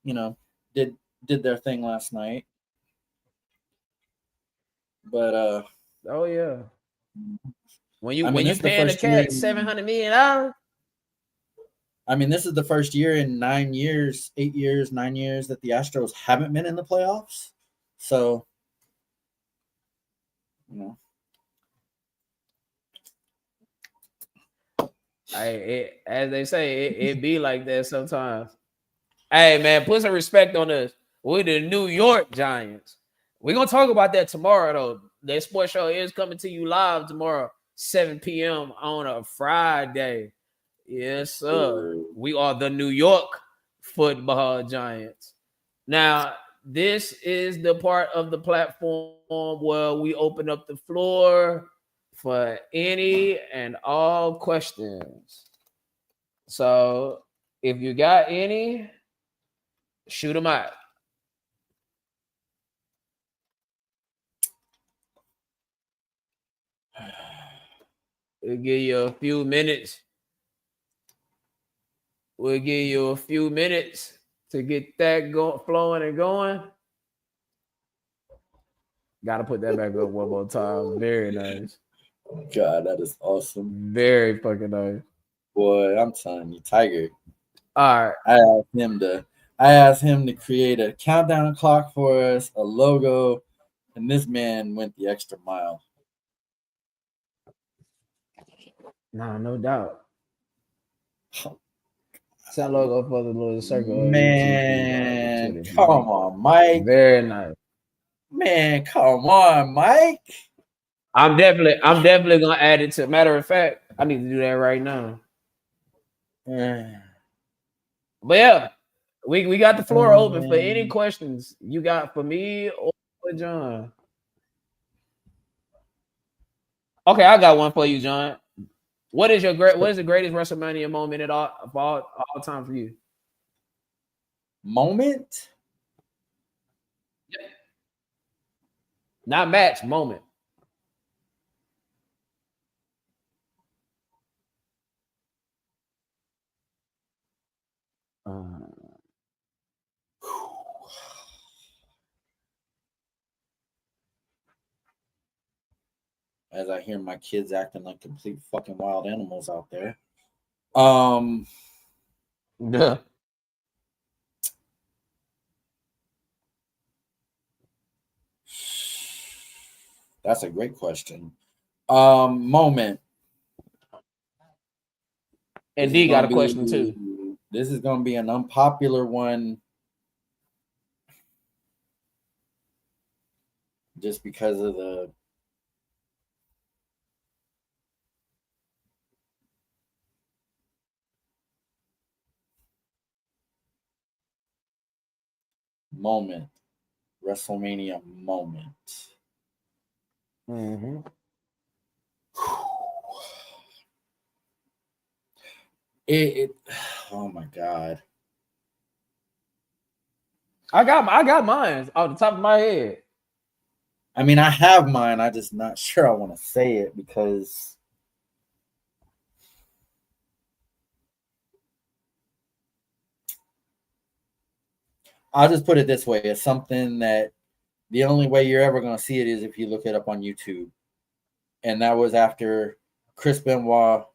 Speaker 1: did their thing last night. But
Speaker 2: oh yeah. When you paying the cat $700 million.
Speaker 1: I mean, this is the first year in 9 years, 8 years, 9 years that the Astros haven't been in the playoffs. So,
Speaker 2: as they say, it be like that sometimes. Hey man, put some respect on us. We're the New York Giants. We're gonna talk about that tomorrow, though. That sports show is coming to you live tomorrow, 7 p.m. on a Friday. Yes, sir. We are the New York Football Giants. Now, this is the part of the platform where we open up the floor for any and all questions. So, if you got any, shoot them out. We'll give you a few minutes. We'll give you a few minutes to get that flowing and going. Got to put that back up one more time. Very nice.
Speaker 1: God, that is awesome.
Speaker 2: Very fucking nice.
Speaker 1: Boy, I'm telling you, Tiger.
Speaker 2: All right.
Speaker 1: I asked him to create a countdown clock for us, a logo, and this man went the extra mile.
Speaker 2: Nah, no doubt. Send logo for the little circle.
Speaker 1: Man, come on, Mike.
Speaker 2: Very nice.
Speaker 1: Man, come on, Mike.
Speaker 2: I'm definitely gonna add it to. Matter of fact, I need to do that right now. But yeah, we got the floor open for any questions you got for me or John. Okay, I got one for you, John. What is the greatest WrestleMania moment of all time for you?
Speaker 1: Moment?
Speaker 2: Yep. Not match, moment.
Speaker 1: As I hear my kids acting like complete fucking wild animals out there.
Speaker 2: Yeah.
Speaker 1: That's a great question. Moment.
Speaker 2: And D got a question too.
Speaker 1: This is going to be an unpopular one. Just because of the moment. WrestleMania moment.
Speaker 2: Mm-hmm.
Speaker 1: Oh my God.
Speaker 2: I got mine off the top of my head.
Speaker 1: I mean, I have mine. I'm just not sure I want to say it because I'll just put it this way. It's something that the only way you're ever going to see it is if you look it up on YouTube. And that was after Chris Benoit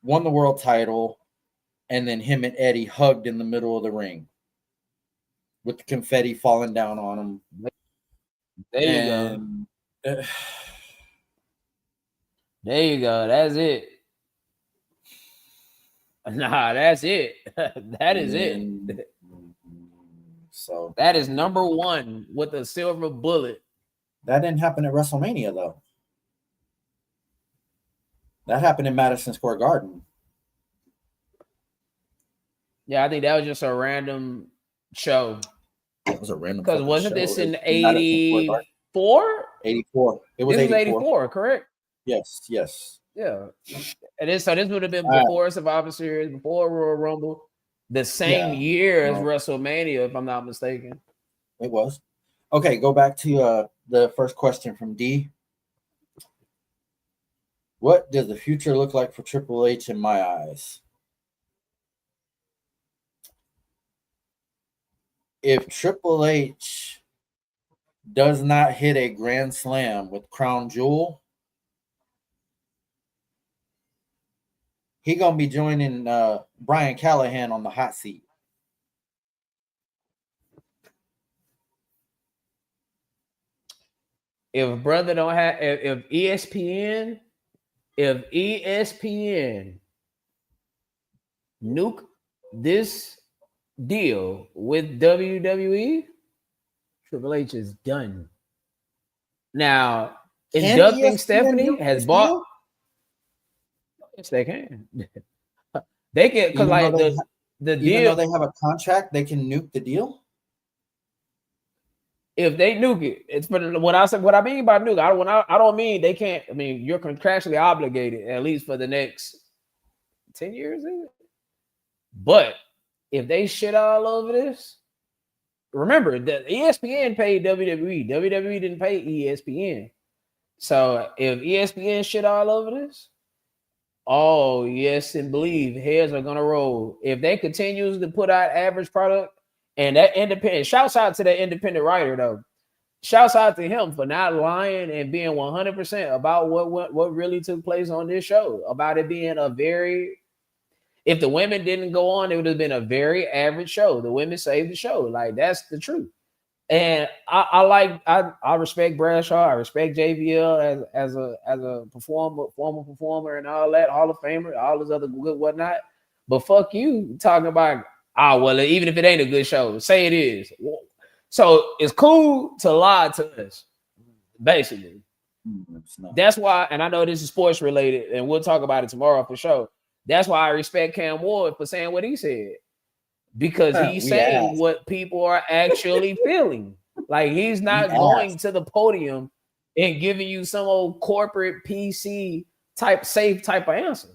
Speaker 1: won the world title, and then him and Eddie hugged in the middle of the ring with the confetti falling down on him.
Speaker 2: There you go. There you go. That's it. Nah, that's it. That is it.
Speaker 1: So
Speaker 2: that is number one with a silver bullet.
Speaker 1: That didn't happen at WrestleMania though. That happened in Madison Square Garden.
Speaker 2: Yeah, I think that was just a random show.
Speaker 1: It was a random
Speaker 2: because wasn't
Speaker 1: show.
Speaker 2: this in 84?
Speaker 1: 84. It was
Speaker 2: this
Speaker 1: 84.
Speaker 2: 84, correct?
Speaker 1: Yes.
Speaker 2: Yeah. And this would have been before Survivor Series, before Royal Rumble, the same year as WrestleMania, if I'm not mistaken.
Speaker 1: It was. Okay, go back to the first question from D. What does the future look like for Triple H in my eyes? If Triple H does not hit a grand slam with Crown Jewel, he gonna be joining Brian Callahan on the hot seat.
Speaker 2: If brother don't have, if ESPN nuke this deal with WWE, Triple H is done. Now, inducting Stephanie has bought. Deal? Yes, they can. They can, because like the deal.
Speaker 1: Even though they have a contract, they can nuke the deal.
Speaker 2: If they nuke it, it's for what I said. What I mean by nuke, I don't mean they can't. I mean you're contractually obligated at least for the next 10 years. But if they shit all over this, remember that ESPN paid WWE. WWE didn't pay ESPN. So if ESPN shit all over this, oh yes, and believe heads are gonna roll. If they continue to put out average product and that independent, shouts out to that independent writer though. shouts out to him for not lying and being 100% about what really took place on this show. About it being a very, if the women didn't go on, it would have been a very average show. The women saved the show. Like, that's the truth. And I respect Bradshaw. I respect JBL as a performer, former performer, and all that, Hall of Famer, all this other good whatnot. But fuck you talking about, well, even if it ain't a good show, say it is. So it's cool to lie to us, basically. That's why, and I know this is sports related, and we'll talk about it tomorrow for sure. That's why I respect Cam Ward for saying what he said. Because he's saying what people are actually feeling. Like, he's not going to the podium and giving you some old corporate PC type safe type of answer.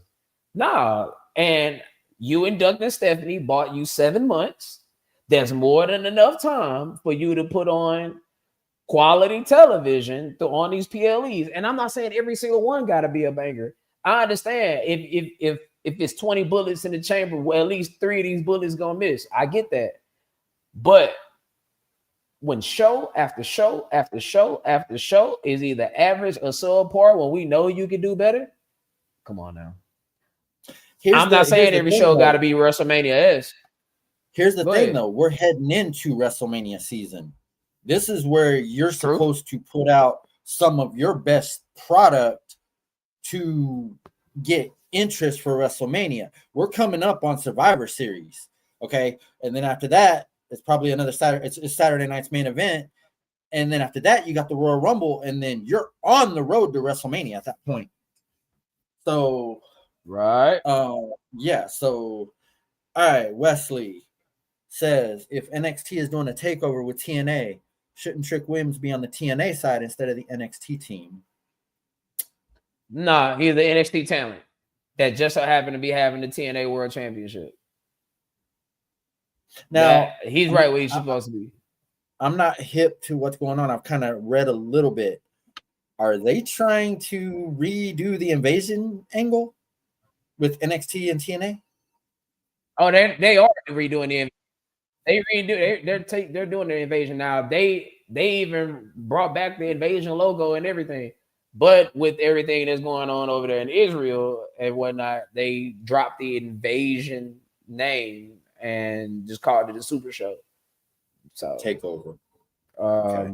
Speaker 2: Nah. And you and Doug and Stephanie bought you 7 months. There's more than enough time for you to put on quality television on these PLEs. And I'm not saying every single one got to be a banger. I understand if it's 20 bullets in the chamber, well, at least 3 of these bullets gonna miss. I get that. But when show after show after show after show is either average or subpar, when we know you can do better, come on now. I'm not saying every show got to be WrestleMania-esque.
Speaker 1: Here's the thing, though. We're heading into WrestleMania season. This is where you're supposed to put out some of your best product to get interest for WrestleMania. We're coming up on Survivor Series, okay? And then after that, it's probably another Saturday. It's Saturday night's main event. And then after that, you got the Royal Rumble, and then you're on the road to WrestleMania at that point. So,
Speaker 2: right.
Speaker 1: Yeah. So, all right. Wesley says, if NXT is doing a takeover with TNA, shouldn't Trick Williams be on the TNA side instead of the NXT team?
Speaker 2: Nah, he's the NXT talent that just so happened to be having the TNA World Championship.
Speaker 1: Now,
Speaker 2: he's right where he's supposed to be.
Speaker 1: I'm not hip to what's going on. I've kind of read a little bit. Are they trying to redo the invasion angle with NXT and TNA?
Speaker 2: Oh, they are redoing the. They're doing the invasion now. They even brought back the invasion logo and everything. But with everything that's going on over there in Israel and whatnot, they dropped the invasion name and just called it a Super Show. So
Speaker 1: takeover.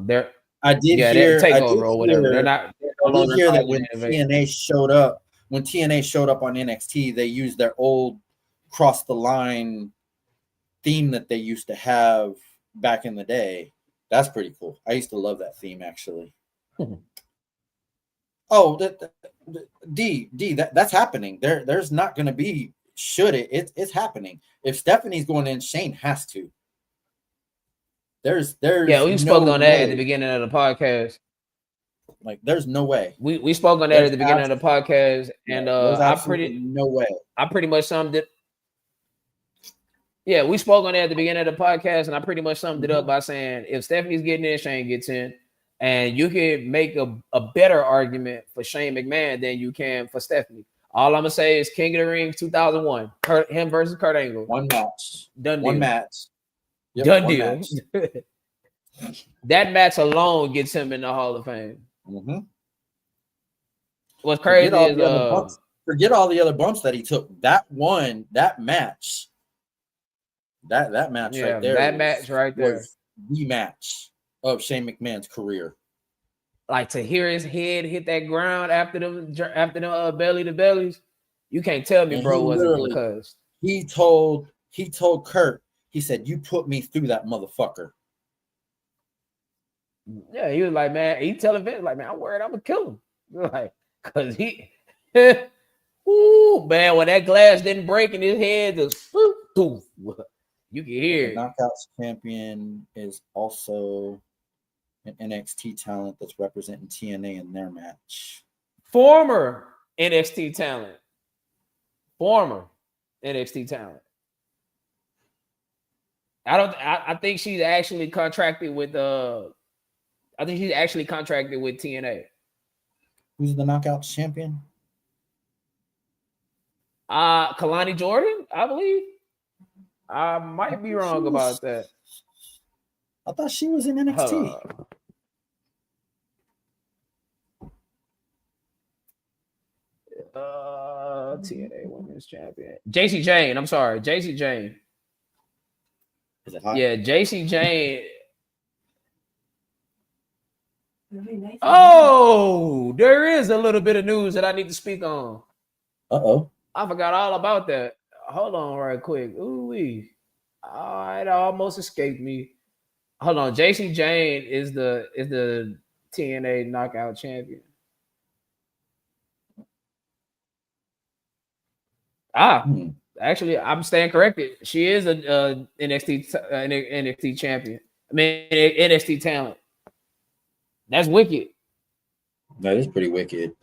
Speaker 2: They're
Speaker 1: takeover
Speaker 2: or whatever. They're not.
Speaker 1: I did hear that when TNA showed up on NXT, they used their old cross the line theme that they used to have back in the day. That's pretty cool. I used to love that theme, actually. Oh, that's happening. There's not going to be it's happening. If Stephanie's going in, Shane has to. There's
Speaker 2: we spoke on that at the beginning of the podcast.
Speaker 1: Like, there's no way.
Speaker 2: We spoke on that at the beginning of the podcast, and
Speaker 1: no way.
Speaker 2: I pretty much summed it. Yeah, we spoke on that at the beginning of the podcast, and I pretty much summed it up by saying if Stephanie's getting in, Shane gets in. And you can make a better argument for Shane McMahon than you can for Stephanie. All I'm gonna say is King of the Ring 2001, him versus Kurt Angle.
Speaker 1: One match.
Speaker 2: Done deal.
Speaker 1: One match.
Speaker 2: Yep, done deal. Match. That match alone gets him in the Hall of Fame.
Speaker 1: Mm-hmm.
Speaker 2: What's crazy
Speaker 1: forget all the other bumps that he took. That match. That match right there.
Speaker 2: That match right there.
Speaker 1: Was the match of Shane McMahon's career.
Speaker 2: Like, to hear his head hit that ground after them belly to bellies, you can't tell me, bro, wasn't because
Speaker 1: he told Kurt, he said, "You put me through that motherfucker."
Speaker 2: Yeah, he was like, man, he telling Vince, like, man, I'm worried I'm gonna kill him. Like, cause he ooh, man, when that glass didn't break in his head, just you can hear it.
Speaker 1: The Knockouts champion is also an NXT talent that's representing TNA in their match.
Speaker 2: Former NXT talent. I think she's actually contracted with TNA.
Speaker 1: Who's the Knockouts champion?
Speaker 2: Kalani Jordan, I believe. I might be wrong about that.
Speaker 1: I thought she was in NXT.
Speaker 2: TNA Women's Champion. JC Jane. I'm sorry. JC Jane.
Speaker 1: Is it hot?
Speaker 2: Yeah, JC Jane. Oh, there is a little bit of news that I need to speak on.
Speaker 1: Uh-oh.
Speaker 2: I forgot all about that. Hold on right quick. Ooh-wee. All right, it almost escaped me. Hold on. JC Jane is the TNA knockout champion. Actually, I'm staying corrected. She is a NXT champion. I mean NXT talent. That's wicked.
Speaker 1: That is pretty wicked.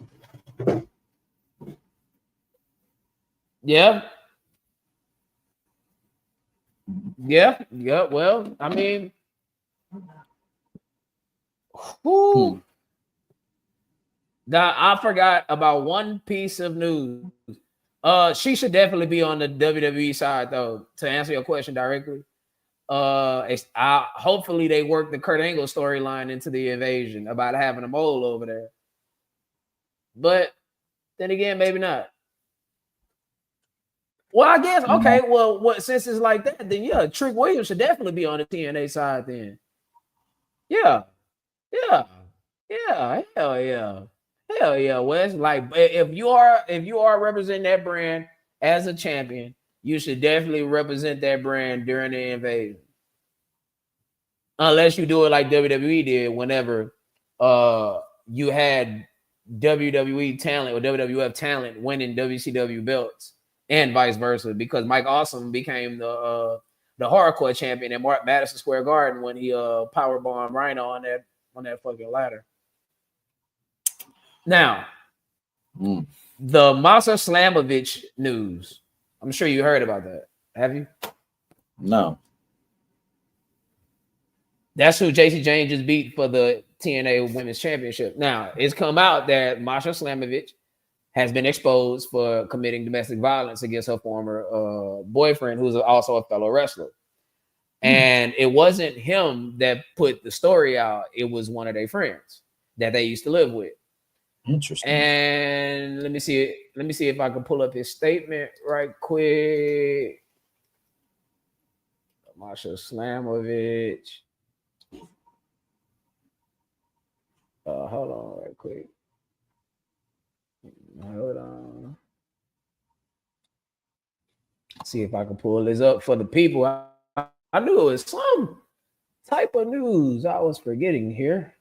Speaker 2: Yeah. Yeah. Yeah. Well, I mean, Now, I forgot about one piece of news. She should definitely be on the WWE side, though. To answer your question directly, hopefully they work the Kurt Angle storyline into the invasion about having a mole over there. But then again, maybe not. Well, I guess okay. Well, since it's like that, then yeah, Trick Williams should definitely be on the TNA side. Then, yeah, hell yeah, Wes. Like, if you are representing that brand as a champion, you should definitely represent that brand during the invasion. Unless you do it like WWE did, whenever you had WWE talent or WWF talent winning WCW belts. And vice versa, because Mike Awesome became the hardcore champion at Madison Square Garden when he powerbombed Rhino on that fucking ladder. Now, the Masa Slamovich news. I'm sure you heard about that. Have you?
Speaker 1: No.
Speaker 2: That's who JC Jane just beat for the TNA Women's Championship. Now, it's come out that Masha Slamovich has been exposed for committing domestic violence against her former boyfriend, who's also a fellow wrestler. And it wasn't him that put the story out. It was one of their friends that they used to live with.
Speaker 1: Interesting.
Speaker 2: And let me see if I can pull up his statement right quick. Masha Slamovich. Hold on right quick. Hold on. See if I can pull this up for the people. I knew it was some type of news I was forgetting here.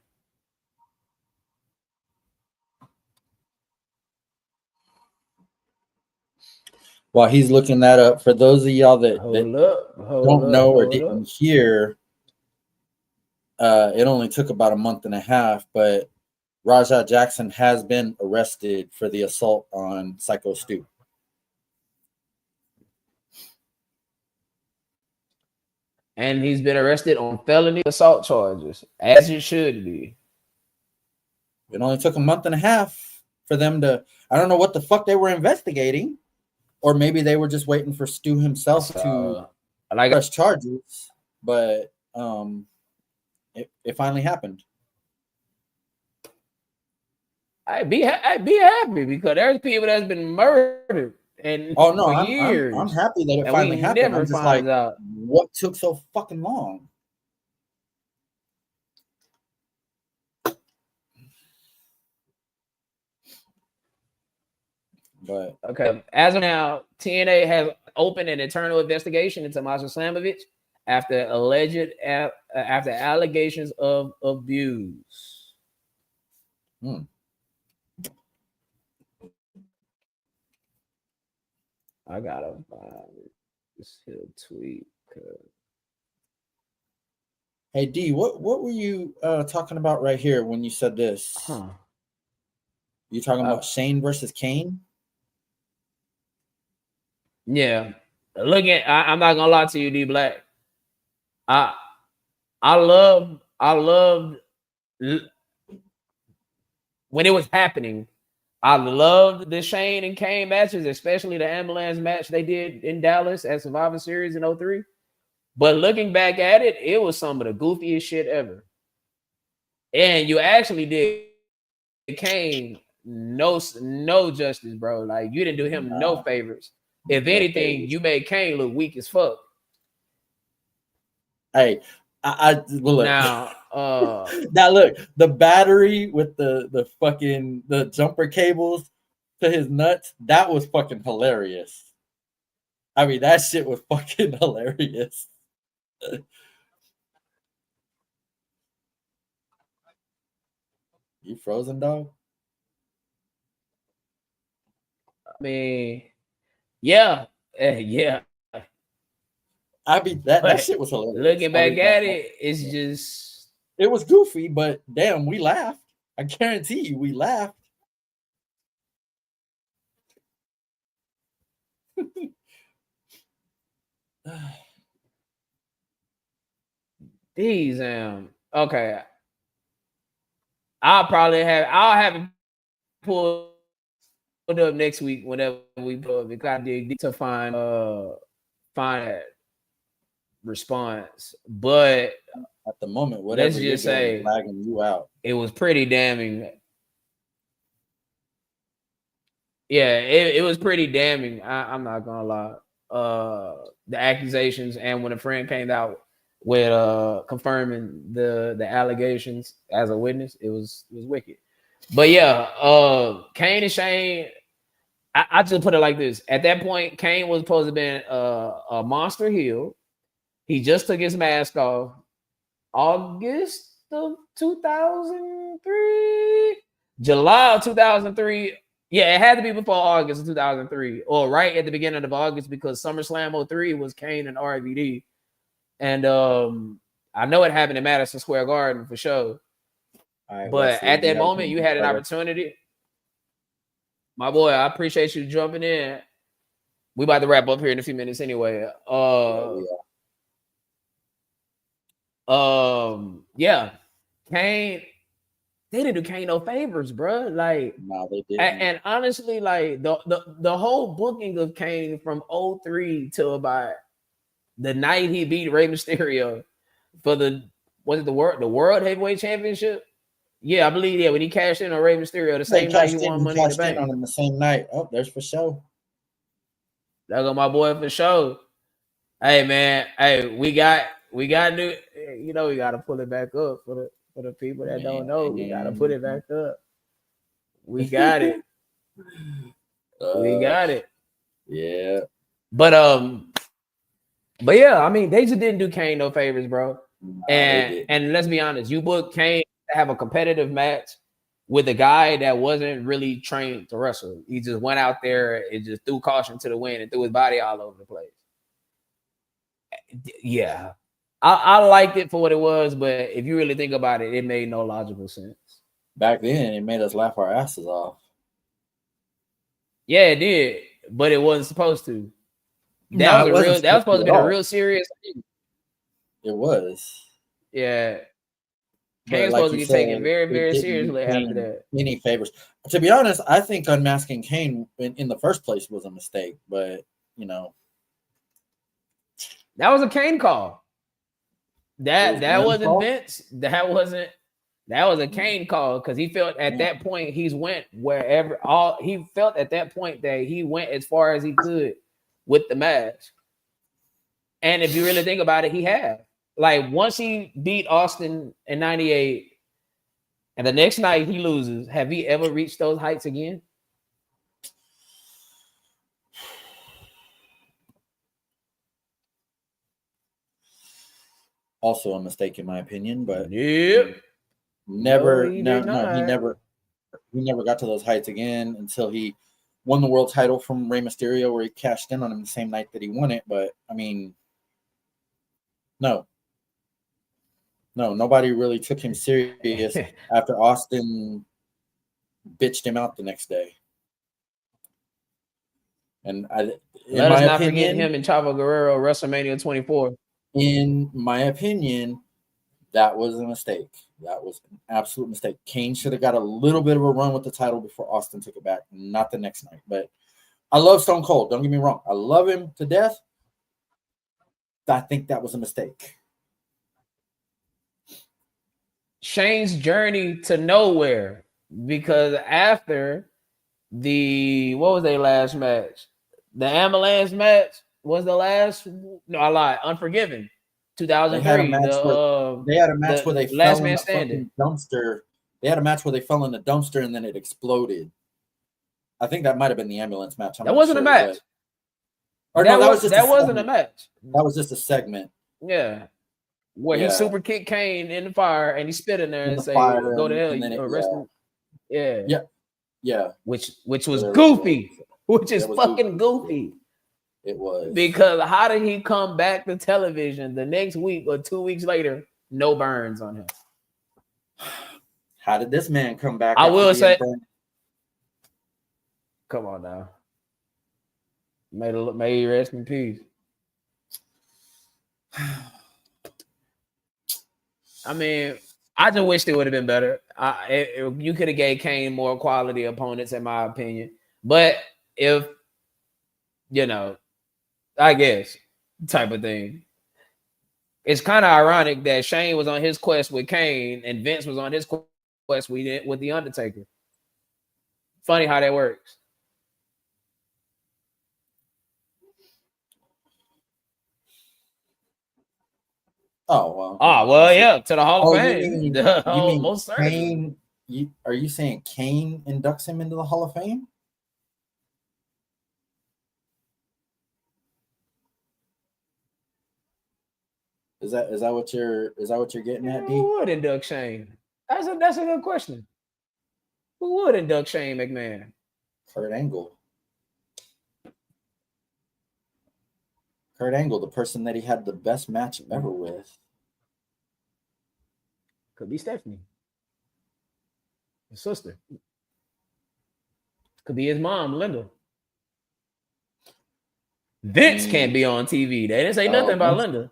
Speaker 1: While he's looking that up, for those of y'all that don't know or didn't hear, it only took about a month and a half, but Rajah Jackson has been arrested for the assault on Psycho Stu.
Speaker 2: And he's been arrested on felony assault charges, as it should be.
Speaker 1: It only took a month and a half for them to, I don't know what the fuck they were investigating, or maybe they were just waiting for Stu himself to press charges, but it finally happened.
Speaker 2: I'd be happy because there's people that's been murdered and for years.
Speaker 1: I'm happy that it finally happened. I'm just like, what took so fucking long? But
Speaker 2: okay, as of now, TNA has opened an internal investigation into Masha Slamovich after after allegations of abuse. I gotta find this here tweet.
Speaker 1: Hey D, what were you talking about right here when you said this? You talking about Shane versus Kane?
Speaker 2: Yeah. I'm not gonna lie to you, D Black. I loved when it was happening. I loved the Shane and Kane matches, especially the ambulance match they did in Dallas at Survivor Series in 2003. But looking back at it, it was some of the goofiest shit ever. And you actually did Kane no justice, bro. Like you didn't do him no favors. If
Speaker 1: No
Speaker 2: anything,
Speaker 1: favors.
Speaker 2: you made Kane look weak as fuck.
Speaker 1: Hey, well, look.
Speaker 2: Now,
Speaker 1: Now look, the battery with the fucking the jumper cables to his nuts, that was fucking hilarious. I mean, that shit was fucking hilarious. You frozen, dog?
Speaker 2: I mean, yeah, yeah.
Speaker 1: I mean, that
Speaker 2: But
Speaker 1: shit was hilarious.
Speaker 2: looking
Speaker 1: I
Speaker 2: back
Speaker 1: mean,
Speaker 2: at it, it's just
Speaker 1: it was goofy, but damn, we laughed. I guarantee you, we laughed.
Speaker 2: these. Okay, I'll have it pulled up next week whenever we put it because I dig deep to find that response. But
Speaker 1: At the moment,
Speaker 2: let's
Speaker 1: whatever you're
Speaker 2: just
Speaker 1: doing
Speaker 2: say
Speaker 1: is lagging you out.
Speaker 2: it was pretty damning. Yeah, it was pretty damning. I'm not gonna lie. The accusations and when a friend came out with confirming the allegations as a witness, it was wicked. But yeah, Kane and Shane. I just put it like this. At that point, Kane was supposed to have been a monster heel. He just took his mask off. August of 2003, July of 2003. Yeah, it had to be before August of 2003 or right at the beginning of August because SummerSlam 03 was Kane and RVD. And I know it happened in Madison Square Garden for sure.
Speaker 1: All right,
Speaker 2: But
Speaker 1: Wesley,
Speaker 2: at that
Speaker 1: you
Speaker 2: moment, you had an
Speaker 1: brother.
Speaker 2: opportunity. My boy, I appreciate you jumping in. We about to wrap up here in a few minutes anyway. Yeah, Kane, they didn't do Kane no favors, bro. Like,
Speaker 1: No, they didn't.
Speaker 2: and honestly, like the whole booking of Kane from 03 till about the night he beat Rey Mysterio for the world heavyweight championship. Yeah, I believe when he cashed in on Rey Mysterio the
Speaker 1: They
Speaker 2: same night
Speaker 1: cashed
Speaker 2: he won
Speaker 1: in,
Speaker 2: Money in the
Speaker 1: cashed in
Speaker 2: Bank.
Speaker 1: on him the same night. Oh, there's for sure.
Speaker 2: That go my boy for sure. Hey man, hey, we got new. You know we gotta pull it back up for the people that don't know. We gotta put it back up. We got it. We got it.
Speaker 1: Yeah.
Speaker 2: But yeah, I mean they just didn't do Kane no favors, bro.
Speaker 1: No,
Speaker 2: and let's be honest, you booked Kane to have a competitive match with a guy that wasn't really trained to wrestle. He just went out there and just threw caution to the wind and threw his body all over the place. Yeah, I liked it for what it was, but if you really think about it, it made no logical sense.
Speaker 1: Back then, it made us laugh our asses off.
Speaker 2: Yeah, it did, but it wasn't supposed to. That was supposed to be a real serious thing.
Speaker 1: It was.
Speaker 2: Yeah.
Speaker 1: Kane's
Speaker 2: supposed to be taken very, very seriously after that.
Speaker 1: Any favors. To be honest, I think unmasking Kane in the first place was a mistake, but you know.
Speaker 2: That was a Kane call. That wasn't Vince. That was a Kane call because he felt at that point he felt at that point that he went as far as he could with the match. And if you really think about it, he had. Like once he beat Austin in 98 and the next night he loses, have he ever reached those heights again?
Speaker 1: Also a mistake in my opinion, but
Speaker 2: yep.
Speaker 1: he never got to those heights again until he won the world title from Rey Mysterio, where he cashed in on him the same night that he won it. But I mean, no, nobody really took him serious after Austin bitched him out the next day. And
Speaker 2: let us not forget him and Chavo Guerrero WrestleMania 24.
Speaker 1: In my opinion, that was a mistake. That was an absolute mistake. Kane should have got a little bit of a run with the title before Austin took it back, not the next night. But I love Stone Cold. Don't get me wrong. I love him to death. I think that was a mistake.
Speaker 2: Shane's journey to nowhere because after what was their last match? The ambulance match was the last. No, I lied. Unforgiven,
Speaker 1: They had a
Speaker 2: 2003.
Speaker 1: match where they
Speaker 2: Last
Speaker 1: fell in
Speaker 2: man
Speaker 1: the
Speaker 2: standing.
Speaker 1: fucking dumpster. They had a match where they fell in the dumpster and then it exploded. I think that might have been the ambulance match. I'm
Speaker 2: That
Speaker 1: not
Speaker 2: wasn't
Speaker 1: sure,
Speaker 2: a match.
Speaker 1: Or no, that was just
Speaker 2: that
Speaker 1: a
Speaker 2: wasn't a
Speaker 1: segment.
Speaker 2: match.
Speaker 1: That was just a segment.
Speaker 2: Yeah, where he
Speaker 1: Yeah.
Speaker 2: super kicked Kane in the fire and he spit in there
Speaker 1: In
Speaker 2: and
Speaker 1: the
Speaker 2: say,
Speaker 1: fire,
Speaker 2: "Go to hell,
Speaker 1: and then
Speaker 2: you
Speaker 1: it,
Speaker 2: rest
Speaker 1: yeah.
Speaker 2: yeah,
Speaker 1: Yeah.
Speaker 2: which was
Speaker 1: Whatever it
Speaker 2: goofy,
Speaker 1: was.
Speaker 2: which is
Speaker 1: That was
Speaker 2: fucking
Speaker 1: goofy.
Speaker 2: goofy.
Speaker 1: It was.
Speaker 2: Because how did he come back to television the next week or 2 weeks later? No burns on him.
Speaker 1: How did this man come back?
Speaker 2: I
Speaker 1: after
Speaker 2: will
Speaker 1: being
Speaker 2: say,
Speaker 1: burned?
Speaker 2: come on now. May he rest in peace. I mean, I just wished it would have been better. You could have gave Kane more quality opponents, in my opinion. But if, I guess, type of thing. It's kind of ironic that Shane was on his quest with Kane and Vince was on his quest with The Undertaker. Funny how that works.
Speaker 1: Oh well.
Speaker 2: Oh well, yeah, to the Hall of Fame.
Speaker 1: You mean
Speaker 2: Most certainly.
Speaker 1: Kane? Are you saying Kane inducts him into the Hall of Fame? Is that what you're getting at, D?
Speaker 2: Who would induct Shane? That's a good question. Who would induct Shane McMahon?
Speaker 1: Kurt Angle. Kurt Angle, the person that he had the best match ever with.
Speaker 2: Could be Stephanie, his sister. Could be his mom, Linda. Vince can't be on TV. They didn't say nothing about Linda.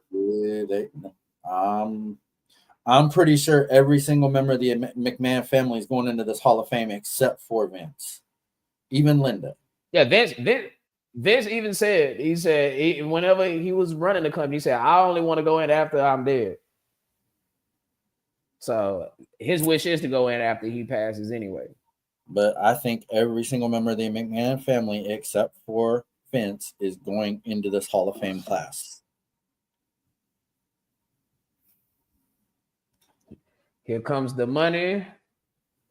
Speaker 1: I'm pretty sure every single member of the McMahon family is going into this Hall of Fame except for Vince, even Linda.
Speaker 2: Yeah, Vince even said, whenever he was running the company, he said, "I only want to go in after I'm dead." So his wish is to go in after he passes anyway.
Speaker 1: But I think every single member of the McMahon family except for Vince is going into this Hall of Fame class.
Speaker 2: Here comes the money.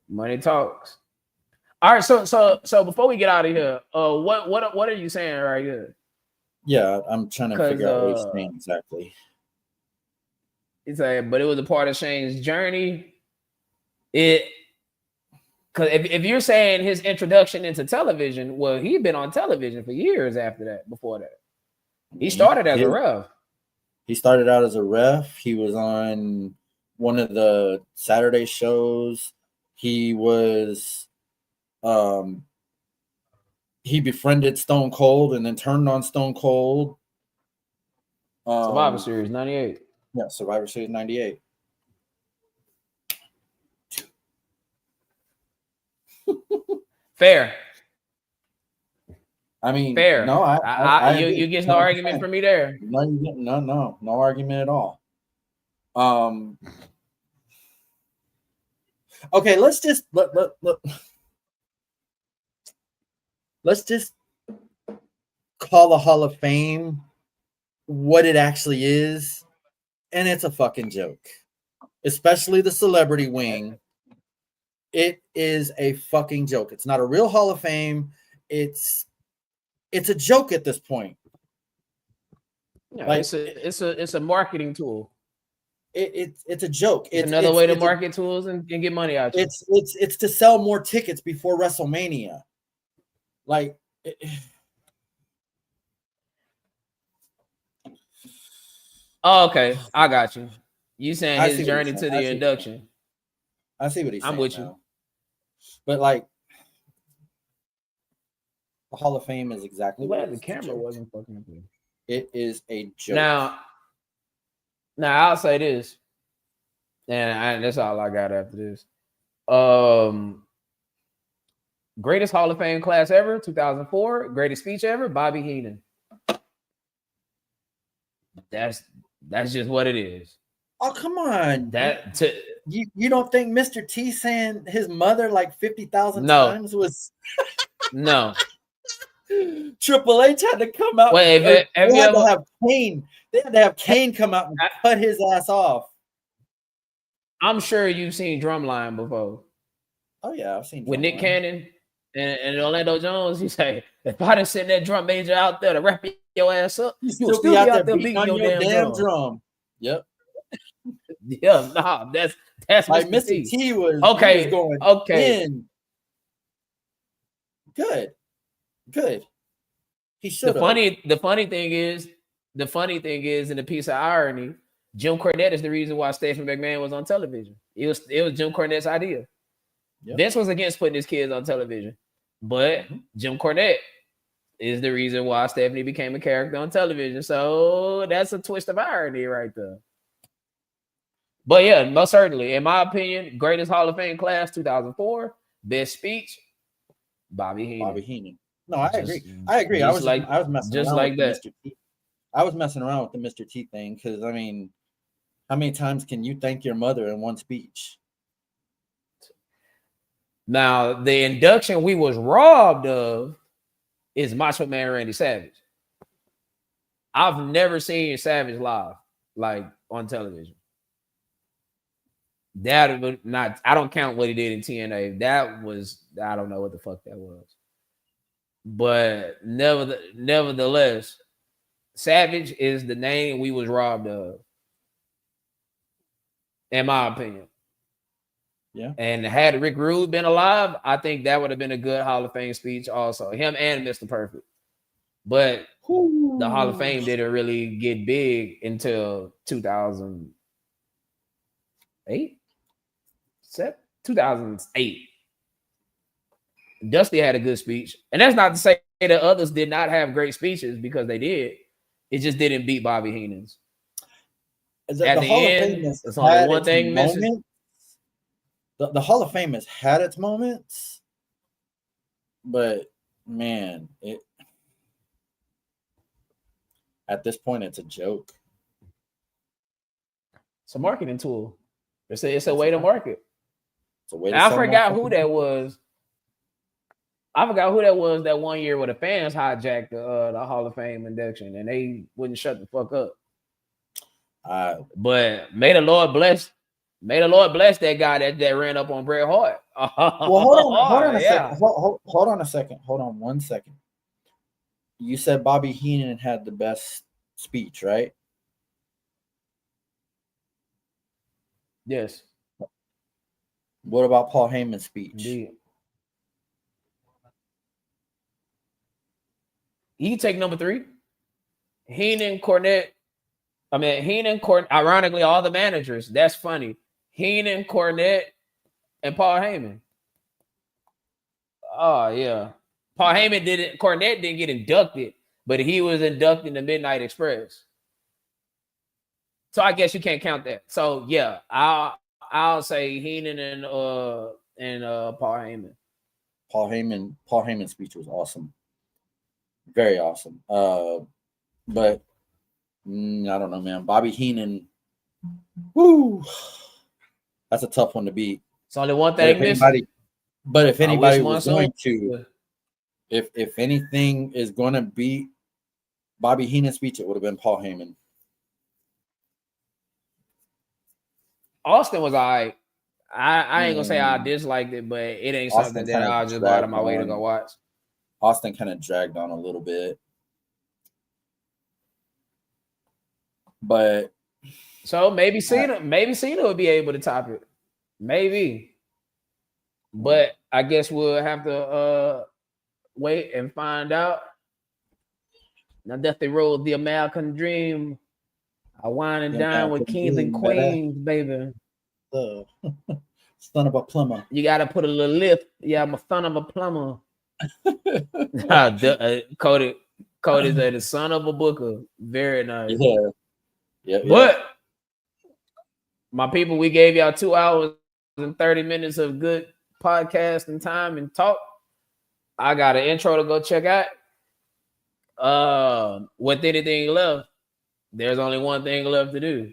Speaker 2: Money talks. All right, so before we get out of here, what are you saying right here?
Speaker 1: Yeah, I'm trying to figure out what he's saying exactly.
Speaker 2: He's saying, but it was a part of Shane's journey. Because if you're saying his introduction into television, well, he'd been on television for years after that. Before that, he started as a ref.
Speaker 1: He started out as a ref. He was on one of the Saturday shows. He was, he befriended Stone Cold and then turned on Stone Cold.
Speaker 2: Survivor Series 98.
Speaker 1: Yeah, Survivor Series 98.
Speaker 2: Fair.
Speaker 1: I mean,
Speaker 2: fair.
Speaker 1: No,
Speaker 2: you get no argument from me there.
Speaker 1: No, you get no argument at all. Okay, let's just let's just call the Hall of Fame what it actually is, and it's a fucking joke. Especially the celebrity wing. It is a fucking joke. It's not a real Hall of Fame. It's a joke at this point.
Speaker 2: Yeah, like, it's a marketing tool.
Speaker 1: It's a joke.
Speaker 2: It's another way to market tools and get money out.
Speaker 1: It's to sell more tickets before WrestleMania. Like,
Speaker 2: oh, okay, I got you. You saying his journey to the induction?
Speaker 1: I see what he's saying.
Speaker 2: I'm with you.
Speaker 1: But like, the Hall of Fame is exactly
Speaker 2: what the camera wasn't fucking up here.
Speaker 1: It is a joke.
Speaker 2: Now I'll say this, and that's all I got after this. Greatest Hall of Fame class ever, 2004. Greatest speech ever, Bobby Heenan. That's just what it is.
Speaker 1: Oh, come on. You don't think Mr. T saying his mother like 50,000
Speaker 2: No.
Speaker 1: times was
Speaker 2: No.
Speaker 1: Triple H had to come out?
Speaker 2: Wait,
Speaker 1: They
Speaker 2: have you
Speaker 1: had
Speaker 2: ever?
Speaker 1: to have Kane. They had to have Kane come out and cut his ass off.
Speaker 2: I'm sure you've seen Drumline before.
Speaker 1: Oh yeah, I've seen
Speaker 2: With Nick
Speaker 1: Drumline.
Speaker 2: Cannon and Orlando Jones. You say, if I didn't send that drum major out there to wrap your ass up, you would still be out there beating
Speaker 1: on
Speaker 2: your damn drum.
Speaker 1: Yep.
Speaker 2: Yeah, nah, that's
Speaker 1: Like
Speaker 2: Mr.
Speaker 1: Mr. T was
Speaker 2: Okay,
Speaker 1: he was going
Speaker 2: okay.
Speaker 1: in. Good. He should have.
Speaker 2: The funny thing is, in the piece of irony, Jim Cornette is the reason why Stephanie McMahon was on television. It was Jim Cornette's idea.
Speaker 1: Yep.
Speaker 2: Vince was against putting his kids on television, but Jim Cornette is the reason why Stephanie became a character on television. So that's a twist of irony right there. But yeah, most certainly, in my opinion, greatest Hall of Fame class 2004, best speech, Bobby Heenan.
Speaker 1: No, I agree. I was messing
Speaker 2: just
Speaker 1: around
Speaker 2: like
Speaker 1: with
Speaker 2: that.
Speaker 1: Mr. T. I was messing around with the Mr. T thing because I mean, how many times can you thank your mother in one speech?
Speaker 2: Now, the induction we was robbed of is Macho Man Randy Savage. I've never seen Savage live, like on television. That would not, I don't count what he did in TNA. That was, I don't know what the fuck that was. But nevertheless, Savage is the name we was robbed of, in my opinion.
Speaker 1: Yeah.
Speaker 2: And had Rick Rude been alive, I think that would have been a good Hall of Fame speech also. Him and Mr. Perfect. But the Hall of Fame didn't really get big until 2008. 2008. Dusty had a good speech. And that's not to say that others did not have great speeches, because they did. It just didn't beat Bobby Heenan's. At the end, there's only one thing missing.
Speaker 1: The Hall of Fame has had its moments, but man, at this point, it's a joke.
Speaker 2: It's a marketing tool. It's a way to market.
Speaker 1: I
Speaker 2: forgot who that was. I forgot who that was that one year where the fans hijacked the Hall of Fame induction and they wouldn't shut the fuck up. But may the Lord bless that guy that ran up on Bret Hart.
Speaker 1: Well, hold on a second. Hold on a second. Hold on 1 second. You said Bobby Heenan had the best speech, right?
Speaker 2: Yes.
Speaker 1: What about Paul Heyman's speech?
Speaker 2: Indeed. You can take number 3. Heenan, Cornette. Ironically, all the managers. That's funny. Heenan, Cornette, and Paul Heyman. Oh, yeah. Paul Heyman didn't. Cornette didn't get inducted, but he was inducted in the Midnight Express. So I guess you can't count that. So yeah, I'll say Heenan and Paul Heyman.
Speaker 1: Paul Heyman's speech was awesome. Very awesome. But I don't know, man. Bobby Heenan, woo, that's a tough one to beat.
Speaker 2: It's only one thing missing.
Speaker 1: But if anybody was going to, if anything is going to beat Bobby Heenan's speech, it would have been Paul Heyman.
Speaker 2: Austin was all right. I ain't gonna say I disliked it, but it ain't something that I'll just go out of my way to go watch.
Speaker 1: Austin kind of dragged on a little bit. But
Speaker 2: so maybe Cena would be able to top it. Maybe. But I guess we'll have to wait and find out. Now that they rolled the American Dream, I wine and dine with kings and queens, baby.
Speaker 1: Son of a plumber.
Speaker 2: You gotta put a little lift. Yeah, I'm a son of a plumber. Cody said the son of a booker. Very nice.
Speaker 1: Yeah.
Speaker 2: But my people, we gave y'all 2 hours and 30 minutes of good podcast and time and talk. I got an intro to go check out. With anything left, there's only one thing left to do.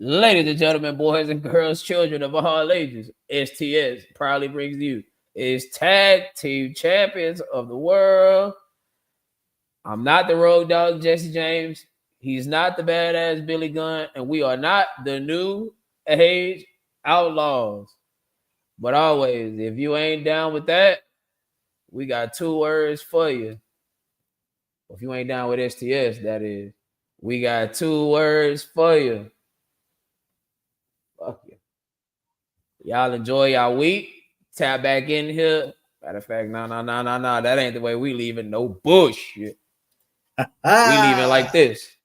Speaker 2: Ladies and gentlemen, boys and girls, children of all ages, STS proudly brings you its tag team champions of the world. I'm not the road dog, Jesse James. He's not the badass Billy Gunn, and we are not the new age outlaws. But always, if you ain't down with that, we got 2 words for you. If you ain't down with STS, that is, we got 2 words for you. Fuck you. Y'all enjoy y'all week. Tap back in here. Matter of fact, no. That ain't the way we leaving. No bullshit. We leaving like this.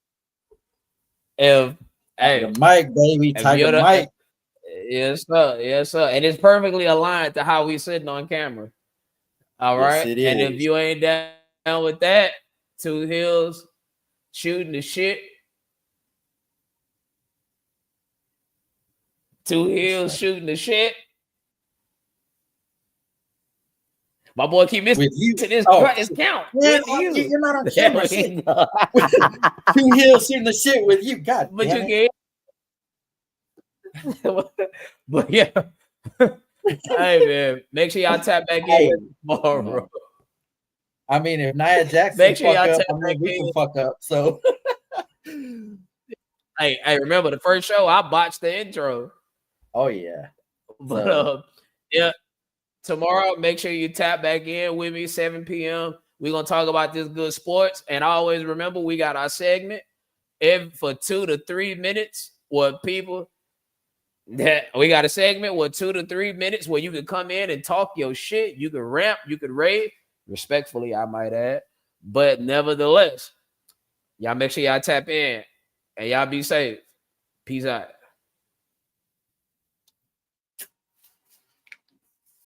Speaker 2: If hey,
Speaker 1: the mic, baby, Tiger Mike.
Speaker 2: Yes, sir. And it's perfectly aligned to how we sitting on camera. All right.
Speaker 1: Yes,
Speaker 2: and if you ain't down with that, 2 Hills shooting the shit. 2 Hills shooting the shit. My boy keep missing his count.
Speaker 1: Man, you're not on camera. 2 Hills shooting the shit with you. God
Speaker 2: but
Speaker 1: damn
Speaker 2: you can't. But yeah. Hey man, make sure y'all tap back in tomorrow.
Speaker 1: I mean, if Nia Jackson
Speaker 2: make sure y'all
Speaker 1: fuck
Speaker 2: tap
Speaker 1: up,
Speaker 2: back
Speaker 1: we
Speaker 2: in.
Speaker 1: can fuck up. So
Speaker 2: hey, remember the first show I botched the intro.
Speaker 1: Oh yeah.
Speaker 2: But yeah. Tomorrow, make sure you tap back in with me, 7 p.m. We're going to talk about this good sports. And always remember, we got our segment for 2 to 3 minutes where people that we got a segment with 2 to 3 minutes where you can come in and talk your shit. You can rant, you can rave, respectfully, I might add. But nevertheless, y'all make sure y'all tap in and y'all be safe. Peace out.